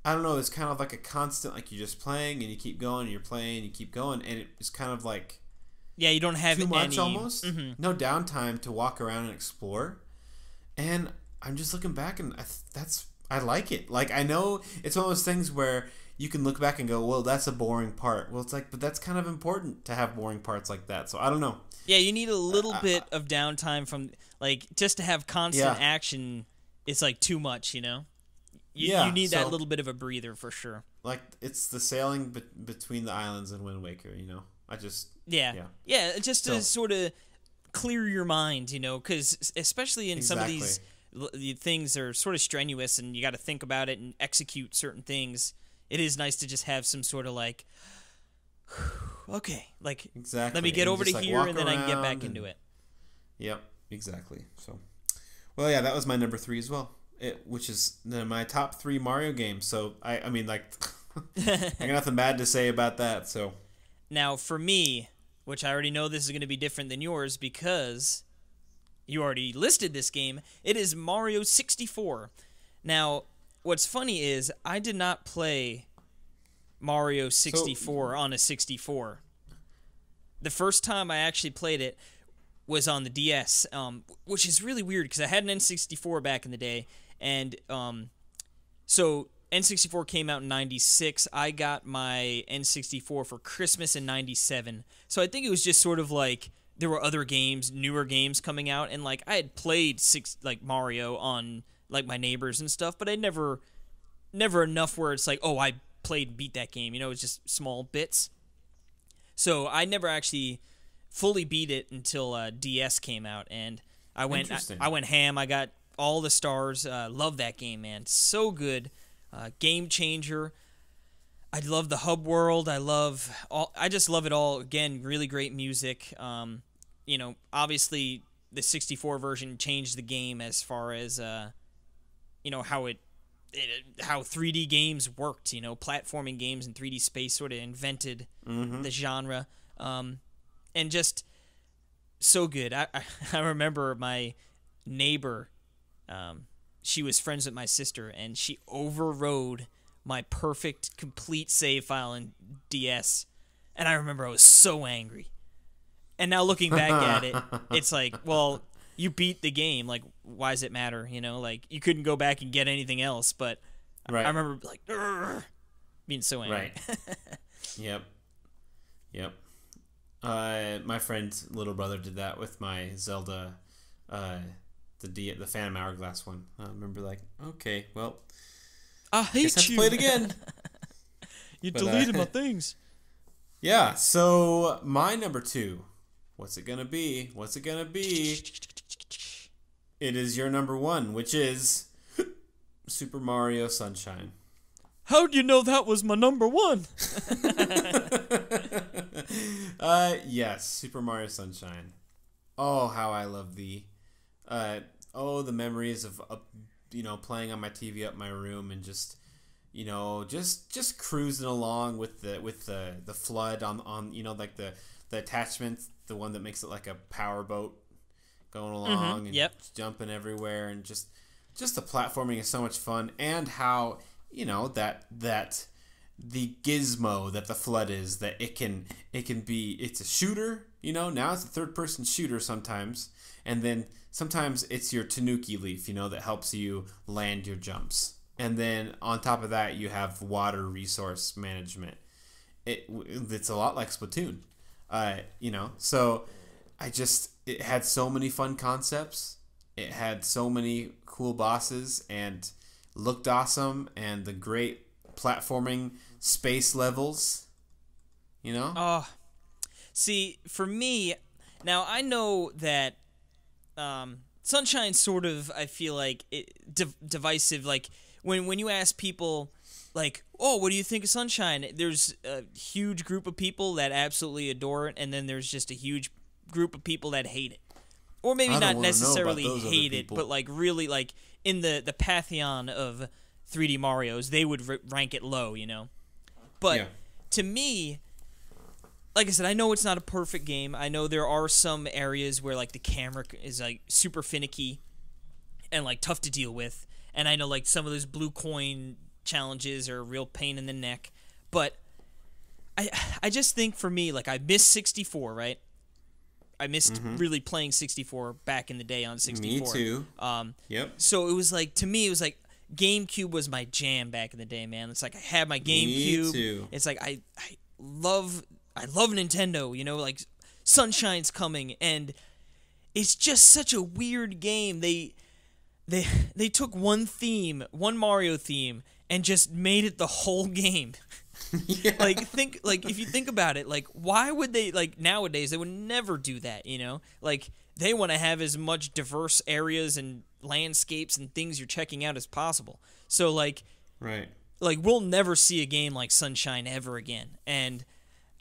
I don't know, it's kind of like a constant, like you're just playing and you keep going and you're playing and you keep going, and it's kind of like you don't have too much any, almost. No downtime to walk around and explore. And I'm just looking back and I like it. Like I know it's one of those things where you can look back and go, well, that's a boring part. Well, it's like, but that's kind of important to have boring parts like that. So I don't know. Yeah, you need a little bit of downtime from like just to have constant action. It's like too much, You need that little bit of a breather for sure. Like it's the sailing between the islands in Wind Waker. I just just to sort of clear your mind, because especially in some of these things are sort of strenuous and you got to think about it and execute certain things. It is nice to just have some sort of like, okay, like let me get over to here and then I can get back into it. Yep, exactly. So, well, yeah, that was my number 3 as well. Which is my top 3 Mario games. So I mean, like, I got nothing bad to say about that. So now for me, which I already know this is going to be different than yours because you already listed this game, it is Mario 64. Now, what's funny is I did not play Mario 64 on a 64. The first time I actually played it was on the DS, which is really weird because I had an N64 back in the day, and so N64 came out in 96. I got my N64 for Christmas in 97. So I think it was just sort of like there were other games, newer games coming out, and like I had played Mario on like my neighbors and stuff, but I never enough where it's like, oh, I played and beat that game. It was just small bits. So I never actually fully beat it until DS came out, and I went ham. I got all the stars. Love that game, man. So good. Game changer. I love the hub world. I just love it all. Again, really great music. Obviously the 64 version changed the game as far as how 3D games worked. Platforming games in 3D space sort of invented the genre. And just so good. I remember my neighbor, she was friends with my sister, and she overrode my perfect, complete save file in DS. And I remember I was so angry. And now looking back at it, it's like, well, you beat the game. Like, why does it matter? Like, you couldn't go back and get anything else. But I remember, like, being so angry. Right. Yep. My friend's little brother did that with my Zelda, the Phantom Hourglass one. I remember, like, okay, well, I hate you. Play it again. You deleted my things. Yeah. So my number 2. What's it gonna be? It is your number 1, which is Super Mario Sunshine. How'd you know that was my number 1? Yes, Super Mario Sunshine. Oh, how I love the memories of playing on my TV up my room and just just cruising along with the flood on like the attachment, the one that makes it like a power boat going along and jumping everywhere, and just the platforming is so much fun, and how that the gizmo that the flood is, that it can be, it's a shooter, now it's a third person shooter sometimes, and then sometimes it's your tanuki leaf, that helps you land your jumps. And then on top of that, you have water resource management. It's a lot like Splatoon, So it had so many fun concepts. It had so many cool bosses and looked awesome, and the great platforming space levels. Oh, see, for me, now I know that Sunshine's sort of, I feel like, divisive. Like, when you ask people, like, oh, what do you think of Sunshine? There's a huge group of people that absolutely adore it, and then there's just a huge group of people that hate it. Or maybe not necessarily hate it, but like really like in the pantheon of 3D Marios, they would rank it low, But to me, like I said, I know it's not a perfect game. I know there are some areas where like the camera is like super finicky and like tough to deal with. And I know like some of those blue coin challenges are a real pain in the neck. But I just think for me, like, I missed 64, right? I missed really playing 64 back in the day on 64. Me too. Yep. So it was like, to me, it was like GameCube was my jam back in the day, man. It's like I had my GameCube. Me too. It's like I love Nintendo, like Sunshine's coming, and it's just such a weird game. They took one Mario theme, and just made it the whole game. Yeah. If you think about it, like, why would they, like, nowadays they would never do that, Like, they want to have as much diverse areas and landscapes and things you're checking out as possible. So like, right. Like, we'll never see a game like Sunshine ever again. And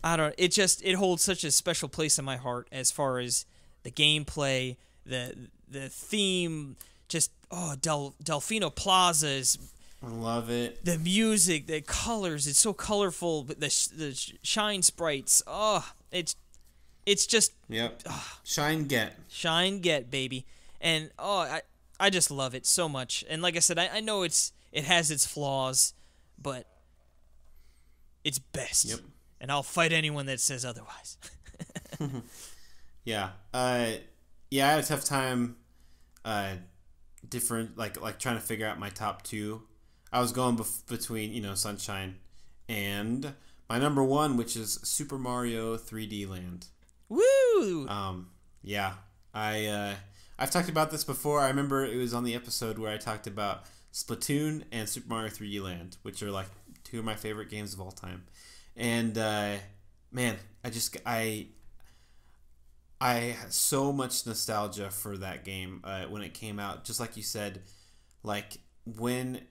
it holds such a special place in my heart as far as the gameplay, the theme, just Delfino Plaza is, I love it. the music, the colors, it's so colorful, but the shine sprites, it's just Shine get baby. And I just love it so much. And like I said, I know it has its flaws, but it's best. Yep. And I'll fight anyone that says otherwise. Yeah. I had a tough time trying to figure out my top two. I was going between, Sunshine and my number one, which is Super Mario 3D Land. Woo! Yeah. I've talked about this before. I remember it was on the episode where I talked about Splatoon and Super Mario 3D Land, which are like two of my favorite games of all time. And man, I had so much nostalgia for that game when it came out. Just like you said, like when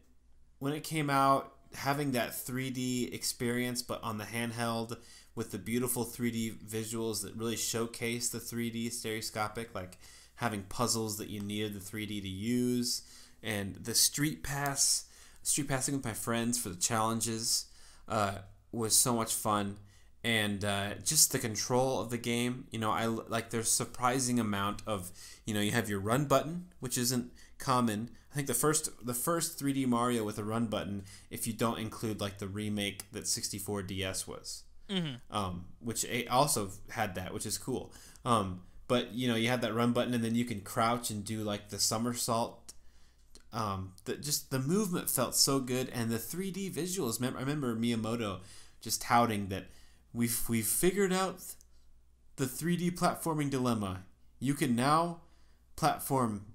it came out, having that 3D experience, but on the handheld with the beautiful 3D visuals that really showcase the 3D stereoscopic, like having puzzles that you needed the 3D to use, and the street passing with my friends for the challenges was so much fun. And just the control of the game, there's surprising amount of, you have your run button, which isn't common. I think the first 3D Mario with a run button, if you don't include like the remake that 64 DS was, which also had that, which is cool. But you had that run button, and then you can crouch and do like the somersault. The movement felt so good, and the 3D visuals. I remember Miyamoto just touting that we've figured out the 3D platforming dilemma. You can now platform,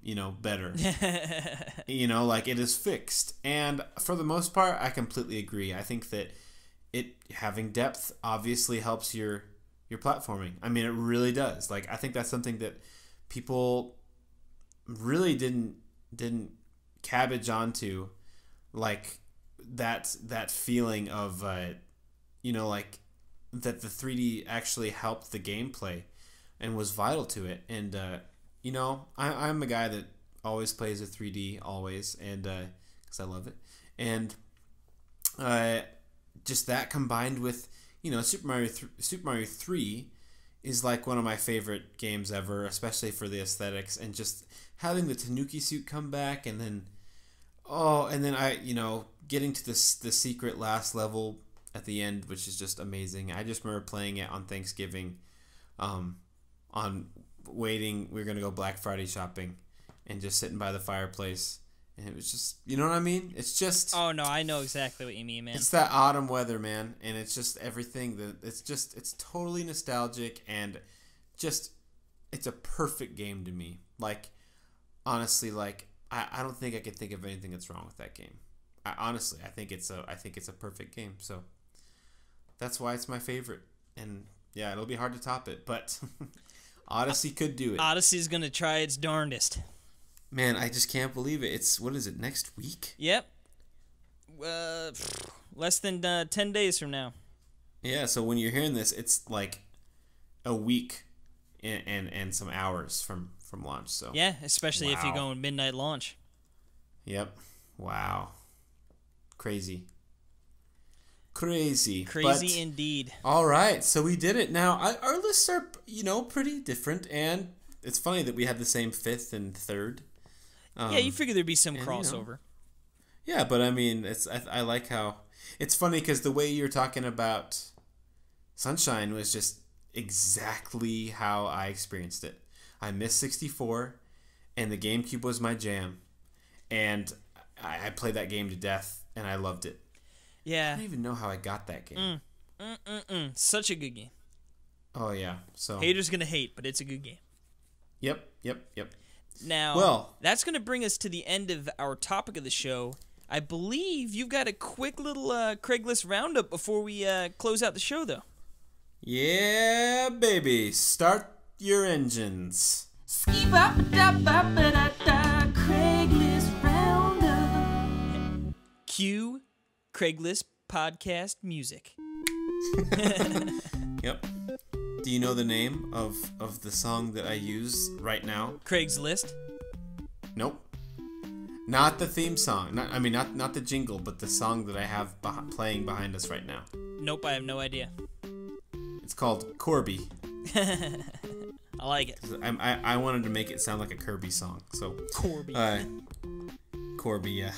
better. Like it is fixed. And for the most part, I completely agree. I think that it having depth obviously helps your platforming. I mean, it really does. Like, I think that's something that people really didn't cabbage onto, like that feeling of like that the 3D actually helped the gameplay and was vital to it. And I'm a guy that always plays a 3D always, and because I love it. And just that combined with, Super Mario 3 is like one of my favorite games ever, especially for the aesthetics and just having the Tanuki suit come back, and then getting to the secret last level at the end, which is just amazing. I just remember playing it on Thanksgiving, on waiting. We were gonna go Black Friday shopping, and just sitting by the fireplace, and it was just, you know what I mean? It's just. Oh no, I know exactly what you mean, man. It's that autumn weather, man, and it's just everything it's totally nostalgic, and just it's a perfect game to me. Like, honestly, like I don't think I could think of anything that's wrong with that game. I think it's a perfect game. So that's why it's my favorite. And yeah, it'll be hard to top it, but Odyssey could do it. Odyssey's gonna try its darndest. Man, I just can't believe it. What is it, next week? Yep. Less than 10 days from now. Yeah, so when you're hearing this, it's like a week and some hours from launch. So yeah, especially if you're going midnight launch. Yep. Wow. Crazy Indeed. All right, so we did it. Now, our lists are, pretty different, and it's funny that we had the same 5th and 3rd. Yeah, you figure there'd be some crossover. Yeah, but I mean, I like how it's funny because the way you're talking about Sunshine was just exactly how I experienced it. I missed 64, and the GameCube was my jam, and I played that game to death, and I loved it. Yeah. I don't even know how I got that game. Such a good game. Oh, yeah. So haters gonna hate, but it's a good game. Yep. Now, that's gonna bring us to the end of our topic of the show. I believe you've got a quick little Craigslist roundup before we close out the show, though. Yeah, baby. Start your engines. Craigslist Roundup. Cue Craigslist podcast music. Yep. Do you know the name of the song that I use right now? Craigslist. Nope. Not the theme song. Not the jingle, but the song that I have playing behind us right now. Nope, I have no idea. It's called Corby. I like it. I wanted to make it sound like a Kirby song, so Corby. Corby, yeah.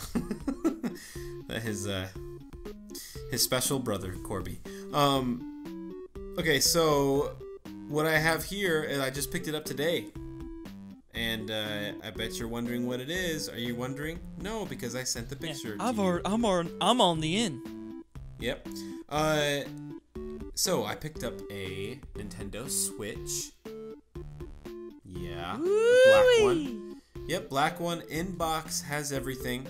His special brother, Corby. Okay, so what I have here is I just picked it up today, and I bet you're wondering what it is. Are you wondering? No, because I sent the picture. I'm on the in. Yep. So I picked up a Nintendo Switch. Yeah, the black one. Yep, black one. In box, has everything.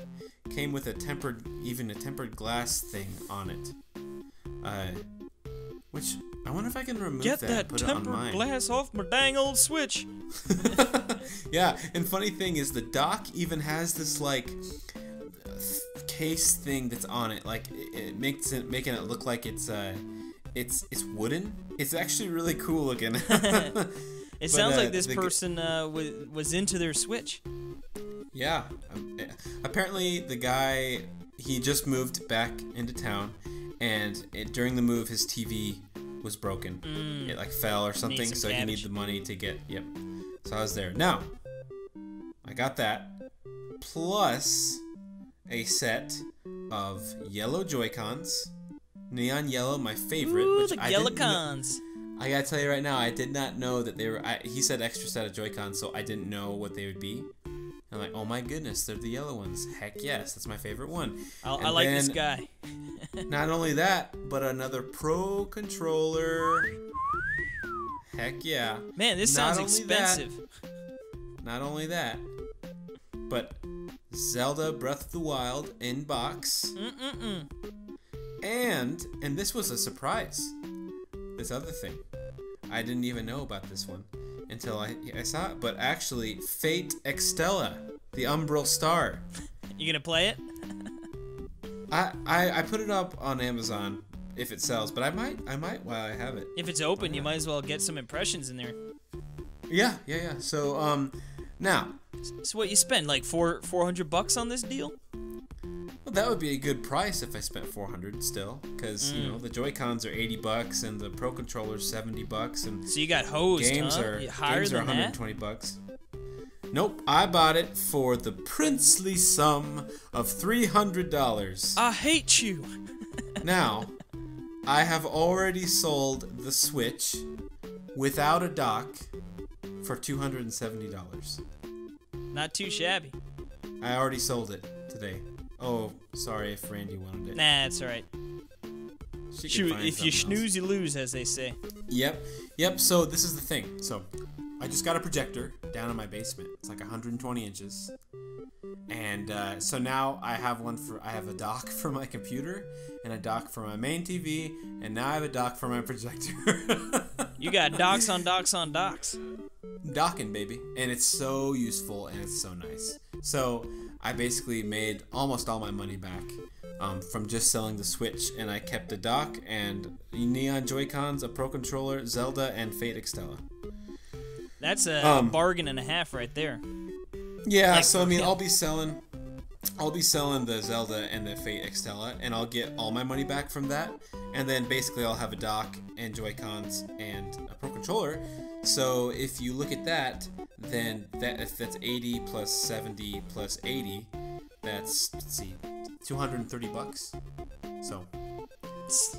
Came with a tempered glass thing on it. Which I wonder if I can remove Get that. that and put tempered it on mine. glass off my dang old Switch. Yeah, and funny thing is the dock even has this like case thing that's on it. Like it makes it making it look like it's wooden. It's actually really cool looking. It sounds like this person was into their Switch. Yeah. Apparently the guy, he just moved back into town, and during the move his TV was broken. It like fell or something, so he needed the money to get. Yep. So I was there. Now, I got that plus a set of yellow Joy-Cons, neon yellow, my favorite. Ooh, which the I yellow didn't cons. I gotta tell you right now, I did not know that they were. He said extra set of Joy-Cons, so I didn't know what they would be. I'm like, oh my goodness, they're the yellow ones. Heck yes, that's my favorite one. I like this guy. Not only that, but another Pro controller. Heck yeah. Man, this sounds expensive. Not only that, but Zelda Breath of the Wild in box. And this was a surprise. This other thing. I didn't even know about this one until I saw it. But actually, Fate Extella, the Umbral Star. You gonna play it? I put it up on Amazon if it sells, but I might while I have it. If it's open, you might as well get some impressions in there. Yeah. So now. So what you spend, like $400 on this deal? that would be a good price if I spent $400 still, because you know the Joy-Cons are $80 and the Pro Controller's $70, and So you got hosed, games huh? are Higher games are than that? $120. Nope, I bought it for the princely sum of $300. I hate you. Now, I have already sold the Switch without a dock for $270. Not too shabby. I already sold it today. Oh, sorry if Randy wanted it. Nah, it's alright. She can Shoot, find if you something else. snooze, you lose, as they say. Yep. So this is the thing. So I just got a projector down in my basement. It's like 120 inches, and so now I have a dock for my computer and a dock for my main TV, and now I have a dock for my projector. You got docks on docks on docks. Docking, baby, and it's so useful and it's so nice. So I basically made almost all my money back from just selling the Switch, and I kept a dock and Neon Joy-Cons, a Pro Controller, Zelda, and Fate Extella. That's a bargain and a half right there. Yeah, Like, so I mean, yeah. I'll be selling the Zelda and the Fate Extella, and I'll get all my money back from that. And then basically I'll have a dock and Joy-Cons and a Pro Controller. So if you look at that, then if that's 80 plus 70 plus 80, that's, let's see, $230. So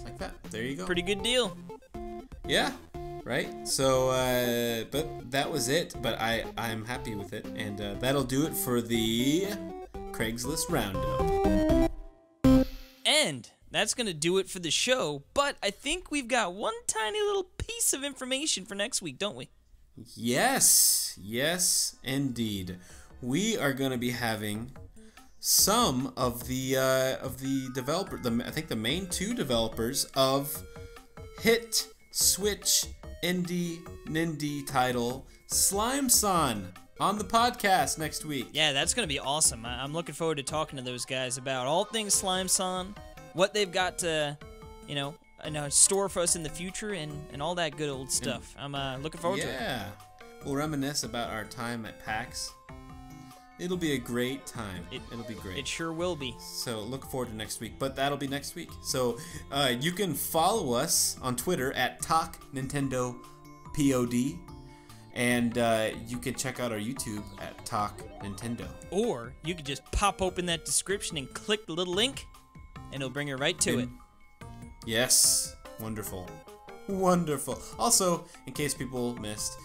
like that. There you go. Pretty good deal. Yeah, right? So, but that was it. But I'm happy with it. And that'll do it for the Craigslist Roundup. And that's going to do it for the show. But I think we've got one tiny little piece of information for next week, don't we? Yes, indeed. We are going to be having some of the developer, I think the main two developers of hit Switch indie Nindy title Slime Son on the podcast next week. Yeah, that's going to be awesome. I'm looking forward to talking to those guys about all things Slime Son, what they've got to, in store for us in the future, and all that good old stuff. I'm looking forward to it. Yeah, we'll reminisce about our time at PAX. It'll be a great time. It'll be great. It sure will be. So look forward to next week, but that'll be next week. So you can follow us on Twitter at TalkNintendoPod, and you can check out our YouTube at Talk Nintendo. Or you could just pop open that description and click the little link, and it'll bring you right to it. Yes, wonderful. Also, in case people missed,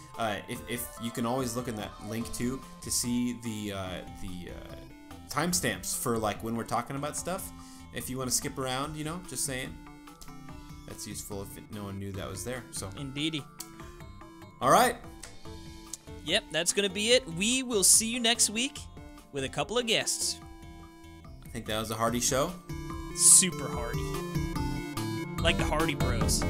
if you can always look in that link too to see the timestamps for like when we're talking about stuff. If you want to skip around, just saying. That's useful if no one knew that was there. So. Indeedy. All right. Yep, that's gonna be it. We will see you next week with a couple of guests. I think that was a hearty show. Super hardy. Like the Hardy Bros.